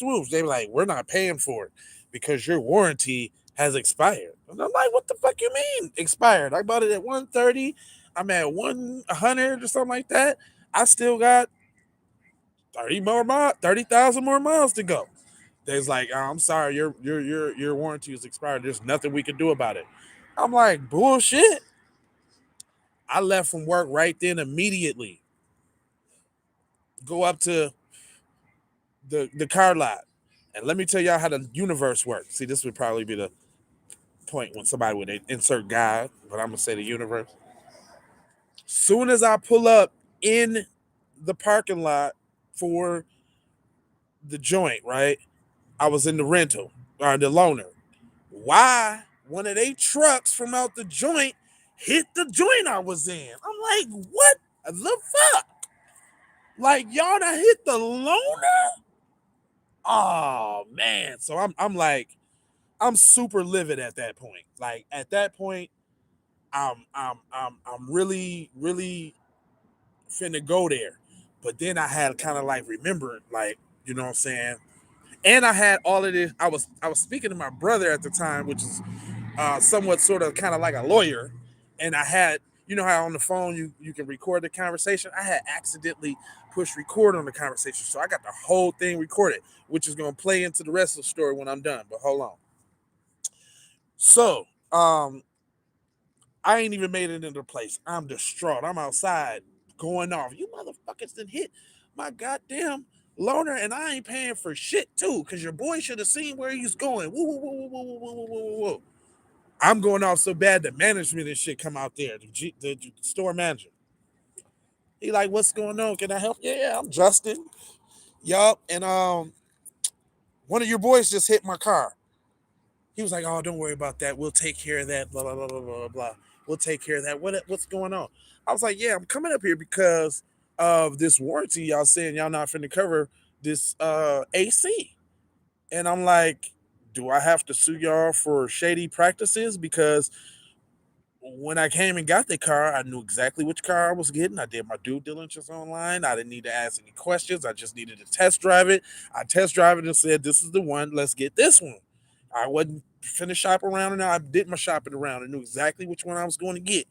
roofs?" They were like, "We're not paying for it because your warranty has expired." And I'm like, "What the fuck you mean expired? I bought it at 130. I'm at 100 or something like that. I still got 30,000 more miles to go." They's like, "Oh, I'm sorry, your warranty is expired. There's nothing we can do about it." I'm like, "Bullshit." I left from work right then immediately. Go up to the car lot. And let me tell y'all how the universe works. See, this would probably be the point when somebody would insert God, but I'm gonna say the universe. Soon as I pull up in the parking lot for the joint, right? I was in the rental or the loaner. Why one of they trucks from out the joint hit the joint I was in? I'm like, what the fuck? Like y'all done hit the loaner? Oh man. So I'm like, I'm super livid at that point. Like at that point, I'm really finna go there. But then I had kind of like remembered, like, you know what I'm saying? And I had all of this. I was speaking to my brother at the time, which is somewhat sort of kind of like a lawyer. And I had, you know how on the phone you can record the conversation? I had accidentally pushed record on the conversation. So I got the whole thing recorded, which is gonna play into the rest of the story when I'm done. But hold on. So Um, I ain't even made it into the place. I'm distraught. I'm outside going off. You motherfuckers done hit my goddamn loaner, and I ain't paying for shit too, because your boy should have seen where he's going. Woo, woo, woo, woo, woo, woo, woo, woo, woo. I'm going off so bad that management and shit come out there. The store manager. He like, what's going on? Can I help? Yeah, I'm Justin. Yup. And one of your boys just hit my car. He was like, "Oh, don't worry about that. We'll take care of that. Blah blah blah blah blah blah. We'll take care of that. What's going on?" I was like, "Yeah, I'm coming up here because of this warranty. Y'all saying y'all not finna cover this AC." And I'm like, "Do I have to sue y'all for shady practices? Because when I came and got the car, I knew exactly which car I was getting. I did my due diligence online. I didn't need to ask any questions. I just needed to test drive it. I test drive it and said, this is the one. Let's get this one. I wasn't finna shop around, and I did my shopping around. I knew exactly which one I was going to get.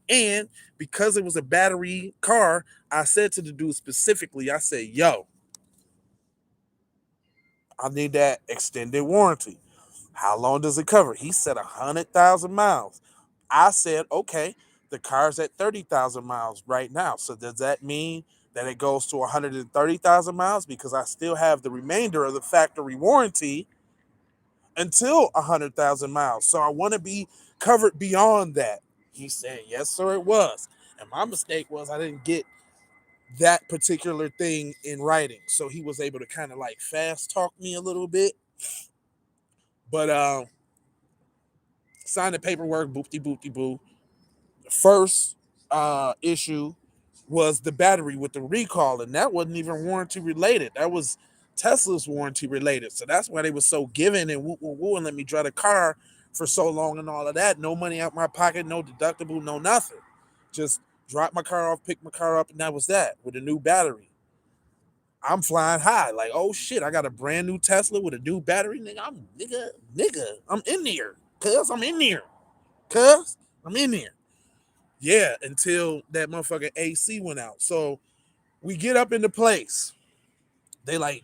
And because it was a battery car, I said to the dude specifically, I said, yo, I need that extended warranty. How long does it cover? He said 100,000 miles. I said, okay, the car's at 30,000 miles right now. So does that mean that it goes to 130,000 miles? Because I still have the remainder of the factory warranty until 100,000 miles. So I want to be covered beyond that. He said, yes, sir, it was. And my mistake was I didn't get that particular thing in writing. So he was able to kind of like fast talk me a little bit. But signed the paperwork, boopty boopty boo. The first issue was the battery with the recall, and that wasn't even warranty related. That was Tesla's warranty related. So that's why they were so giving and woo woo woo and let me drive the car for so long and all of that. No money out my pocket, no deductible, no nothing. Just drop my car off, pick my car up, and that was that with a new battery. I'm flying high, like, oh shit, I got a brand new Tesla with a new battery. Nigga, I'm in there. I'm in there. I'm in there. Yeah, until that motherfucking AC went out. So we get up into place. They like,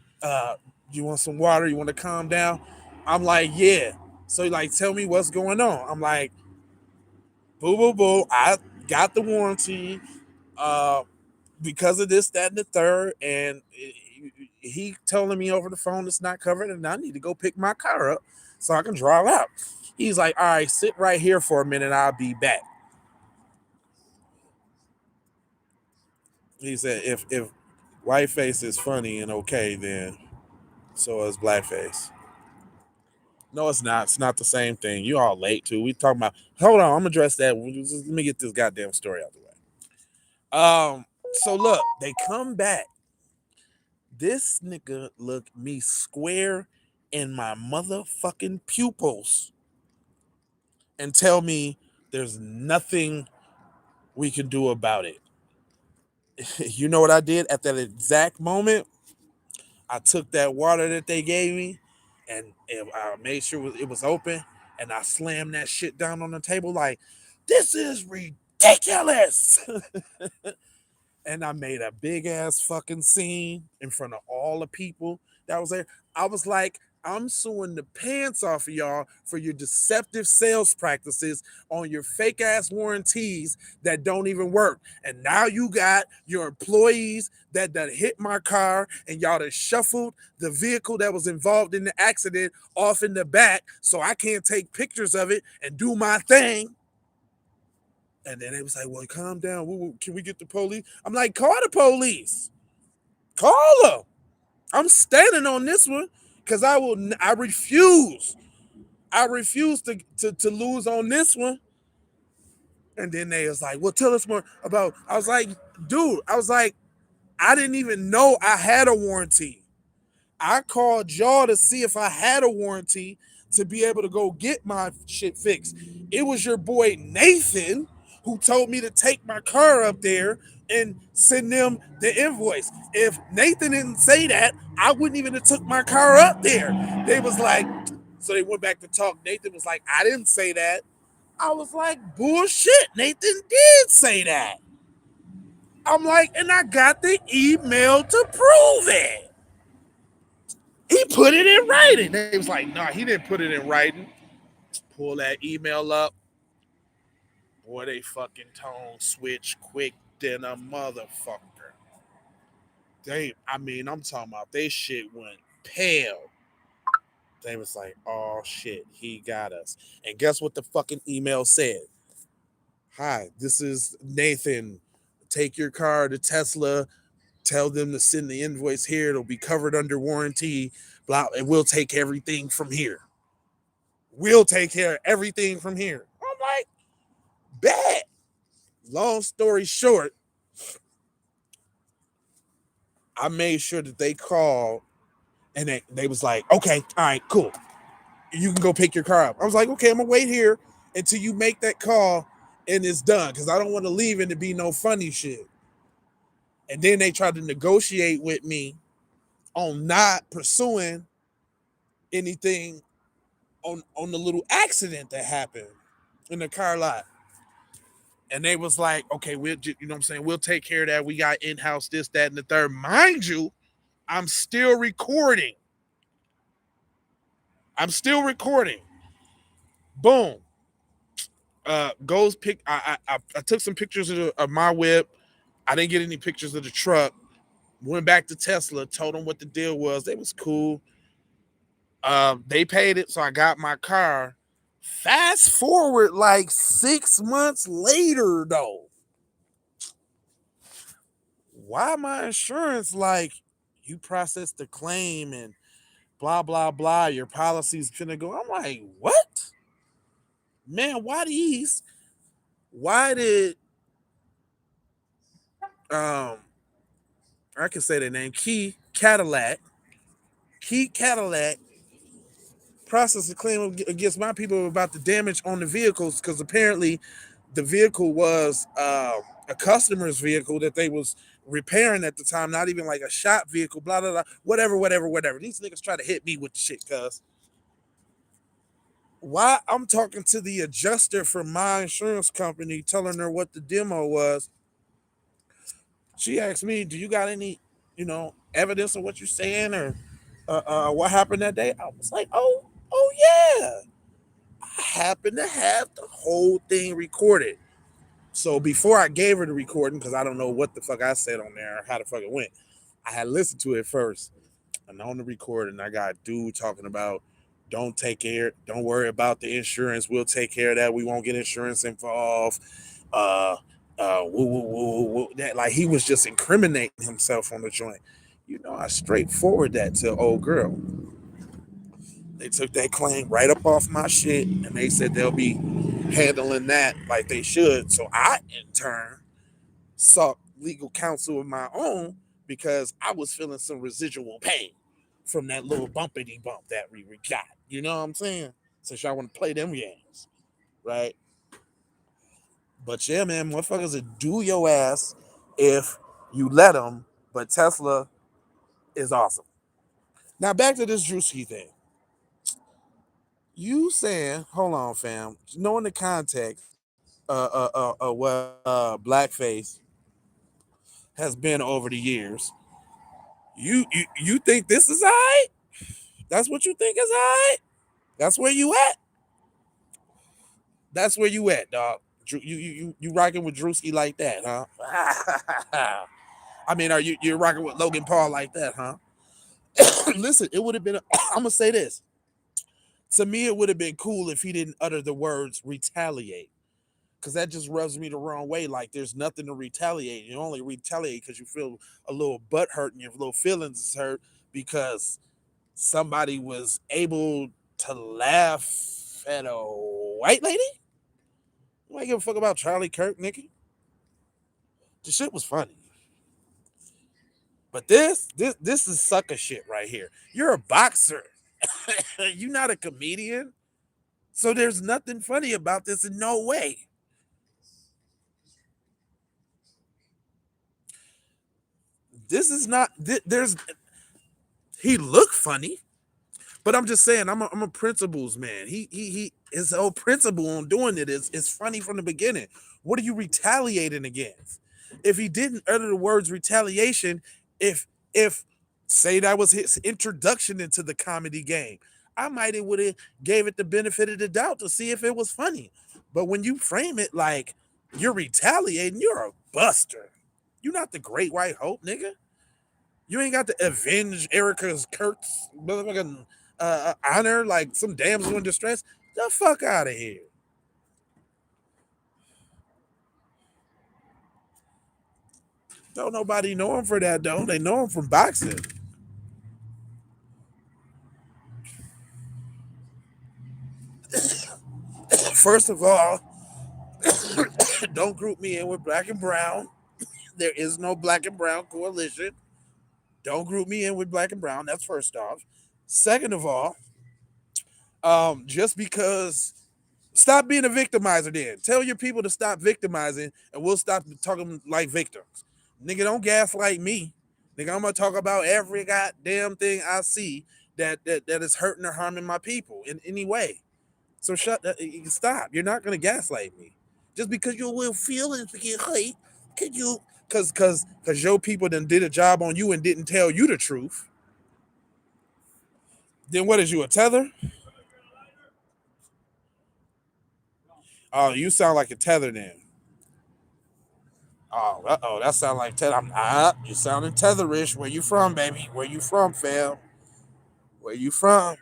you want some water? You want to calm down? I'm like, yeah. So like, tell me what's going on. I'm like, boo, boo, boo. I got the warranty uh, because of this, that, and the third. And he telling me over the phone it's not covered, and I need to go pick my car up so I can drive out. He's like, all right, sit right here for a minute. I'll be back. He said, if whiteface is funny and okay, then so is blackface. No, it's not. It's not the same thing. You all late too. We talking about. Hold on, I'm gonna address that. Let me get this goddamn story out the way. So look, they come back. This nigga looked me square in my motherfucking pupils and tell me there's nothing we can do about it. You know what I did at that exact moment? I took that water that they gave me and I made sure it was open and I slammed that shit down on the table like, this is ridiculous. And I made a big ass fucking scene in front of all the people that was there. I was like, I'm suing the pants off of y'all for your deceptive sales practices on your fake ass warranties that don't even work. And now you got your employees that hit my car and y'all that shuffled the vehicle that was involved in the accident off in the back so I can't take pictures of it and do my thing. And then they was like, well, calm down. Can we get the police? I'm like, call the police. Call them. I'm standing on this one because I refuse. I refuse to lose on this one. And then they was like, well, tell us more about. I was like, dude, I didn't even know I had a warranty. I called y'all to see if I had a warranty to be able to go get my shit fixed. It was your boy Nathan who told me to take my car up there and send them the invoice. If Nathan didn't say that, I wouldn't even have took my car up there. They was like, so they went back to talk. Nathan was like, I didn't say that. I was like, bullshit. Nathan did say that. I'm like, and I got the email to prove it. He put it in writing. They was like, nah, he didn't put it in writing. pull that email up, boy, they fucking tone switch quick than a motherfucker. I'm talking about they shit went pale. They was like, oh shit, he got us. And guess what the fucking email said? Hi, this is Nathan. Take your car to Tesla. Tell them to send the invoice here. It'll be covered under warranty. Blah, and we'll take everything from here. We'll take care of everything from here. I'm like, bad. Long story short, I made sure that they called and they was like, okay, all right, cool. You can go pick your car up. I was like, okay, I'm gonna wait here until you make that call and it's done because I don't want to leave and to be no funny shit. And then they tried to negotiate with me on not pursuing anything on the little accident that happened in the car lot. And they was like, okay, you know what I'm saying? We'll take care of that. We got in-house this, that, and the third. Mind you, I'm still recording. Boom. Goes pick. I took some pictures of my whip. I didn't get any pictures of the truck. Went back to Tesla, told them what the deal was. They was cool. They paid it, so I got my car. Fast forward like 6 months later, though. Why my insurance like you processed the claim and blah blah blah? Your policy's gonna go. I'm like, what? Man, why did um I can say the name Key Cadillac process a claim against my people about the damage on the vehicles because apparently the vehicle was a customer's vehicle that they was repairing at the time, not even like a shop vehicle, blah, blah, blah, whatever. These niggas try to hit me with the shit, cuz. Why I'm talking to the adjuster from my insurance company, telling her what the demo was. She asked me, do you got any, evidence of what you're saying or what happened that day? I was like, oh yeah. I happen to have the whole thing recorded. So before I gave her the recording, because I don't know what the fuck I said on there or how the fuck it went, I had listened to it first. And on the recording, I got a dude talking about don't worry about the insurance. We'll take care of that. We won't get insurance involved. Uh that like he was just incriminating himself on the joint. I straightforward that to old girl. They took that claim right up off my shit and they said they'll be handling that like they should. So I, in turn, sought legal counsel of my own because I was feeling some residual pain from that little bumpity bump that we got. You know what I'm saying? Since y'all want to play them games, right? But yeah, man, motherfuckers will do your ass if you let them. But Tesla is awesome. Now back to this Druski thing. You saying, hold on, fam, knowing the context what Blackface has been over the years, you think this is all right? That's what you think is all right? That's where you at? That's where you at, dog. You rocking with Druski like that, huh? I mean, are you're rocking with Logan Paul like that, huh? Listen, it would have been. I'm gonna say this. To me, it would have been cool if he didn't utter the words retaliate. Because that just rubs me the wrong way. Like there's nothing to retaliate. You only retaliate because you feel a little butt hurt and your little feelings is hurt because somebody was able to laugh at a white lady. You ain't give a fuck about Charlie Kirk, Nikki. The shit was funny. But this is sucker shit right here. You're a boxer. You're not a comedian. So there's nothing funny about this in no way. This is not there's he looked funny, but I'm just saying I'm a principles man. He his whole principle on doing it is funny from the beginning. What are you retaliating against? If he didn't utter the words retaliation, if say that was his introduction into the comedy game, I might have would have gave it the benefit of the doubt to see if it was funny. But when you frame it like you're retaliating, you're a buster. You're not the great white hope, nigga. You ain't got to avenge Erica's Kirk's motherfucking honor like some damsel in distress. The fuck out of here. Don't nobody know him for that though. They know him from boxing. First of all, don't group me in with black and brown. There is no black and brown coalition. Don't group me in with black and brown. That's first off. Second of all, just because stop being a victimizer then. Tell your people to stop victimizing and we'll stop talking like victims. Nigga, don't gaslight me. Nigga, I'm gonna talk about every goddamn thing I see that is hurting or harming my people in any way. So stop. You're not gonna gaslight me. Just because you will feel and get hate, could you cause your people then did a job on you and didn't tell you the truth. Then what is you, a tether? Oh, you sound like a tether then. Oh, that sound like tether. You sounding tetherish. Where you from, baby? Where you from, fam? Where you from?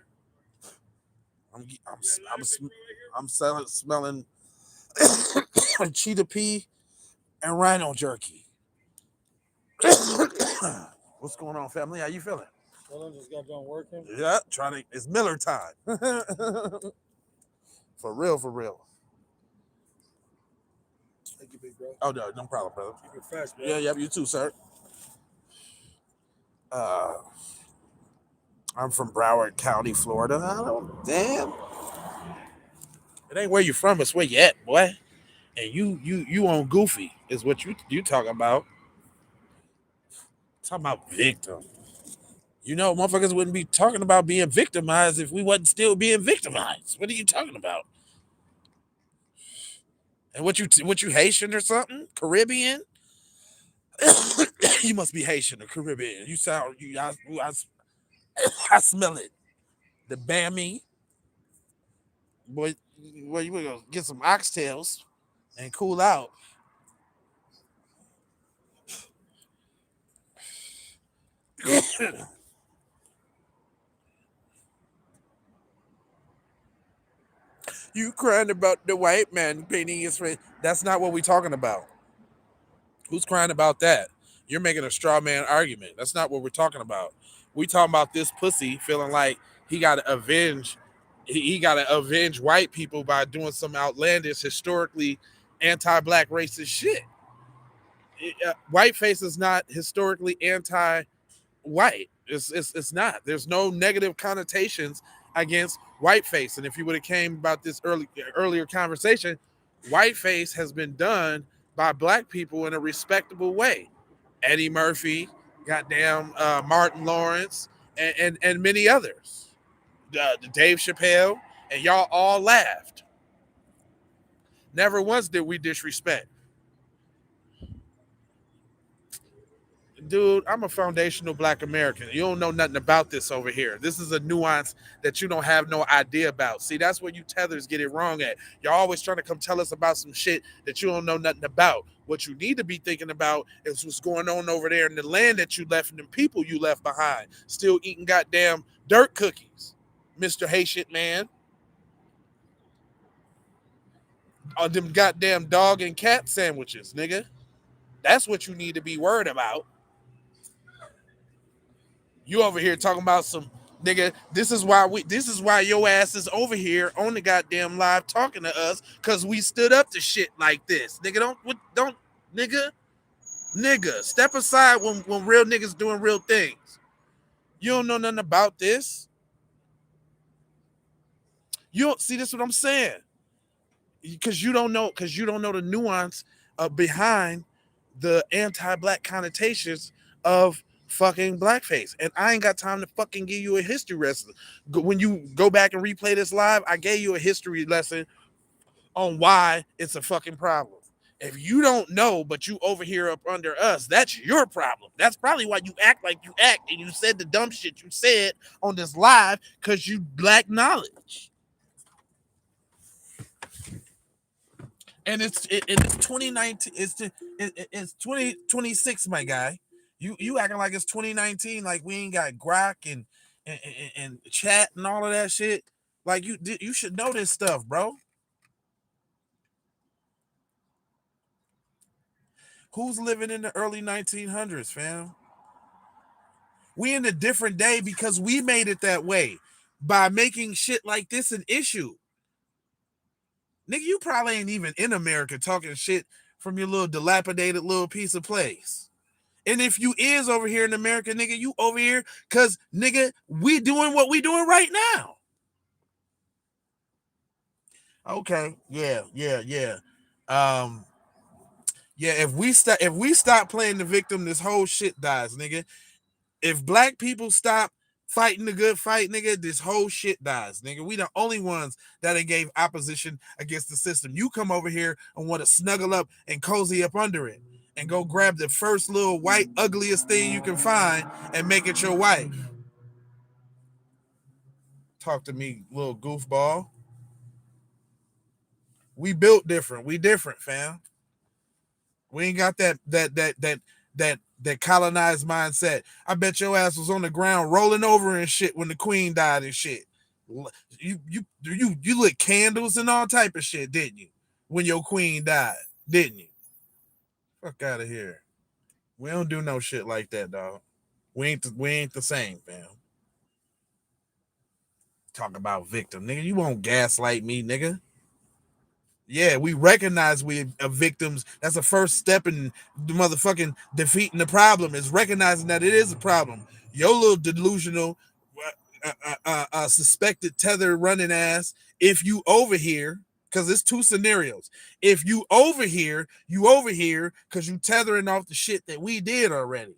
I'm I'm I'm, smelling cheetah pea and rhino jerky. What's going on, family? How you feeling? Well, I just got done working. Yeah, trying to. It's Miller time. For real, for real. Thank you, big bro. Oh no, no problem, brother. Keep it fast, bro. Yeah, yep, you too, sir. Uh, I'm from Broward County, Florida. I don't, damn. It ain't where you from, it's where you at, boy. And you on Goofy is what you talking about. Talking about victim. You know, motherfuckers wouldn't be talking about being victimized if we wasn't still being victimized. What are you talking about? And what you Haitian or something? Caribbean? You must be Haitian or Caribbean. You sound I smell it. The Bammy. Boy, well, you gonna get some oxtails and cool out. You crying about the white man painting his face. That's not what we're talking about. Who's crying about that? You're making a straw man argument. That's not what we're talking about. We talking about this pussy feeling like he got to avenge. He got to avenge white people by doing some outlandish, historically anti-black racist shit. Whiteface is not historically anti-white. It's not. There's no negative connotations against whiteface. And if you would have came about this earlier conversation, whiteface has been done by black people in a respectable way. Eddie Murphy, goddamn Martin Lawrence, and many others. Dave Chappelle, and y'all all laughed. Never once did we disrespect. Dude, I'm a foundational black American. You don't know nothing about this over here. This is a nuance that you don't have no idea about. See, that's where you tethers get it wrong at. You're always trying to come tell us about some shit that you don't know nothing about. What you need to be thinking about is what's going on over there in the land that you left and the people you left behind. Still eating goddamn dirt cookies, Mr. Haitian man. On them goddamn dog and cat sandwiches, nigga. That's what you need to be worried about. You over here talking about some nigga. This is why your ass is over here on the goddamn live talking to us, cause we stood up to shit like this. Nigga, don't nigga, step aside when real niggas doing real things. You don't know nothing about this. You don't see this what I'm saying. Cause you don't know the nuance behind the anti-black connotations of fucking blackface. And I ain't got time to fucking give you a history lesson. When you go back and replay this live, I gave you a history lesson on why it's a fucking problem. If you don't know, but you over here up under us, that's your problem. That's probably why you act like you act and you said the dumb shit you said on this live because you lack knowledge. And it's 2019. It's 2026, my guy. You acting like it's 2019, like we ain't got Grok and chat and all of that shit. Like you should know this stuff, bro. Who's living in the early 1900s, fam? We in a different day because we made it that way by making shit like this an issue. Nigga, you probably ain't even in America talking shit from your little dilapidated little piece of place. And if you is over here in America, nigga, you over here because, nigga, we doing what we doing right now. Okay, yeah. Yeah, if we stop playing the victim, this whole shit dies, nigga. If black people stop fighting the good fight, nigga, this whole shit dies, nigga. We the only ones that gave opposition against the system. You come over here and want to snuggle up and cozy up under it and go grab the first little white ugliest thing you can find and make it your wife. Talk to me, little goofball. We built different. We different, fam. We ain't got that colonized mindset. I bet your ass was on the ground rolling over and shit when the queen died and shit. You lit candles and all type of shit, didn't you? When your queen died, didn't you? Fuck out of here. We don't do no shit like that, dog. We ain't the same, fam. Talk about victim, nigga. You won't gaslight me, nigga. Yeah, we recognize we are victims. That's the first step in the motherfucking defeating the problem, is recognizing that it is a problem. Your little delusional, suspected tether running ass, if you over here, because it's two scenarios. If you over here because you tethering off the shit that we did already.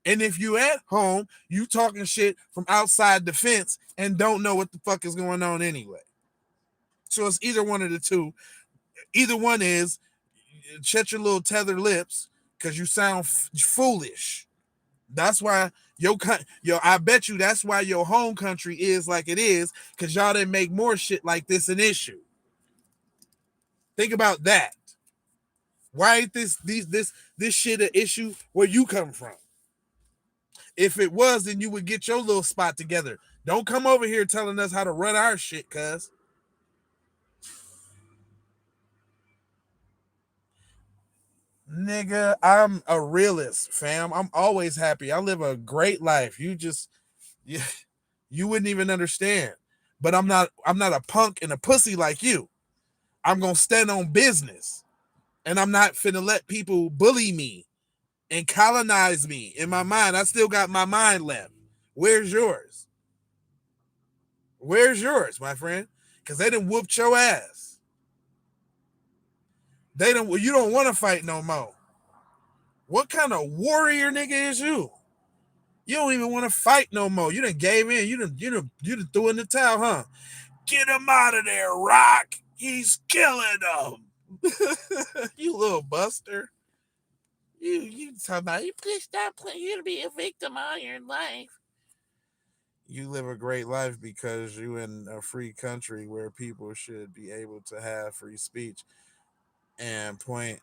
And if you at home, you talking shit from outside the fence and don't know what the fuck is going on anyway. So it's either one of the two. Either one is shut your little tethered lips because you sound foolish. That's why I bet you that's why your home country is like it is, because y'all didn't make more shit like this an issue. Think about that. Why ain't this shit an issue where you come from? If it was, then you would get your little spot together. Don't come over here telling us how to run our shit, cuz. Nigga, I'm a realist, fam. I'm always happy. I live a great life. You wouldn't even understand. But I'm not a punk and a pussy like you. I'm gonna stand on business. And I'm not finna let people bully me and colonize me in my mind. I still got my mind left. Where's yours? Where's yours, my friend? Because they done whooped your ass. You don't want to fight no more. What kind of warrior nigga is you? You don't even want to fight no more. You done gave in. You done threw in the towel, huh? Get him out of there, Rock. He's killing them. You little buster. You talking about you please stop playing. You're gonna be a victim all your life. You live a great life because you in a free country where people should be able to have free speech and point.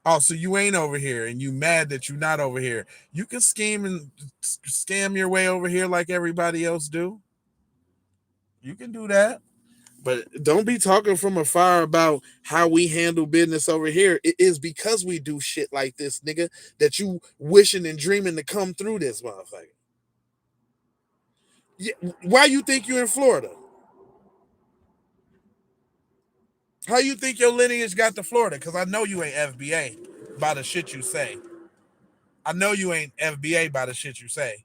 Oh, so you ain't over here and you mad that you're not over here. You can scheme and scam your way over here like everybody else do. You can do that. But don't be talking from afar about how we handle business over here. It is because we do shit like this, nigga, that you wishing and dreaming to come through this motherfucker. Yeah, why you think you're in Florida? How you think your lineage got to Florida? Because I know you ain't FBA by the shit you say. I know you ain't FBA by the shit you say.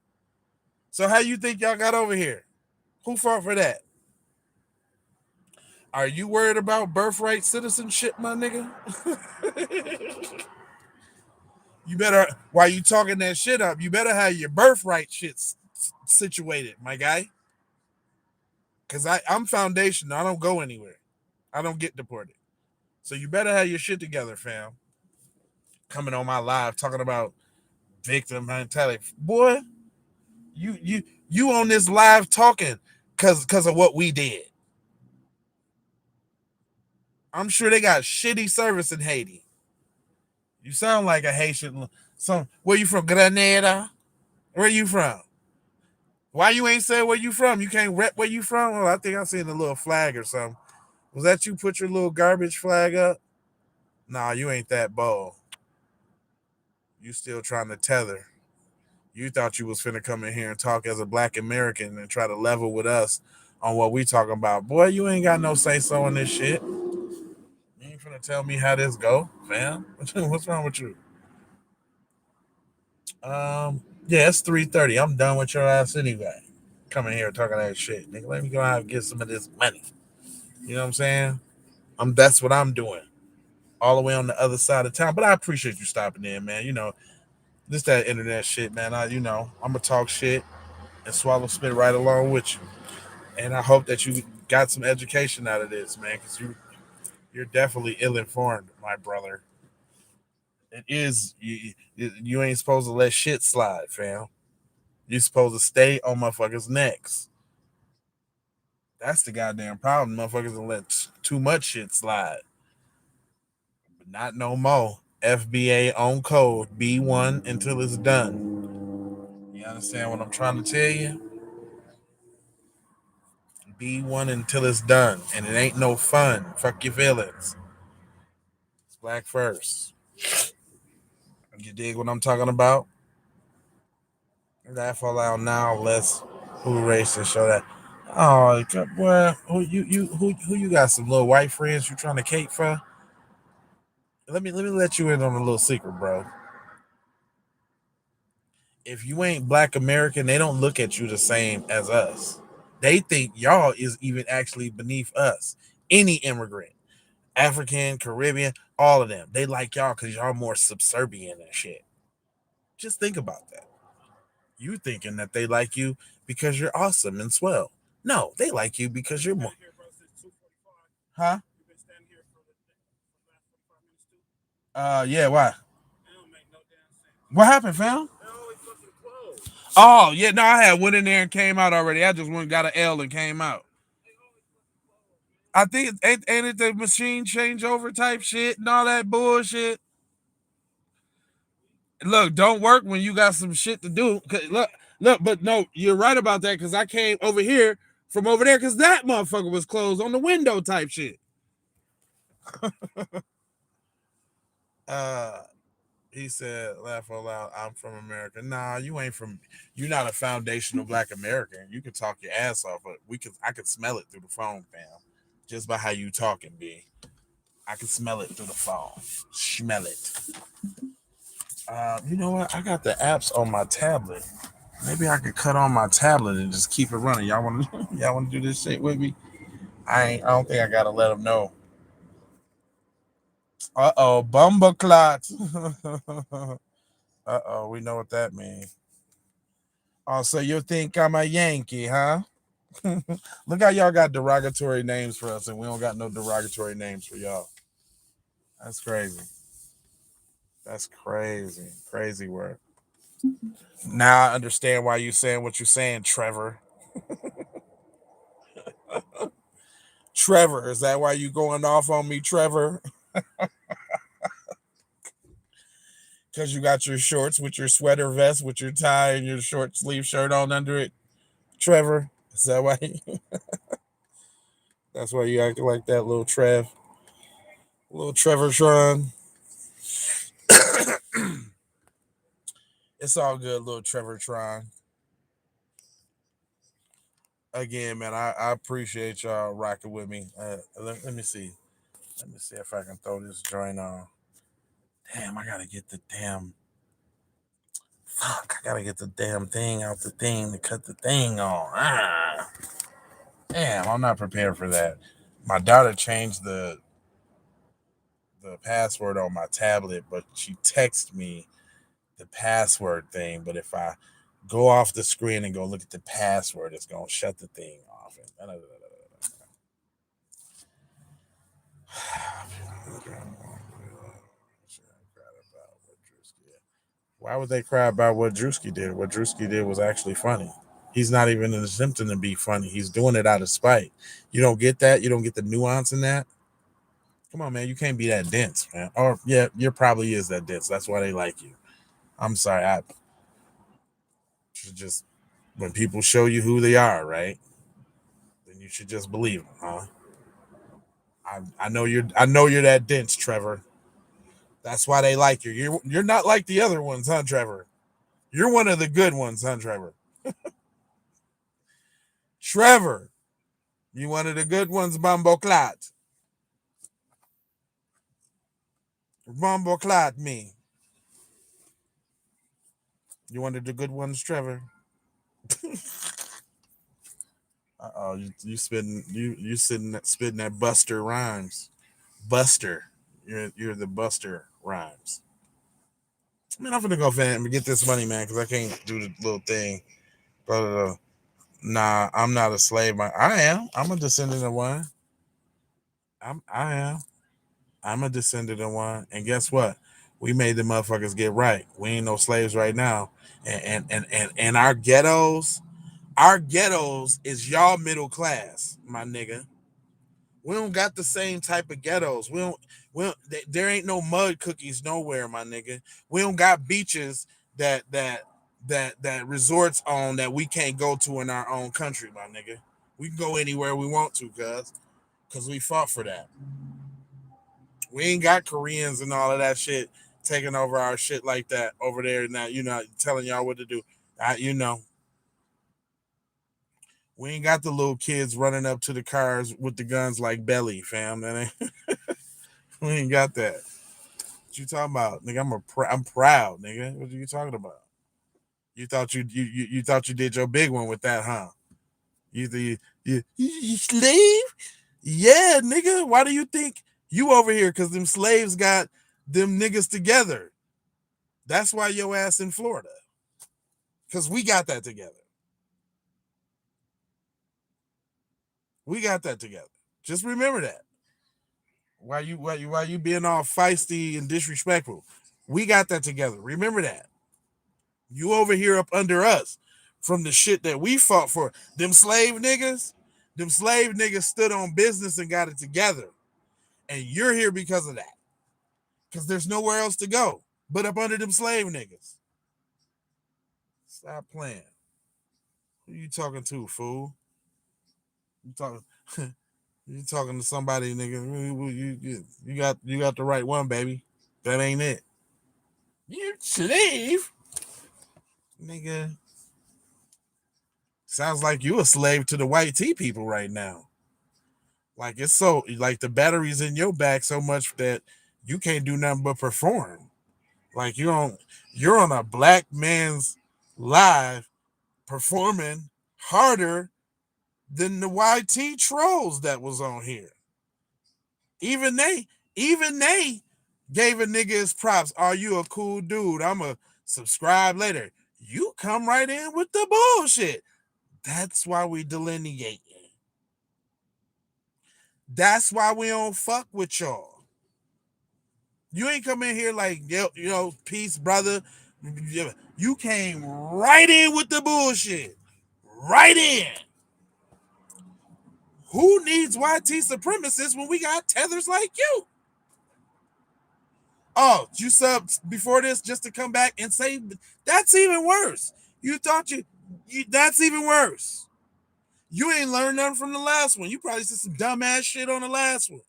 So how you think y'all got over here? Who fought for that? Are you worried about birthright citizenship, my nigga? You better, while you talking that shit up, you better have your birthright shit situated, my guy. Because I'm foundational. I don't go anywhere. I don't get deported. So you better have your shit together, fam. Coming on my live talking about victim mentality. Boy, you on this live talking because of what we did. I'm sure they got shitty service in Haiti. You sound like a Haitian. Where you from? Grenada? Where you from? Why you ain't say where you from? You can't rep where you from? Oh, I think I seen a little flag or something. Was that you put your little garbage flag up? Nah, you ain't that bold. You still trying to tether. You thought you was finna come in here and talk as a black American and try to level with us on what we talking about. Boy, you ain't got no say-so in this shit. You ain't finna tell me how this go, fam. What's wrong with you? Yeah, it's 3:30. I'm done with your ass anyway. Coming here talking that shit. Nigga, let me go out and get some of this money. You know what I'm saying? That's what I'm doing. All the way on the other side of town. But I appreciate you stopping in, man. This that internet shit, man. I'm gonna talk shit and swallow spit right along with you. And I hope that you got some education out of this, man, because you're definitely ill-informed, my brother. It is you ain't supposed to let shit slide, fam. You're supposed to stay on motherfuckers' necks. That's the goddamn problem. Motherfuckers don't let too much shit slide. But not no more. FBA on code B1 until it's done. You understand what I'm trying to tell you? B1 until it's done. And it ain't no fun. Fuck your feelings. It's black first. You dig what I'm talking about? Laugh all out now. Let's who racist show that. Oh, boy, who you got some little white friends you trying to cake for? Let me let you in on a little secret, bro. If you ain't black American, they don't look at you the same as us. They think y'all is even actually beneath us. Any immigrant, African, Caribbean, all of them, they like y'all because y'all more subservient and shit. Just think about that. You thinking that they like you because you're awesome and swell. No, they like you because you're more. Huh? Yeah, why? What happened, fam? Oh, yeah, no, I had went in there and came out already. I just went and got an L and came out. I think ain't it the machine changeover type shit and all that bullshit. Look, don't work when you got some shit to do. Look, but no, you're right about that because I came over here from over there because that motherfucker was closed on the window type shit. He said, laugh out loud, I'm from America. Nah, you ain't from, you're not a foundational black American. You can talk your ass off, but I could smell it through the phone, fam. Just by how you talking, B. I can smell it through the phone. Smell it. You know what? I got the apps on my tablet. Maybe I could cut on my tablet and just keep it running. Y'all want to y'all want to do this shit with me? I don't think I gotta let them know. Bumbleclot. We know what that means. Oh, so you think I'm a Yankee, huh? Look how y'all got derogatory names for us, and we don't got no derogatory names for y'all. That's crazy. That's crazy. Crazy word. Now I understand why you saying what you're saying, Trevor. Trevor, is that why you going off on me, Trevor? Because you got your shorts with your sweater vest with your tie and your short sleeve shirt on under it, Trevor? Is that why? That's why you acting like that, little Trevor Tron. It's all good, little Trevor Tron. Again, man, I appreciate y'all rocking with me. Let me see. Let me see if I can throw this joint on. Damn, I gotta get the damn. Fuck, I gotta get the damn thing out the thing to cut the thing on. Damn, I'm not prepared for that. My daughter changed the password on my tablet, but she texted me the password thing. But if I go off the screen and go look at the password, it's gonna shut the thing off. Why would they cry about what Druski did? What Druski did was actually funny. He's not even attempting to be funny. He's doing it out of spite. You don't get that? You don't get the nuance in that? Come on, man. You can't be that dense, man. Or, yeah, you probably is that dense. That's why they like you. I'm sorry. I should just, when people show you who they are, right? Then you should just believe them, huh? I know you're that dense, Trevor. That's why they like you. You're not like the other ones, huh, Trevor? You're one of the good ones, huh, Trevor? Trevor, you one of the good ones, Bumbo Clot. Bumbo Clot me. You one of the good ones, Trevor. Uh-oh, you spitting you spitting that Buster rhymes. Buster. You're the Buster rhymes. Man, I'm gonna go and get this money, man, because I can't do the little thing. Nah, I'm not a slave. I am. I'm a descendant of one. I am. I'm a descendant of one. And guess what? We made the motherfuckers get right. We ain't no slaves right now. And our ghettos is y'all middle class, my nigga. We don't got the same type of ghettos. There ain't no mud cookies nowhere, my nigga. We don't got beaches that resorts on that we can't go to in our own country, my nigga. We can go anywhere we want to, cause we fought for that. We ain't got Koreans and all of that shit taking over our shit like that over there. Now, telling y'all what to do. We ain't got the little kids running up to the cars with the guns like Belly, fam. We ain't got that. What you talking about, nigga? I'm proud, nigga. What are you talking about? You thought you thought you did your big one with that, huh? You slave? Yeah, nigga. Why do you think you over here? Because them slaves got them niggas together. That's why your ass in Florida. Because we got that together. We got that together. Just remember that. Why you being all feisty and disrespectful? We got that together. Remember that. You over here up under us from the shit that we fought for. Them slave niggas stood on business and got it together. And you're here because of that. Because there's nowhere else to go but up under them slave niggas. Stop playing. Who you talking to, fool? You talking you talking to somebody, nigga. You got the right one, baby. That ain't it. You slave? Nigga. Sounds like you a slave to the white tea people right now. Like it's so like the battery's in your back so much that you can't do nothing but perform. Like you're on a black man's live performing harder than the YT trolls that was on here. Even they gave a nigga his props. Are you a cool dude? I'ma subscribe later. You come right in with the bullshit. That's why we delineate. That's why we don't fuck with y'all. You ain't come in here like, peace, brother. You came right in with the bullshit. Right in. Who needs YT supremacists when we got tethers like you? Oh, you subbed before this just to come back and say that's even worse. You thought that's even worse. You ain't learned nothing from the last one. You probably said some dumbass shit on the last one.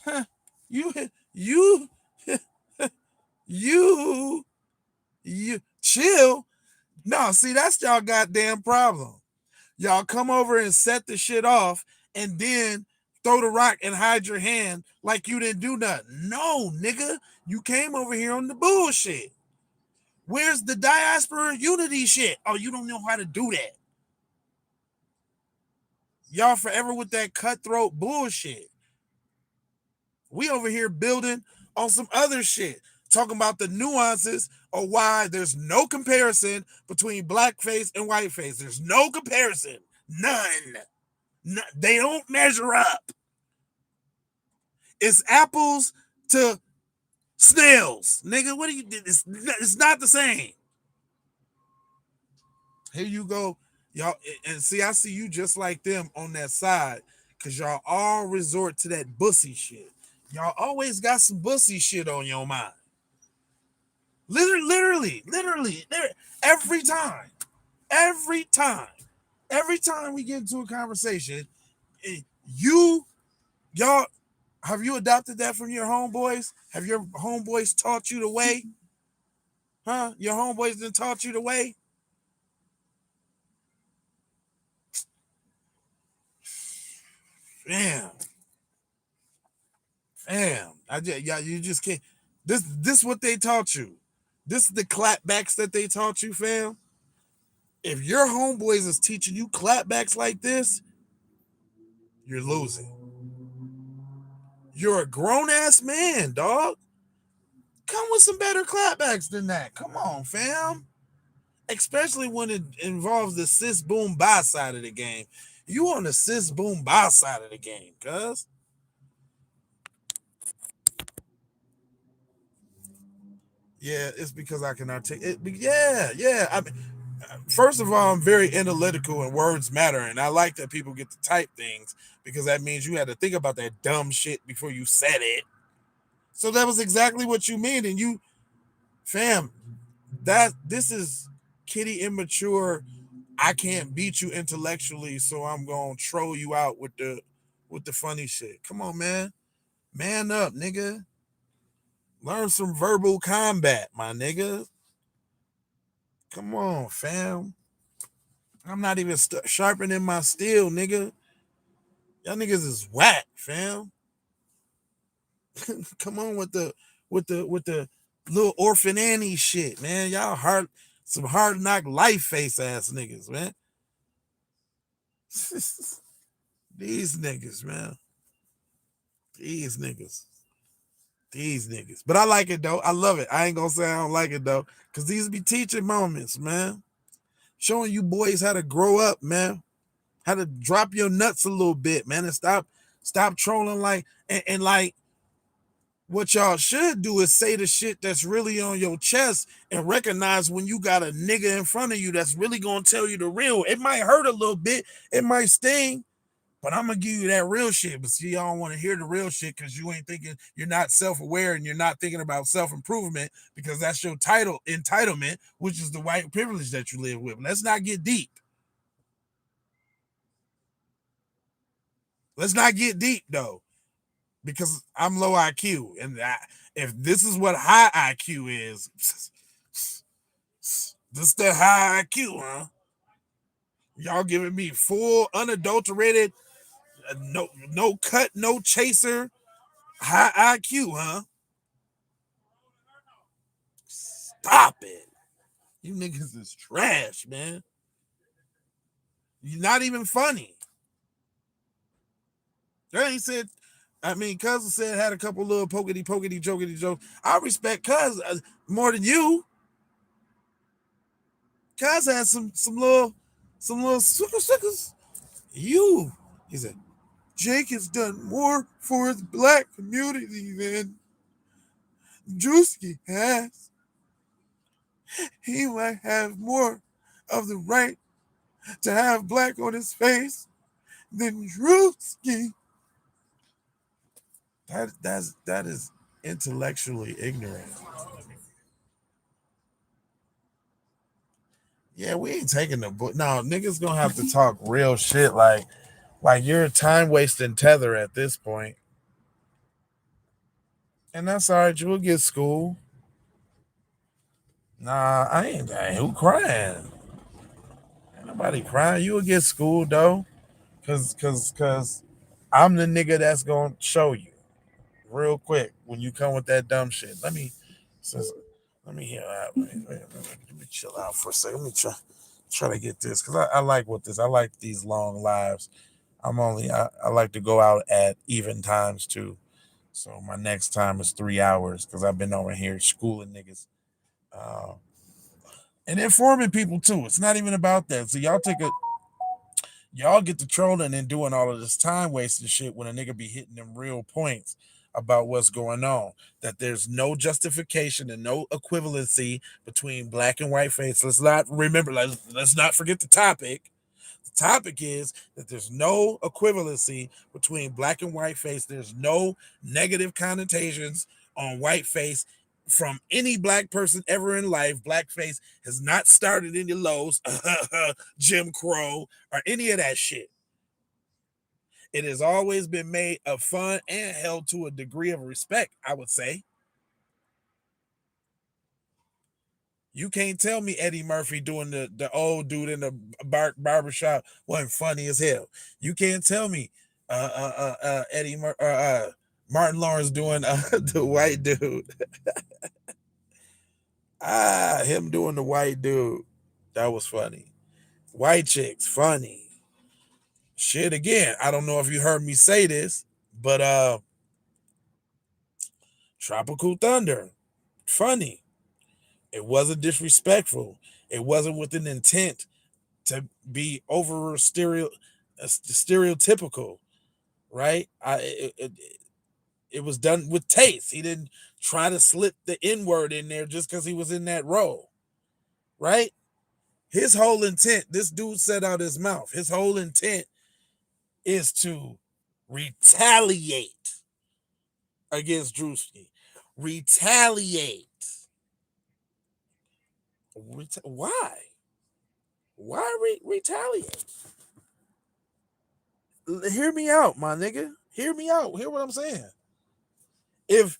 Huh. You chill. No, see, that's y'all goddamn problem. Y'all come over and set the shit off and then throw the rock and hide your hand like you didn't do nothing. No, nigga, you came over here on the bullshit. Where's the diaspora unity shit? Oh, you don't know how to do that. Y'all forever with that cutthroat bullshit. We over here building on some other shit, talking about the nuances of why there's no comparison between blackface and whiteface. There's no comparison. None. They don't measure up. It's apples to snails, nigga. What do you do? It's not the same. Here you go, y'all. And see, I see you just like them on that side, because y'all all resort to that bussy shit. Y'all always got some bussy shit on your mind. Literally, every time. Every time we get into a conversation, y'all, have you adopted that from your homeboys? Have your homeboys taught you the way? Huh? Your homeboys done taught you the way? Damn. You just can't. This what they taught you. This is the clapbacks that they taught you, fam. If your homeboys is teaching you clapbacks like this, you're losing. You're a grown-ass man, dog. Come with some better clapbacks than that. Come on, fam. Especially when it involves the sis boom bye side of the game. You on the sis boom bye side of the game, cuz. Yeah, it's because I can articulate. Yeah. First of all, I'm very analytical and words matter, and I like that people get to type things because that means you had to think about that dumb shit before you said it. So that was exactly what you mean, and you, fam, this is kitty immature. I can't beat you intellectually, so I'm gonna troll you out with the funny shit. Come on, man. Man up, nigga. Learn some verbal combat, my nigga. Come on, fam. I'm not even sharpening my steel, nigga. Y'all niggas is whack, fam. Come on with the little orphan Annie shit, man. Y'all some hard knock life face ass niggas, man. These niggas, man. These niggas. But I like it though. I love it. I ain't gonna say I don't like it though, because these be teaching moments, man. Showing you boys how to grow up, man. How to drop your nuts a little bit, man, and stop trolling like and like what y'all should do is say the shit that's really on your chest and recognize when you got a nigga in front of you that's really gonna tell you the real. It might hurt a little bit, it might sting, but I'm gonna give you that real shit. But see, y'all don't want to hear the real shit because you ain't thinking, you're not self-aware and you're not thinking about self-improvement because that's your entitlement, which is the white privilege that you live with. Let's not get deep. Let's not get deep though, because I'm low IQ, and if this is what high IQ is, this that high IQ, huh? Y'all giving me full, unadulterated, no cut, no chaser, high IQ, huh? Stop it. You niggas is trash, man. You're not even funny. They ain't said, I mean, Cousin said had a couple little pokety jokety jokes. I respect Cuz more than you. Cuz had some little suckers. He said, Jake has done more for the black community than Druski has. He might have more of the right to have black on his face than Druski. That is intellectually ignorant. Yeah, we ain't taking the book. No, niggas gonna have to talk real shit like you're a time wasting tether at this point. And that's all right, you'll get school. Nah, I ain't who crying? Ain't nobody crying. You will get school though. Cause I'm the nigga that's gonna show you real quick when you come with that dumb shit. Let me hear out. Let me chill out for a second. Let me try to get this because I like I like these long lives. I like to go out at even times too. So my next time is 3 hours because I've been over here schooling niggas. And informing people too. It's not even about that. So y'all get to trolling and doing all of this time wasting shit when a nigga be hitting them real points. about what's going on. That there's no justification and no equivalency between black and white face. Let's not remember, let's not forget the topic. The topic is that there's no equivalency between black and white face. There's no negative connotations on white face from any black person ever in life. Blackface has not started any lows, Jim Crow, or any of that shit. It has always been made of fun and held to a degree of respect, I would say. You can't tell me Eddie Murphy doing the old dude in the barbershop wasn't funny as hell. You can't tell me Martin Lawrence doing the white dude. Him doing the white dude. That was funny. White chicks, funny. Shit, again, I don't know if you heard me say this, but Tropical Thunder, funny. It wasn't disrespectful. It wasn't with an intent to be over stereotypical, right? It was done with taste. He didn't try to slip the N-word in there just because he was in that role, right? His whole intent, this dude said out his mouth, his whole intent is to retaliate against Druski. Retaliate. Why? Why retaliate? Hear me out, my nigga. Hear me out. Hear what I'm saying. If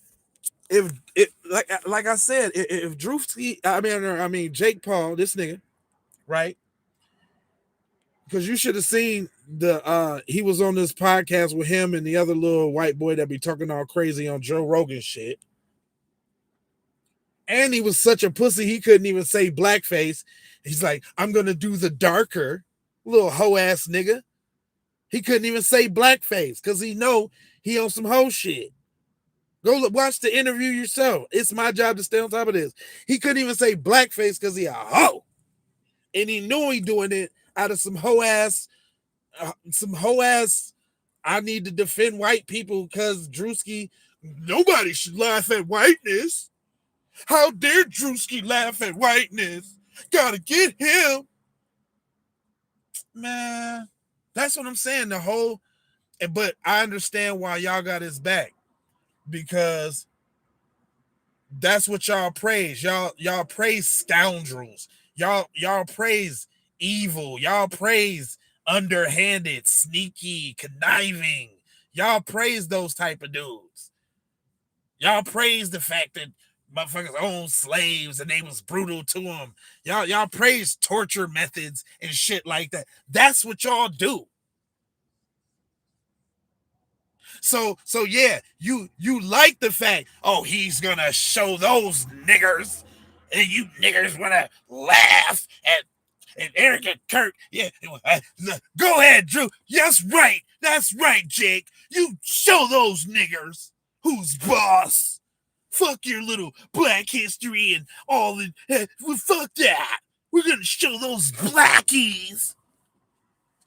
like I said, if Druski, I mean Jake Paul, this nigga, right? Because you should have seen he was on this podcast with him and the other little white boy that be talking all crazy on Joe Rogan shit. And he was such a pussy, he couldn't even say blackface. He's like, I'm gonna do the darker little hoe ass nigga. He couldn't even say blackface because he know he on some hoe shit. Go watch the interview yourself. It's my job to stay on top of this. He couldn't even say blackface because he a hoe. And he knew he doing it out of some hoe ass, I need to defend white people because Druski, nobody should laugh at whiteness. How dare Druski laugh at whiteness? Gotta get him. Man, that's what I'm saying. But I understand why y'all got his back. Because that's what y'all praise. Y'all praise scoundrels. Y'all praise evil. Y'all praise underhanded, sneaky, conniving. Y'all praise those type of dudes. Y'all praise the fact that motherfuckers owned slaves and they was brutal to them. Y'all praise torture methods and shit like that. That's what y'all do. So yeah, you like the fact, oh, he's gonna show those niggers, and you niggers wanna laugh at Erica Kirk. Yeah, go ahead, Drew. Yes, right. That's right, Jake. You show those niggers who's boss. Fuck your little black history and all the fuck that. We're gonna show those blackies.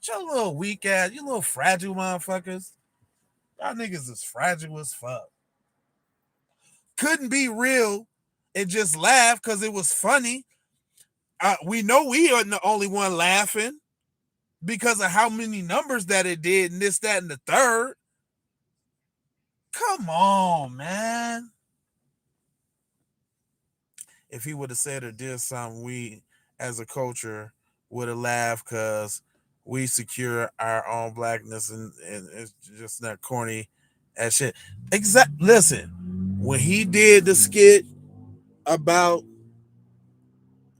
Your little weak ass, you little fragile motherfuckers. Y'all niggas is fragile as fuck. Couldn't be real and just laugh because it was funny. We know we aren't the only one laughing because of how many numbers that it did and this, that, and the third. Come on, man. If he would have said or did something, we as a culture would have laughed because we secure our own blackness and it's just not corny as shit. Listen, when he did the skit about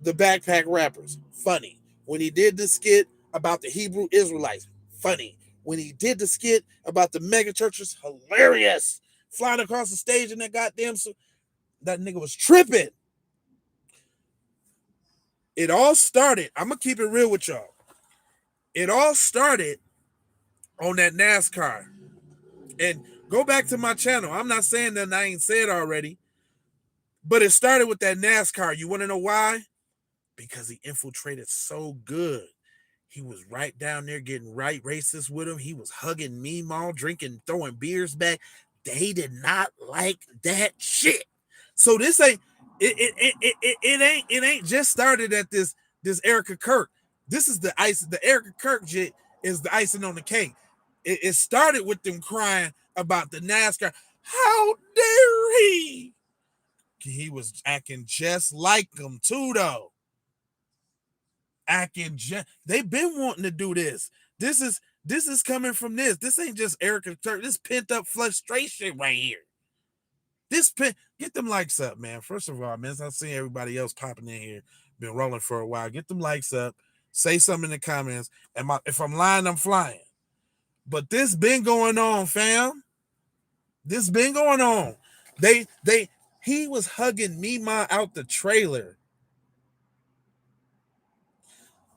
the backpack rappers, funny. When he did the skit about the Hebrew Israelites, funny. When he did the skit about the mega churches, hilarious. Flying across the stage and that nigga was tripping. It all started, I'm going to keep it real with y'all. It all started on that NASCAR. And go back to my channel. I'm not saying that I ain't said already. But it started with that NASCAR. You want to know why? Because he infiltrated so good. He was right down there getting right racist with him. He was hugging Meemaw, drinking, throwing beers back. They did not like that shit. So this ain't it ain't just started at this Erica Kirk. This is the Erica Kirk shit is the icing on the cake. It started with them crying about the NASCAR. How dare he? He was acting just like them too, though. They've been wanting to do this. This is coming from this. This ain't just Erica Kirk. This pent up frustration right here. Get them likes up, man. First of all, man, I've seen everybody else popping in here, been rolling for a while. Get them likes up. Say something in the comments. If I'm lying, I'm flying. But this been going on, fam. This been going on. He was hugging Mima out the trailer.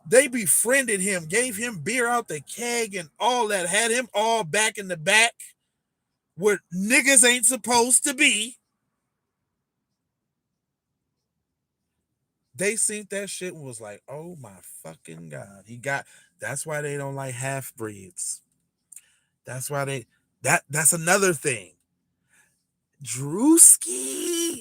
They befriended him, gave him beer out the keg and all that, had him all back in the back where niggas ain't supposed to be. They seen that shit and was like, oh my fucking God. That's why they don't like half-breeds. That's why that's another thing. Druski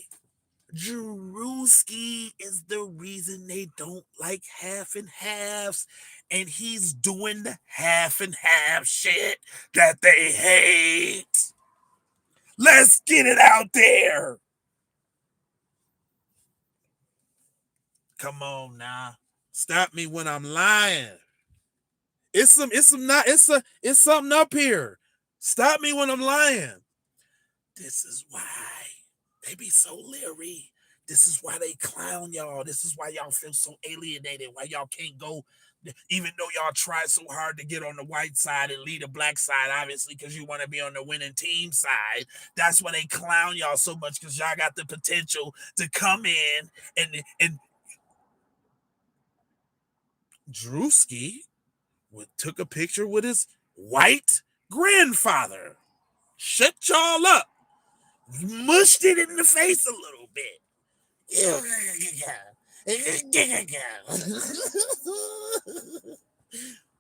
is the reason they don't like half and halves, and he's doing the half and half shit that they hate. Let's get it out there. Come on now. Stop me when I'm lying. It's something up here. Stop me when I'm lying. This is why they be so leery. This is why they clown y'all. This is why y'all feel so alienated. Why y'all can't go, even though y'all try so hard to get on the white side and lead the black side, obviously, because you want to be on the winning team side. That's why they clown y'all so much, because y'all got the potential to come in and Druski took a picture with his white grandfather. Shut y'all up. Mushed it in the face a little bit.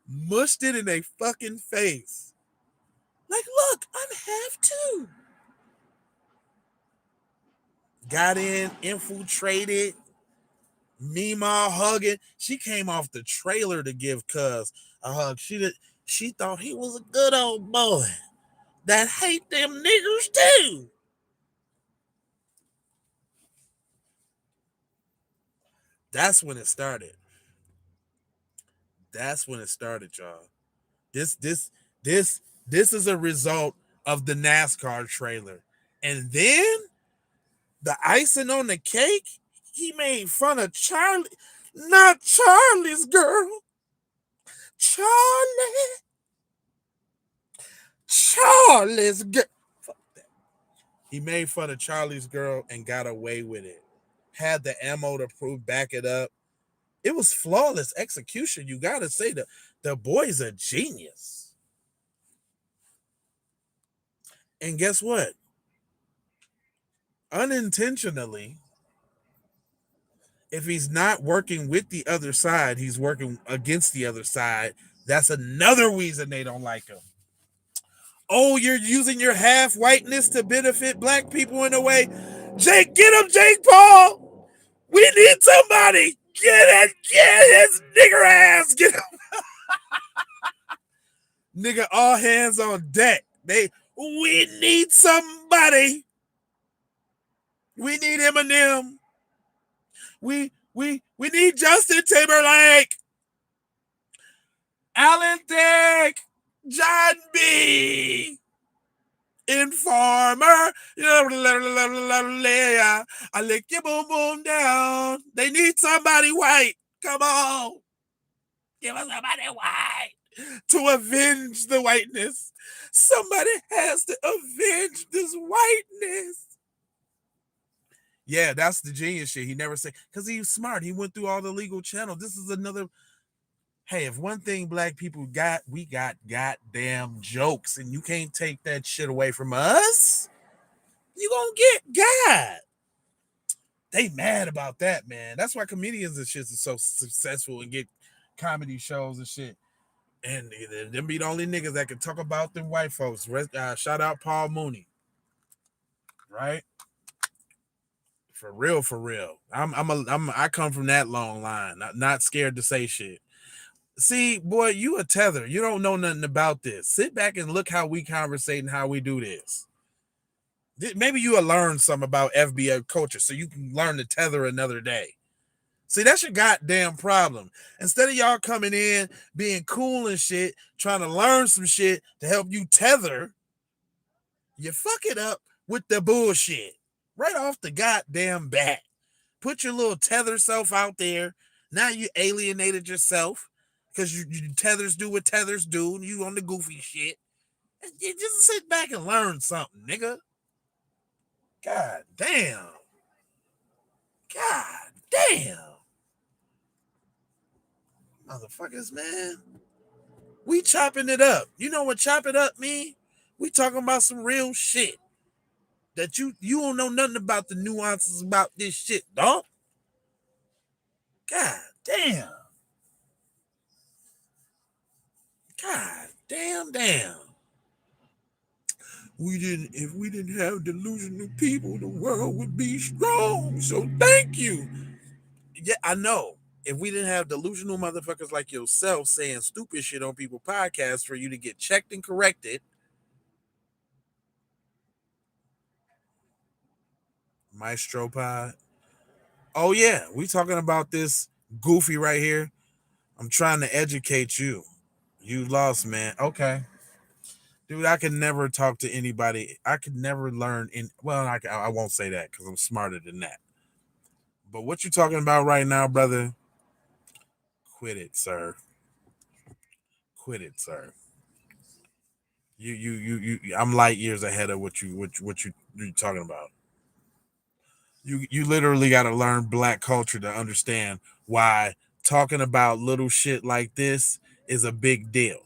Mushed it in their fucking face. Like, look, I'm half too. Got in, infiltrated. Mima hugging. She came off the trailer to give Cuz a hug. She thought he was a good old boy that hate them niggers too. That's when it started. That's when it started, y'all. This is a result of the NASCAR trailer. And then the icing on the cake, he made fun of Charlie. Not Charlie's girl. Charlie's girl. Fuck that. He made fun of Charlie's girl and got away with it. Had the ammo to back it up. It was flawless execution. You gotta say the boy's a genius. And guess what? Unintentionally, if he's not working with the other side, he's working against the other side. That's another reason they don't like him. Oh, you're using your half whiteness to benefit black people in a way. Jake, get him, Jake Paul. We need somebody. Get his nigger ass. Get him. Nigga, all hands on deck. We need somebody. We need Eminem. We need Justin Timberlake. Alan Thicke. John B. Informer. I lick your boom boom down. They need somebody white. Come on. Give us somebody white to avenge the whiteness. Somebody has to avenge this whiteness. Yeah, that's the genius shit. He never said, because he was smart. He went through all the legal channels. This is another. Hey, if one thing black people got, we got goddamn jokes, and you can't take that shit away from us. You gonna get God. They mad about that, man. That's why comedians and shit are so successful and get comedy shows and shit. And them be the only niggas that can talk about them white folks. Shout out Paul Mooney. right? For real, for real. I come from that long line. Not scared to say shit. See, boy, you a tether. You don't know nothing about this. Sit back and look how we conversate and how we do this. Maybe you'll learn something about FBA culture so you can learn to tether another day. See, that's your goddamn problem. Instead of y'all coming in, being cool and shit, trying to learn some shit to help you tether, you fuck it up with the bullshit. Right off the goddamn bat. Put your little tether self out there. Now you alienated yourself because you tethers do what tethers do and you on the goofy shit. And you just sit back and learn something, nigga. God damn. God damn. Motherfuckers, man. We chopping it up. You know what chop it up mean? We talking about some real shit. That you don't know nothing about the nuances about this shit, dog. God damn. God damn. If we didn't have delusional people, the world would be strong. So thank you. Yeah, I know. If we didn't have delusional motherfuckers like yourself saying stupid shit on people's podcasts for you to get checked and corrected. Maestro Pod. Oh yeah, we talking about this goofy right here. I'm trying to educate you. You lost, man. Okay. Dude, I could never talk to anybody. I could never learn in. Well, I won't say that because I'm smarter than that. But what you talking about right now, brother? Quit it, sir. Quit it, sir. You. I'm light years ahead of what you're talking about. You literally got to learn black culture to understand why talking about little shit like this is a big deal.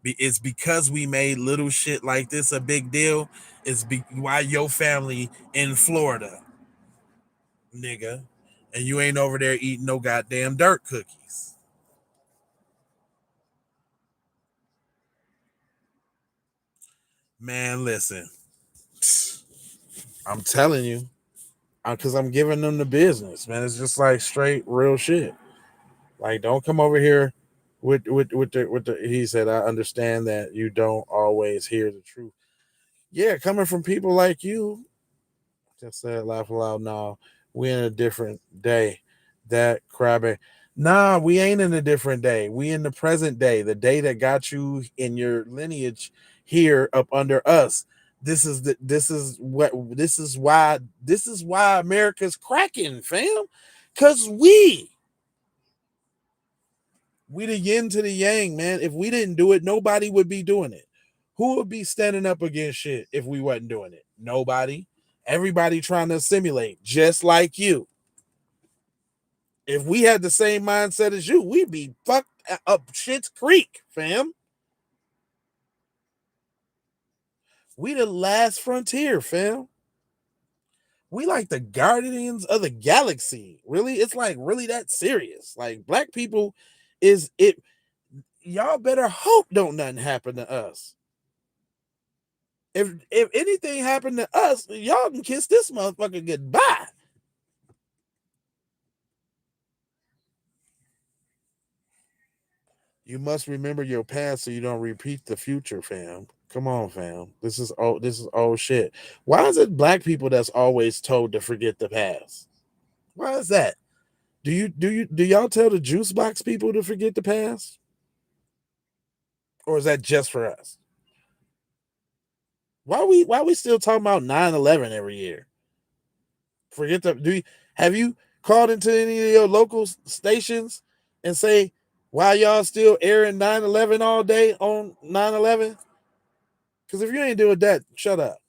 It's because we made little shit like this a big deal. Why your family in Florida, nigga, and you ain't over there eating no goddamn dirt cookies. Man, listen, I'm telling you, because I'm giving them the business, man. It's just like straight real shit. Like, don't come over here with the. He said, I understand that you don't always hear the truth. Yeah, coming from people like you, just said laugh aloud. No, we in a different day. That crabby. Nah, we ain't in a different day. We in the present day, the day that got you in your lineage here up under us. This is why America's cracking, fam. Cause we the yin to the yang, man. If we didn't do it, nobody would be doing it. Who would be standing up against shit if we wasn't doing it? Nobody. Everybody trying to assimilate, just like you. If we had the same mindset as you, we'd be fucked up shit's creek, fam. We the last frontier, fam. We like the guardians of the galaxy. Really? It's like really that serious. Like black people is it. Y'all better hope don't nothing happen to us. If anything happened to us, y'all can kiss this motherfucker goodbye. You must remember your past so you don't repeat the future, fam. Come on, fam. This is old shit. Why is it black people that's always told to forget the past? Why is that? Do y'all tell the juice box people to forget the past? Or is that just for us? Why we still talking about 9/11 every year? Forget the have you called into any of your local stations and say why y'all still airing 9/11 all day on 9/11? Because if you ain't doing that, shut up.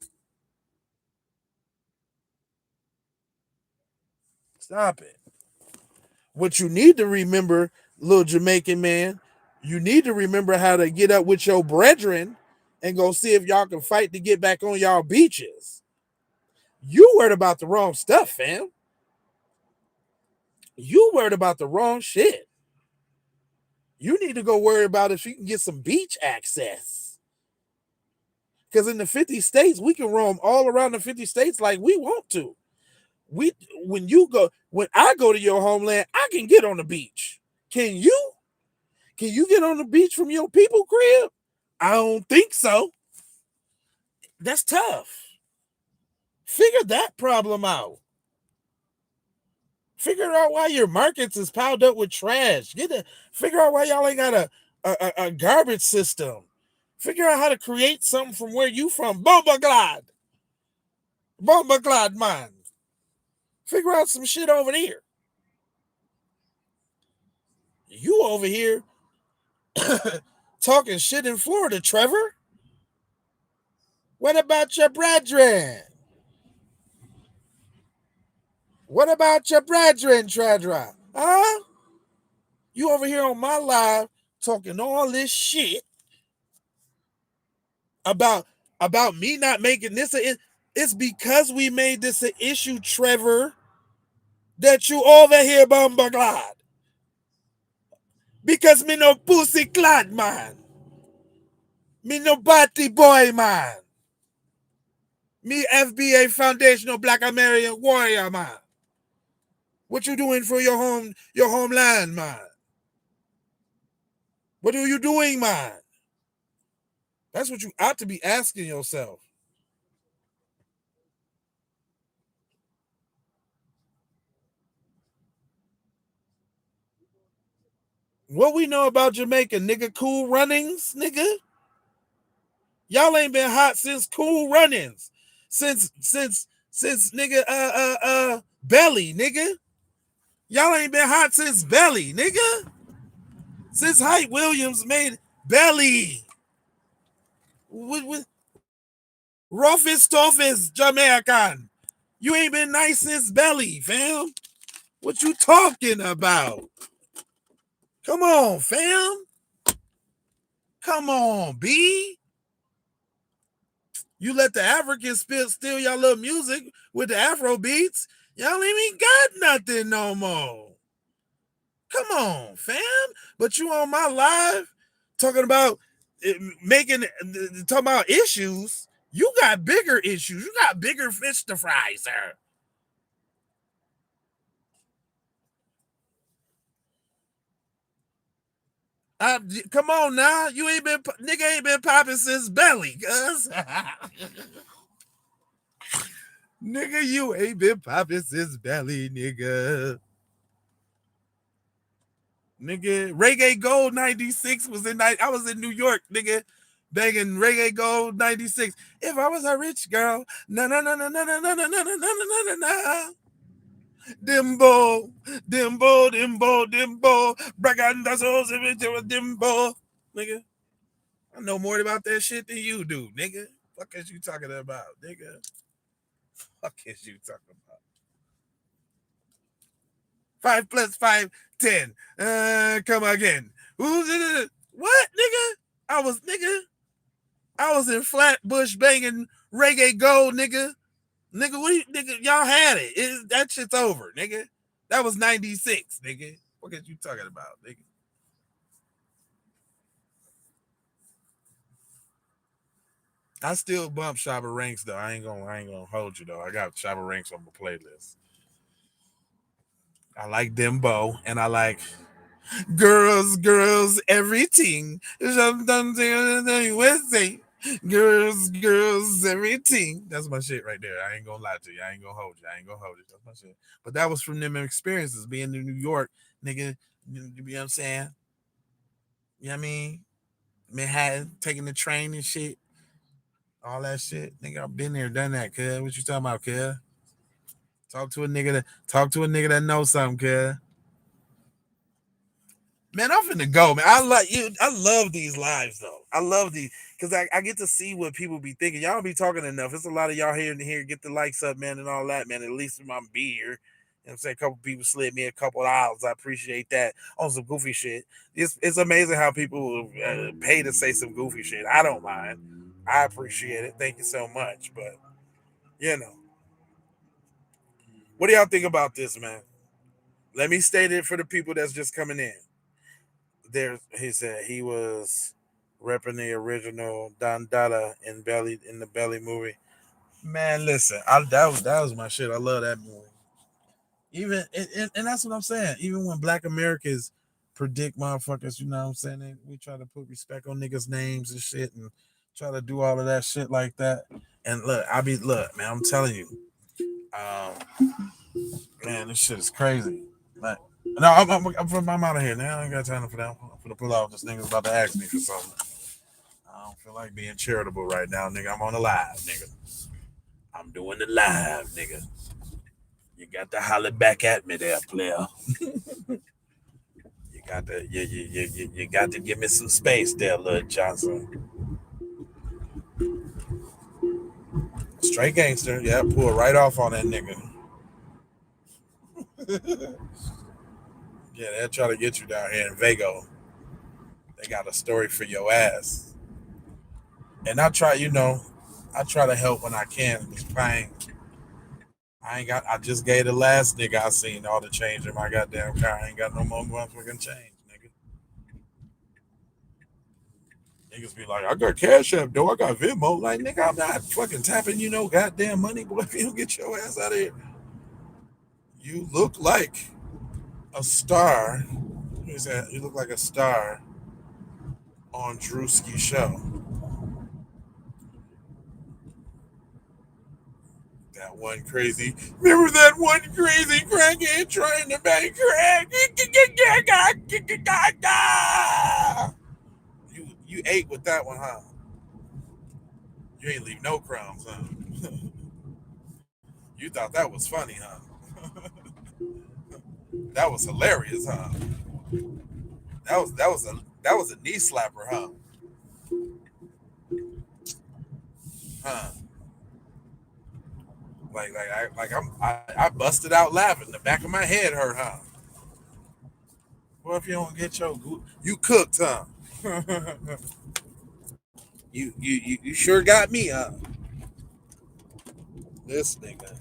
Stop it. What you need to remember, little Jamaican man, you need to remember how to get up with your brethren and go see if y'all can fight to get back on y'all beaches. You worried about the wrong stuff, fam. You worried about the wrong shit. You need to go worry about if you can get some beach access. Because in the 50 states, we can roam all around the 50 states like we want to. When I go to your homeland, I can get on the beach. Can you? Can you get on the beach from your people crib? I don't think so. That's tough. Figure that problem out. Figure out why your markets is piled up with trash. Figure out why y'all ain't got a garbage system. Figure out how to create something from where you from. Bomba Glad, man. Figure out some shit over there. You over here talking shit in Florida, Trevor? What about your brethren? What about your brethren, Tradra? Huh? You over here on my live talking all this shit about me not making this it's because we made this an issue, Trevor, that you over here glad. Because me no pussy clad man. Me no batty boy man. Me FBA Foundational Black American Warrior man. What you doing for your homeland, man? What are you doing, man? That's what you ought to be asking yourself. What we know about Jamaica, nigga? Cool Runnings, nigga. Y'all ain't been hot since Cool Runnings, since nigga Belly, nigga. Y'all ain't been hot since Belly, nigga. Since Hype Williams made Belly. With roughest, toughest Jamaican. You ain't been nice since Belly, fam. What you talking about? Come on, fam. Come on, B. You let the Africans steal y'all little music with the Afro beats. Y'all ain't even got nothing no more. Come on, fam. But you on my live talking about talking about issues. You got bigger issues. You got bigger fish to fry, sir. Come on now. Nigga ain't been popping since Belly, cuz. Nigga, you ain't been popping since Belly, nigga. Nigga, Reggae Gold 96 was I was in New York, nigga, banging Reggae Gold 96. If I was a rich girl, na na na na na na na na na na na na na. Dimbo, Bragandazos, Dimbo. Nigga, I know more about that shit than you do, nigga. Fuck is you talking about, nigga? Fuck is you talking about? 5 + 5, 10. Come again. Who's it? What, nigga? I was in Flatbush banging Reggae Gold, nigga. Nigga, nigga, y'all had it. That shit's over, nigga. That was 96, nigga. What are you talking about, nigga? I still bump Shabba Ranks though. I ain't gonna hold you though. I got Shabba Ranks on my playlist. I like Dembo and I like girls, everything. USA. Girls, everything. That's my shit right there. I ain't gonna lie to you. I ain't gonna hold you. That's my shit. But that was from them experiences being in New York, nigga. You know what I'm saying? You know what I mean? Manhattan, taking the train and shit. All that shit. Nigga, I've been there, done that, cuz. What you talking about, cuz? Talk to a nigga that knows something, cuz. Man, I'm finna go, man. I love these lives though. I love these because I get to see what people be thinking. Y'all don't be talking enough. There's a lot of y'all here and here. Get the likes up, man, and all that, man. At least I'm be here. You know what I'm saying? A couple people slid me a couple of hours. I appreciate that on some goofy shit. It's amazing how people pay to say some goofy shit. I don't mind. I appreciate it. Thank you so much. But you know, what do y'all think about this, man? Let me state it for the people that's just coming in. He said he was repping the original Don Dada in the Belly movie. Man, listen, that was my shit. I love that movie. Even and that's what I'm saying. Even when Black Americans predict motherfuckers, you know what I'm saying? We try to put respect on niggas' names and shit, and try to do all of that shit like that. And look, man, I'm telling you, man, this shit is crazy. Like, no, I'm out of here now. I ain't got time for that. I'm gonna pull out. This nigga's about to ask me for something. I don't feel like being charitable right now, nigga. I'm on the live, nigga. I'm doing the live, nigga. You got to holler back at me there, player. You got to give me some space there, Lil Johnson. Straight gangster, yeah, pull right off on that nigga. Yeah, they'll try to get you down here in Vago. They got a story for your ass. And I try to help when I can. Cause I just gave the last nigga I seen all the change in my goddamn car. I ain't got no more motherfucking change, nigga. Niggas be like, I got Cash App, though. I got Venmo. Like, nigga, I'm not fucking tapping goddamn money, boy. If you don't get your ass out of here. You look like a star. Who's that? You look like a star on Druski show. That one crazy. Remember that one crazy crackhead trying to make crack? You ate with that one, huh? You ain't leave no crumbs, huh? You thought that was funny, huh? That was hilarious, huh? That was a knee slapper, huh? Huh? I busted out laughing. The back of my head hurt, huh? Well, if you don't get you cooked, huh? You sure got me, huh? This nigga.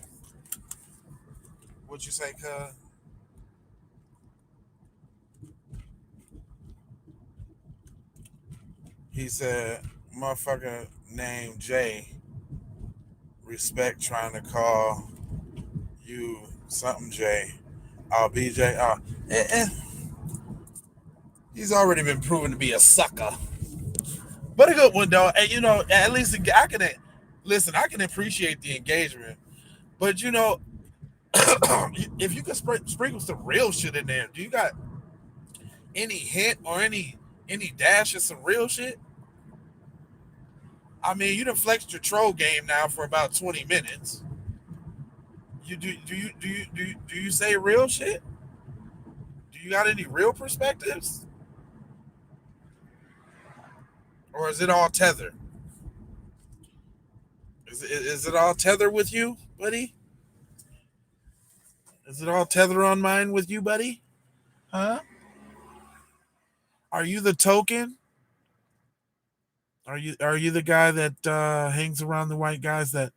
What you say, cuz? He said, motherfucker named Jay, respect trying to call you something Jay. Oh, BJ. He's already been proven to be a sucker. But a good one, though. And, at least I can listen, I can appreciate the engagement. But, if you could sprinkle some real shit in there, do you got any hint or any dash of some real shit? I mean, you done flexed your troll game now for about 20 minutes. Do you say real shit? Do you got any real perspectives? Or is it all tether? Is it all tether with you, buddy? Is it all tether on mine with you, buddy? Huh? Are you the token? Are you the guy that hangs around the white guys that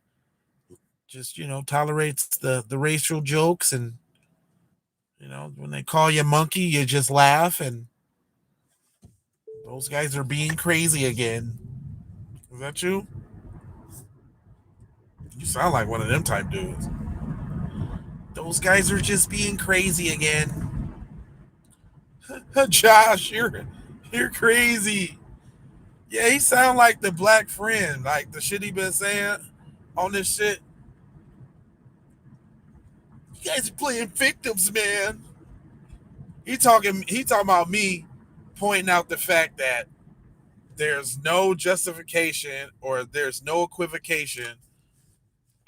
just tolerates the racial jokes, and when they call you monkey you just laugh, and those guys are being crazy again? Is that you? You sound like one of them type dudes. Those guys are just being crazy again. Josh, you're crazy. Yeah, he sound like the black friend, like the shit he been saying on this shit. You guys are playing victims, man. He talking about me pointing out the fact that there's no justification or there's no equivocation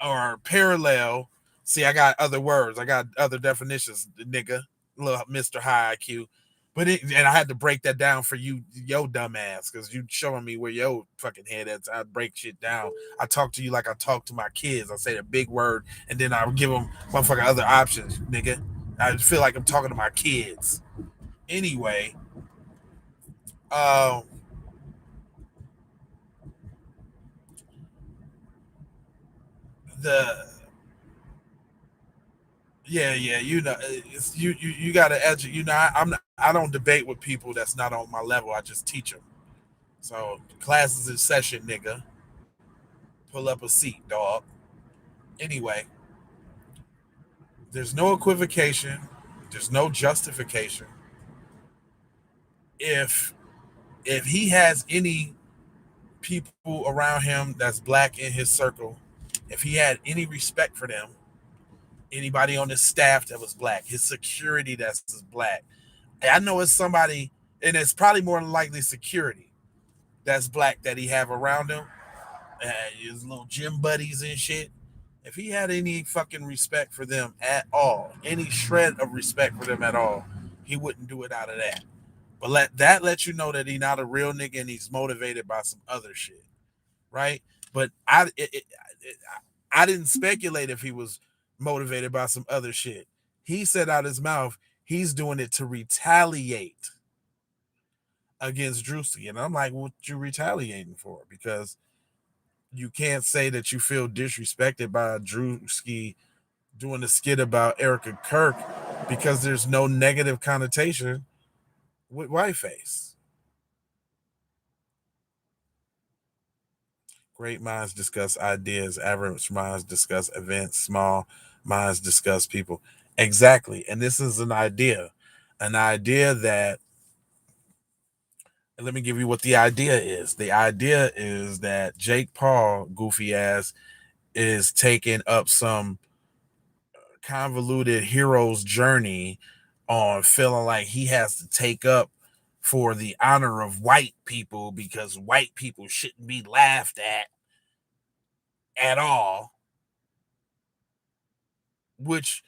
or parallel. See, I got other words. I got other definitions, nigga. Little Mr. High IQ. And I had to break that down for you, yo dumb ass, because you showing me where your fucking head is. I break shit down. I talk to you like I talk to my kids. I say a big word, and then I give them motherfucking other options, nigga. I feel like I'm talking to my kids. Anyway, uh, the yeah, you got to edge. I don't debate with people that's not on my level. I just teach them. So class is in session, nigga. Pull up a seat, dog. Anyway, there's no equivocation. There's no justification. If he has any people around him that's black in his circle, if he had any respect for them, anybody on his staff that was black, his security that's black. I know it's somebody, and it's probably more than likely security that's black that he have around him, his little gym buddies and shit. If he had any fucking respect for them at all, any shred of respect for them at all, he wouldn't do it out of that. But let you know that he's not a real nigga and he's motivated by some other shit, right? But I didn't speculate if he was motivated by some other shit. He said out his mouth he's doing it to retaliate against Druski, and I'm like, what you retaliating for? Because you can't say that you feel disrespected by Druski doing a skit about Erica Kirk because there's no negative connotation with whiteface. Great minds discuss ideas, average minds discuss events, small minds discuss people. Exactly. And this is an idea that, let me give you what the idea is. The idea is that Jake Paul, goofy ass, is taking up some convoluted hero's journey on feeling like he has to take up for the honor of white people because white people shouldn't be laughed at all, which,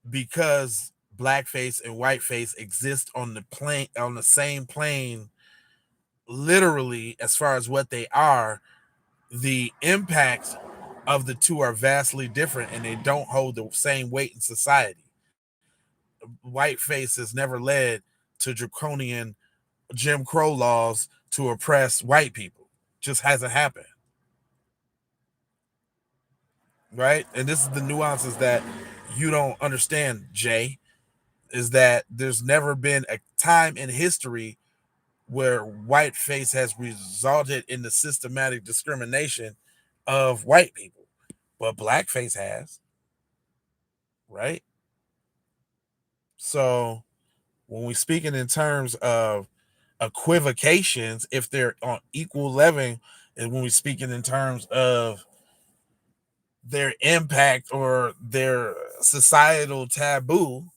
because blackface and whiteface exist on the same plane, literally, as far as what they are, the impact of the two are vastly different and they don't hold the same weight in society. Whiteface has never led to draconian Jim Crow laws to oppress white people. Just hasn't happened. Right? And this is the nuances that you don't understand, Jay, is that there's never been a time in history where whiteface has resulted in the systematic discrimination of white people. But blackface has, right? So when we speaking in terms of equivocations, if they're on equal level, and when we speaking in terms of their impact or their societal taboo,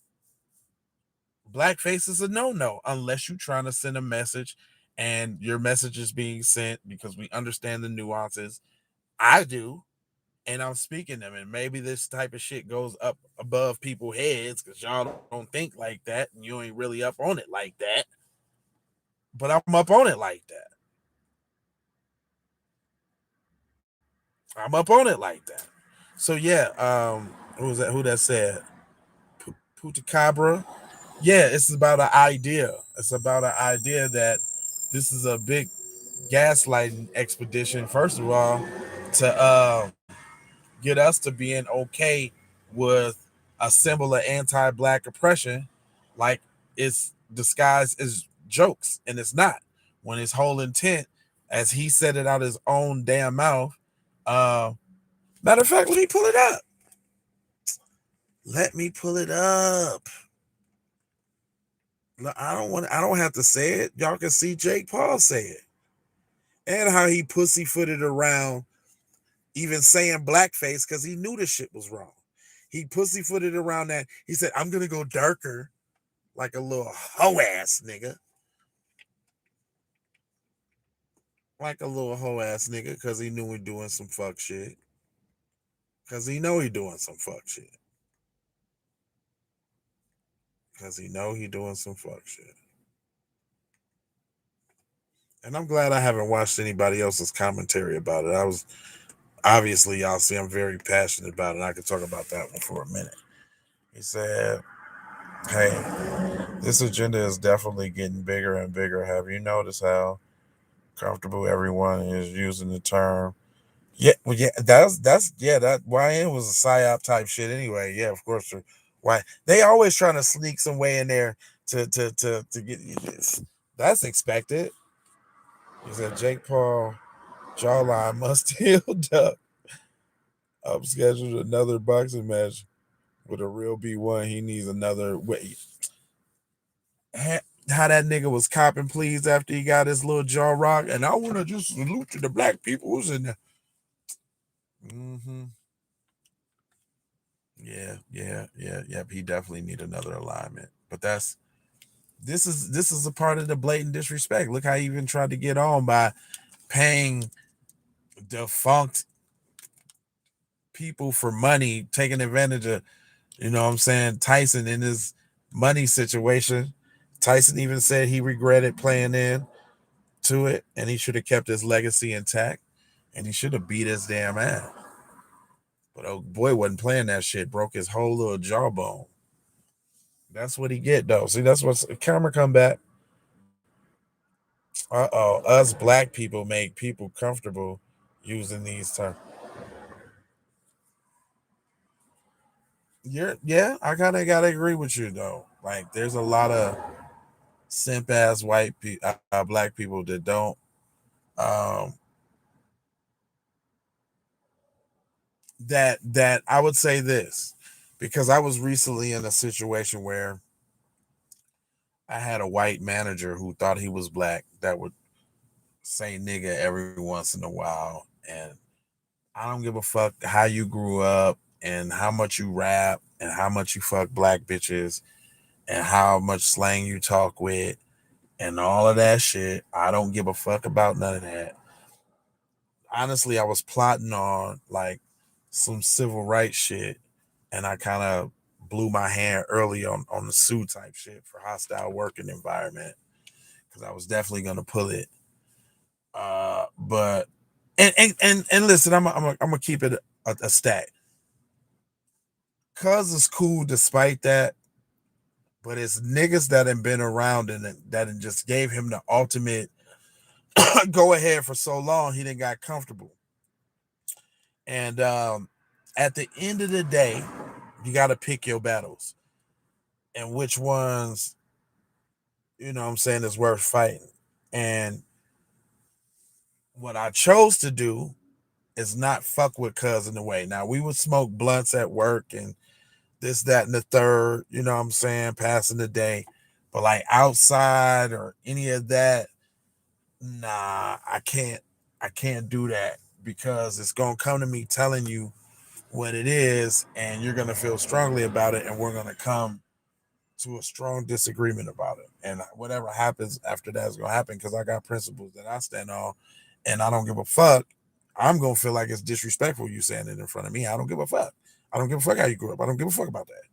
blackface is a no-no unless you're trying to send a message and your message is being sent because we understand the nuances. I do, and I'm speaking them. And maybe this type of shit goes up above people's heads because y'all don't think like that and you ain't really up on it like that. But I'm up on it like that. I'm up on it like that. So yeah, who was that? Who that said? Putakabra. Yeah, it's about an idea. It's about an idea that this is a big gaslighting expedition. First of all, to get us to being okay with a symbol of anti-black oppression, like it's disguised as jokes, and it's not. When his whole intent, as he said it out his own damn mouth. Matter of fact, let me pull it up. Let me pull it up. No, I don't have to say it. Y'all can see Jake Paul say it. And how he pussyfooted around even saying blackface because he knew the shit was wrong. He pussyfooted around that. He said, I'm gonna go darker like a little hoe ass nigga. Like a little hoe ass nigga, because he knew he doing some fuck shit. Because he know he doing some fuck shit. Because he know he doing some fuck shit. And I'm glad I haven't watched anybody else's commentary about it. I was, obviously, y'all see I'm very passionate about it. I could talk about that one for a minute. He said, hey, this agenda is definitely getting bigger and bigger. Have you noticed how comfortable everyone is using the term? Yeah, well, yeah, that's yeah, that YN was a psyop type shit anyway. Yeah, of course. Why they always trying to sneak some way in there to get this. That's expected. He said Jake Paul jawline must healed up. I've scheduled another boxing match with a real B1. He needs another way. How that nigga was copping please after he got his little jaw rock, and I want to just salute to the black people who's in there. Mm-hmm. Yeah. He definitely need another alignment. But this is a part of the blatant disrespect. Look how he even tried to get on by paying defunct people for money, taking advantage of, you know what I'm saying, Tyson in his money situation. Tyson even said he regretted playing in to it and he should have kept his legacy intact and he should have beat his damn ass. But oh boy wasn't playing that shit, broke his whole little jawbone. That's what he get though. See, that's what's camera come back. Us black people make people comfortable using these terms. Yeah, I kind of gotta agree with you though. Like, there's a lot of simp ass black people that don't. Um, that I would say this because I was recently in a situation where I had a white manager who thought he was black that would say nigga every once in a while, and I don't give a fuck how you grew up and how much you rap and how much you fuck black bitches and how much slang you talk with and all of that shit. I don't give a fuck about none of that. Honestly, I was plotting on like some civil rights shit, and I kind of blew my hand early on the sue type shit for hostile working environment because I was definitely gonna pull it. But and listen, I'm gonna keep it a stat. Cuz is cool despite that, but it's niggas that have been around and that just gave him the ultimate go ahead for so long he didn't got comfortable. And at the end of the day, you got to pick your battles and which ones, you know what I'm saying, is worth fighting. And what I chose to do is not fuck with Cuz in the way. Now, we would smoke blunts at work and this, that, and the third, you know what I'm saying, passing the day. But like outside or any of that, nah, I can't do that because it's gonna come to me telling you what it is, and you're gonna feel strongly about it, and we're gonna come to a strong disagreement about it. And whatever happens after that is gonna happen because I got principles that I stand on, and I don't give a fuck. I'm gonna feel like it's disrespectful you saying it in front of me. I don't give a fuck. I don't give a fuck how you grew up. I don't give a fuck about that.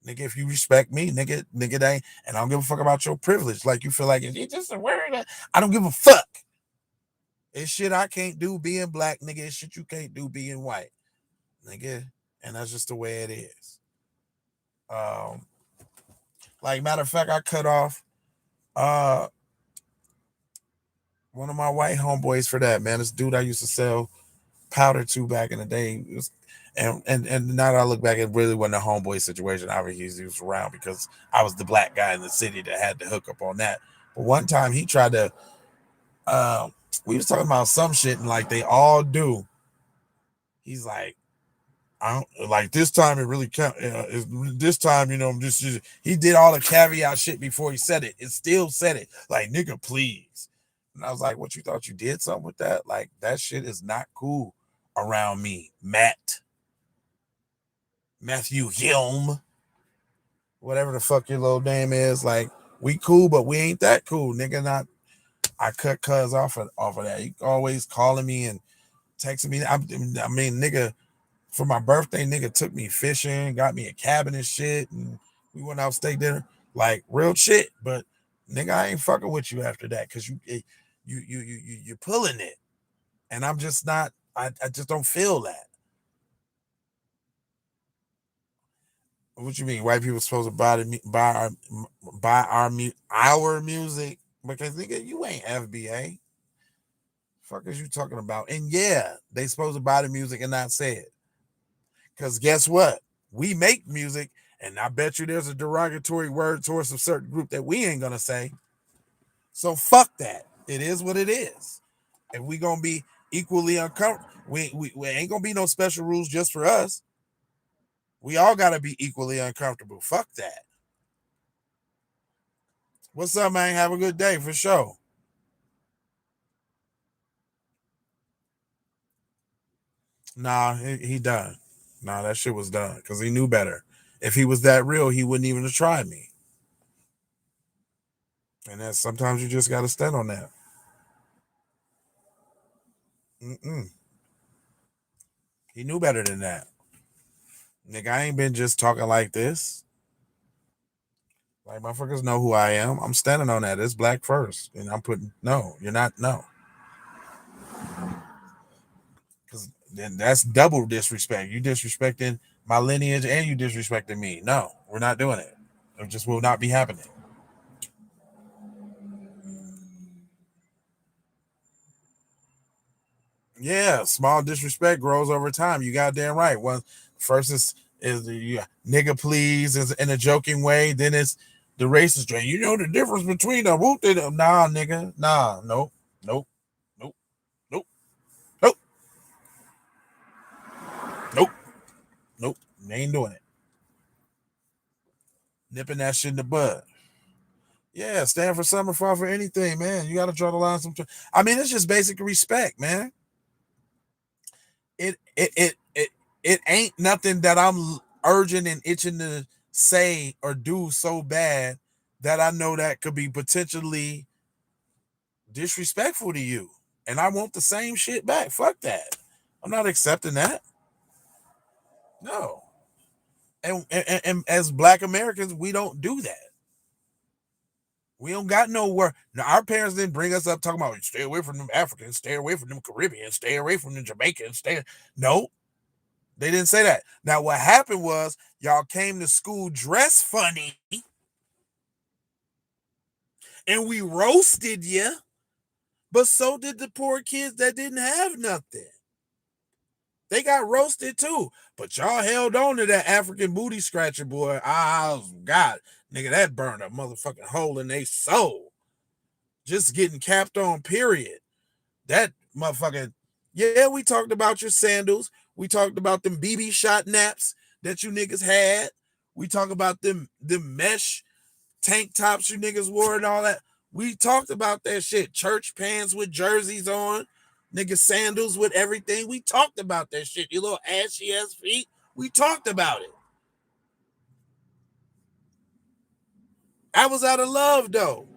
Nigga, if you respect me, nigga, they ain't, and I don't give a fuck about your privilege. Like you feel like it's just a word. I don't give a fuck. It's shit I can't do being black, nigga. It's shit you can't do being white, nigga. And that's just the way it is. Um, like matter of fact, I cut off uh one of my white homeboys for that, man. This dude I used to sell powder to back in the day. It was, and now that I look back, it really wasn't a homeboy situation. Obviously, he was around because I was the black guy in the city that had to hook up on that. But one time he tried to, uh, we was talking about some shit, and like they all do. He's like, I don't like this time. It really count. This time, you know, just he did all the caveat shit before he said it. It still said it like nigga, please. And I was like, what you thought you did something with that? Like that shit is not cool around me, Matthew Hilm, whatever the fuck your little name is. Like we cool, but we ain't that cool, nigga. Not. I cut Cuz off of that. He always calling me and texting me. I mean, nigga, for my birthday, nigga took me fishing, got me a cabin and shit, and we went out steak dinner, like real shit. But nigga, I ain't fucking with you after that because you're pulling it, and I'm just not. I just don't feel that. What you mean? White people supposed to buy our music because nigga, you ain't FBA. Fuck is you talking about? And yeah, they supposed to buy the music and not say it. Because guess what? We make music, and I bet you there's a derogatory word towards a certain group that we ain't gonna say. So fuck that. It is what it is. If we gonna be equally uncomfortable, we ain't gonna be no special rules just for us. We all gotta be equally uncomfortable. Fuck that. What's up, man? Have a good day for sure. Nah, he done. Nah, that shit was done because he knew better. If he was that real, he wouldn't even have tried me. And that sometimes you just gotta stand on that. Mm-mm. He knew better than that. Nigga, I ain't been just talking like this. Like motherfuckers know who I am. I'm standing on that. It's black first. And I'm putting no, you're not no. Because then that's double disrespect. You disrespecting my lineage and you disrespecting me. No, we're not doing it. It just will not be happening. Yeah, small disrespect grows over time. You goddamn right. One first is the nigga please is in a joking way. Then it's the racist joke. You know the difference between a whoop and a nah, nigga. Nah, nope, nope, nope, nope, nope, nope, nope. They ain't doing it. Nipping that shit in the bud. Yeah, stand for something, fall for anything, man. You got to draw the line. I mean, it's just basic respect, man. It ain't nothing that I'm urging and itching to say or do so bad that I know that could be potentially disrespectful to you. And I want the same shit back. Fuck that. I'm not accepting that. No. And as black Americans, we don't do that. We don't got no work. Now, our parents didn't bring us up talking about stay away from them Africans, stay away from them Caribbeans, stay away from them Jamaicans, stay. No, they didn't say that. Now, what happened was y'all came to school dressed funny and we roasted you, but so did the poor kids that didn't have nothing. They got roasted too, but y'all held on to that African booty scratcher, boy. God, nigga, that burned a motherfucking hole in their soul. Just getting capped on, period. That motherfucking, yeah, we talked about your sandals. We talked about them BB shot naps that you niggas had. We talked about them mesh tank tops you niggas wore and all that. We talked about that shit. Church pants with jerseys on, nigga sandals with everything. We talked about that shit. You little ashy ass feet. We talked about it. I was out of love though.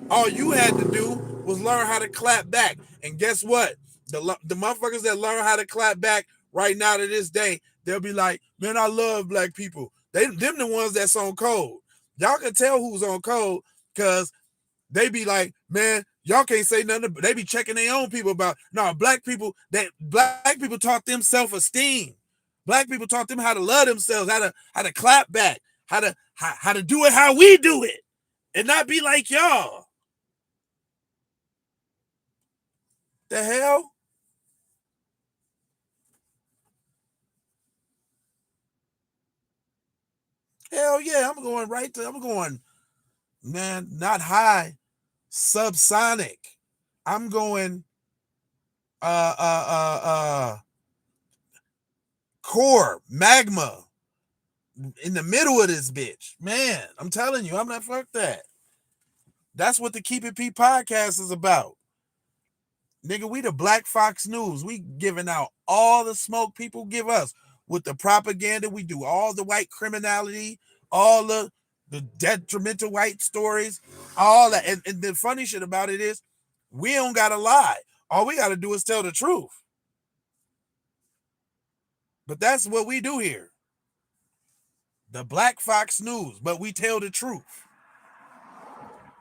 All you had to do was learn how to clap back. And guess what? The motherfuckers that learn how to clap back right now to this day, they'll be like, man, I love black people. Them the ones that's on code. Y'all can tell who's on code because they be like, man, y'all can't say nothing. They be checking their own people about, no, black people taught them self-esteem. Black people taught them how to love themselves, how to clap back, how to do it how we do it and not be like y'all. The hell? Hell yeah, I'm going, man, not high, subsonic. I'm going core, magma, in the middle of this bitch. Man, I'm telling you, I'm not fuck that. That's what the Keep It P podcast is about. Nigga, we the Black Fox News. We giving out all the smoke people give us with the propaganda. We do all the white criminality, all the detrimental white stories, all that. And the funny shit about it is we don't gotta lie. All we gotta do is tell the truth. But that's what we do here. The Black Fox News, but we tell the truth.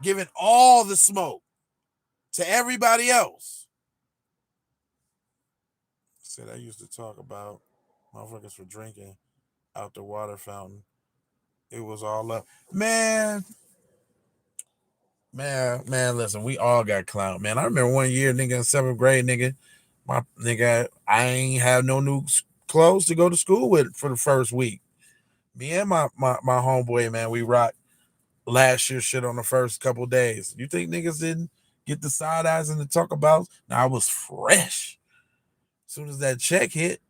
Giving all the smoke to everybody else. Said I used to talk about motherfuckers for drinking out the water fountain. It was all up. Man, listen, we all got clown, man. I remember one year, nigga, in 7th grade, nigga, I ain't have no new clothes to go to school with for the first week. Me and my homeboy, man, we rocked last year's shit on the first couple days. You think niggas didn't get the side eyes and the talk about. Now I was fresh. As soon as that check hit,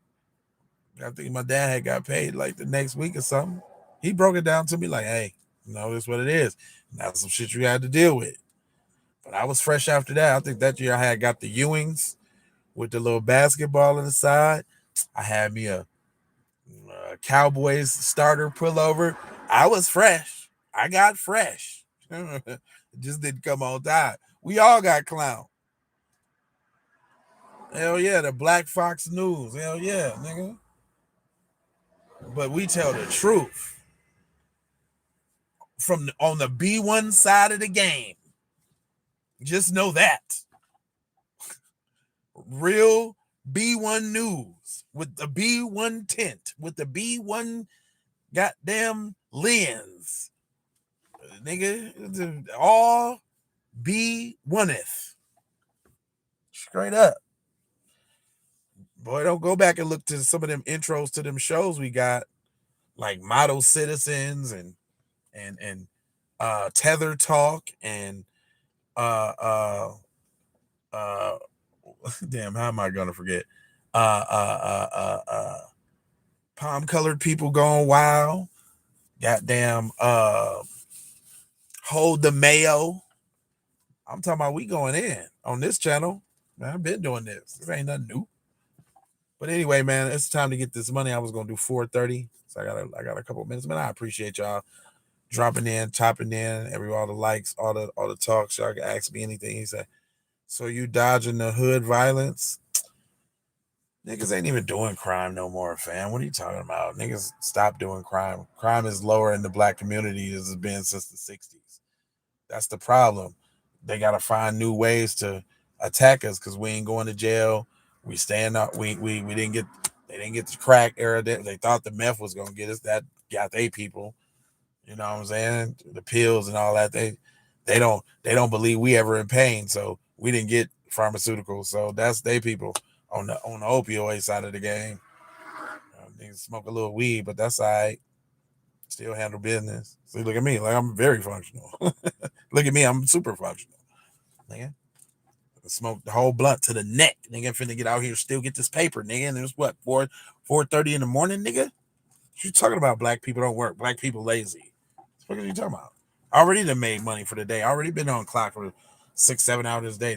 I think my dad had got paid like the next week or something. He broke it down to me like, hey, this is what it is. And that's some shit you had to deal with. But I was fresh after that. I think that year I had got the Ewings with the little basketball on the side. I had me a Cowboys starter pullover. I was fresh. I got fresh. It just didn't come on time. We all got clown. Hell yeah, the Black Fox News. Hell yeah, nigga. But we tell the truth. On the B1 side of the game. Just know that. Real B1 news with the B1 tint, with the B1 goddamn lens. Nigga, all B1th. Straight up. Boy, don't go back and look to some of them intros to them shows we got, like Model Citizens and Tether Talk and damn, how am I gonna forget? Palm Colored People Gone Wild. Goddamn, Hold the Mayo. I'm talking about we going in on this channel. Man, I've been doing this. This ain't nothing new. But anyway, man, it's time to get this money. I was gonna do 4:30, so I got a couple minutes. Man, I appreciate y'all dropping in, chopping in, all the likes, all the talks. Y'all can ask me anything. He said, so you dodging the hood violence? Niggas ain't even doing crime no more, fam. What are you talking about? Niggas stop doing crime. Crime is lower in the black community as it's been since the 60s. That's the problem. They got to find new ways to attack us because we ain't going to jail. We staying up. We didn't get, they didn't get the crack era. They thought the meth was going to get us. That got they people. You know what I'm saying? The pills and all that. They don't believe we ever in pain. So we didn't get pharmaceuticals. So that's they people. On the opioid side of the game. Niggas smoke a little weed, but that's all right. Still handle business. See, look at me. Like, I'm very functional. Look at me. I'm super functional. Nigga. Smoke the whole blunt to the neck. Nigga, finna get out here, still get this paper, nigga. And it's what, 4:30 in the morning, nigga? What you talking about? Black people don't work. Black people lazy. What are you talking about? I already done made money for the day. I already been on clock for 6-7 hours a day.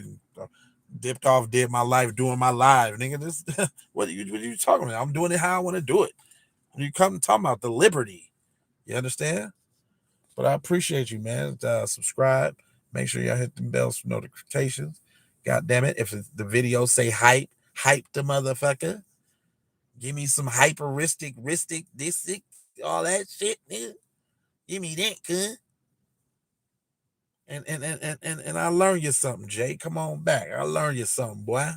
Dipped off, did my life, doing my live, nigga. This what are you talking about? I'm doing it how I want to do it. When you come talking about the liberty, you understand? But I appreciate you, man. Subscribe. Make sure y'all hit the bells for notifications. God damn it. If the video say hype the motherfucker. Give me some hyperistic, all that shit, nigga. Give me that, cuz. And I learned you something, Jay. Come on back. I learned you something, boy.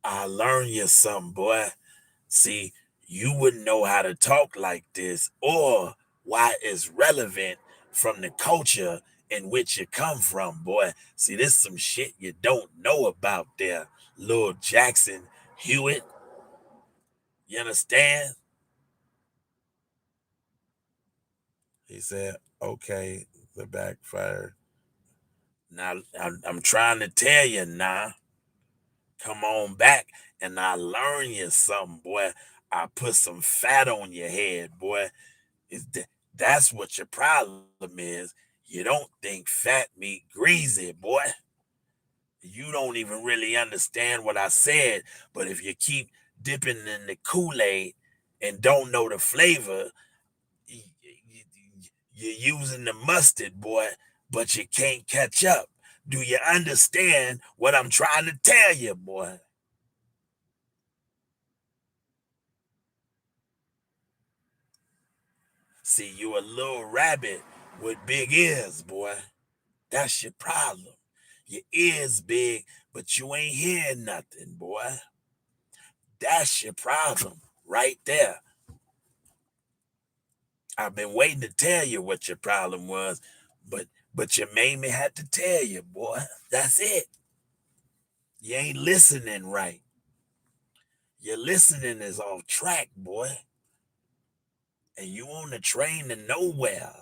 I learned you something, boy. See, you wouldn't know how to talk like this or why it's relevant from the culture in which you come from, boy. See, this is some shit you don't know about there, Lil Jackson Hewitt. You understand? He said, okay, the backfire. Now, I'm trying to tell you now. Come on back and I learn you something, boy. I put some fat on your head, boy. That's what your problem is. You don't think fat meat greasy, boy. You don't even really understand what I said, but if you keep dipping in the Kool-Aid and don't know the flavor, you're using the mustard, boy, but you can't catch up. Do you understand what I'm trying to tell you, boy? See, you a little rabbit with big ears, boy. That's your problem. Your ears big, but you ain't hearing nothing, boy. That's your problem right there. I've been waiting to tell you what your problem was, but you made me have to tell you, boy. That's it. You ain't listening right. Your listening is off track, boy. And you on the train to nowhere.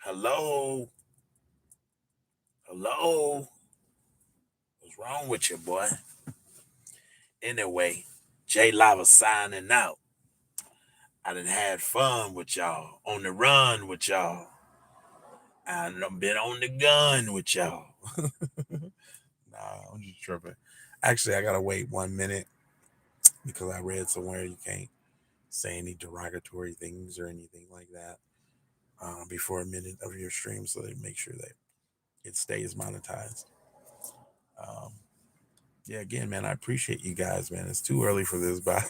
Hello? Hello? What's wrong with you, boy? Anyway, J Lava signing out. I done had fun with y'all, on the run with y'all. I done been on the gun with y'all. Nah, I'm just tripping. Actually, I gotta wait 1 minute because I read somewhere you can't say any derogatory things or anything like that before a minute of your stream, so they make sure that it stays monetized. Um, yeah, again, man, I appreciate you guys, man. It's too early for this, but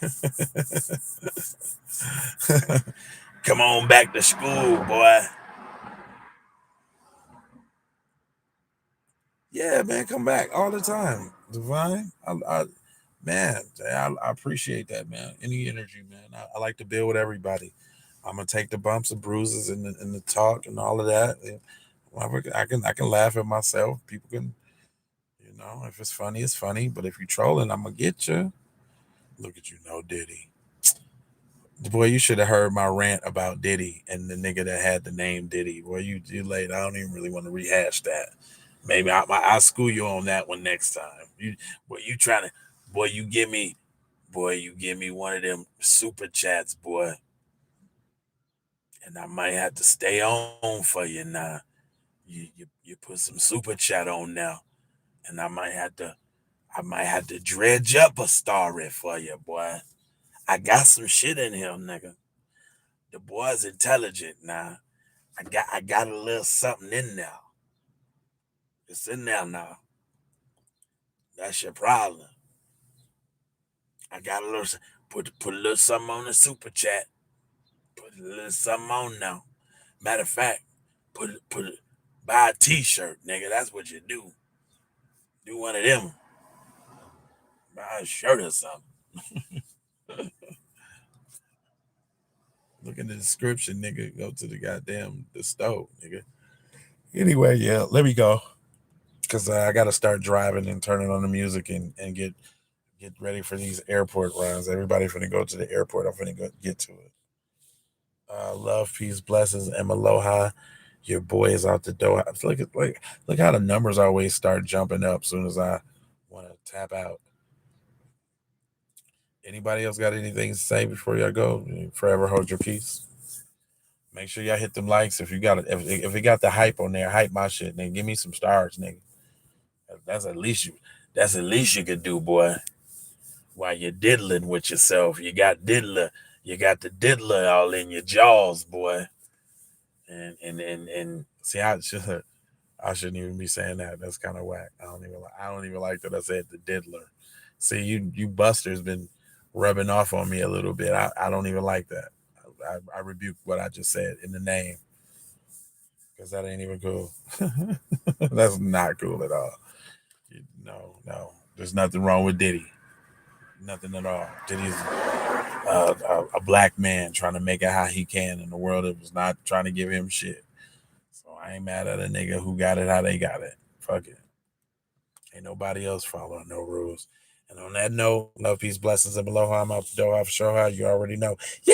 come on back to school, boy. Yeah, man, come back all the time. Divine, man, I appreciate that, man. Any energy, man. I like to build with everybody. I'm gonna take the bumps and bruises and the talk and all of that. I can laugh at myself. People can, if it's funny, it's funny. But if you're trolling, I'm gonna get you. Look at you, no Diddy. Boy, you should have heard my rant about Diddy and the nigga that had the name Diddy. Boy, you late. I don't even really want to rehash that. Maybe I'll school you on that one next time. You trying to, boy, you give me one of them super chats, boy, and I might have to stay on for you now. You put some super chat on now, and I might have to dredge up a story for you, boy. I got some shit in here, nigga. The boy's intelligent now. I got a little something in there. It's in there now. That's your problem. I got a little put a little something on the super chat. Put a little something on now. Matter of fact, buy a t-shirt, nigga. That's what you do. Do one of them. Buy a shirt or something. Look in the description, nigga. Go to the stove, nigga. Anyway, yeah, let me go. Cause I gotta start driving and turning on the music and get ready for these airport runs. Everybody finna go to the airport. I'm finna go get to it. Love, peace, blessings, and aloha. Your boy is out the door. Look how the numbers always start jumping up as soon as I want to tap out. Anybody else got anything to say before y'all go? Forever hold your peace. Make sure y'all hit them likes if you got it. If it got the hype on there, hype my shit, nigga. Give me some stars, nigga. That's at least you could do, boy. While you're diddling with yourself, you got the diddler all in your jaws, boy. And see, I shouldn't even be saying that. That's kind of whack. I don't even like that I said the diddler. See, you busters been rubbing off on me a little bit. I don't even like that. I rebuke what I just said in the name, because that ain't even cool. That's not cool at all. No. There's nothing wrong with Diddy. Nothing at all. Diddy's a black man trying to make it how he can in the world that was not trying to give him shit. So I ain't mad at a nigga who got it how they got it. Fuck it. Ain't nobody else following no rules. And on that note, love, peace, blessings, and aloha. I'm out the door. For sure how you already know. You can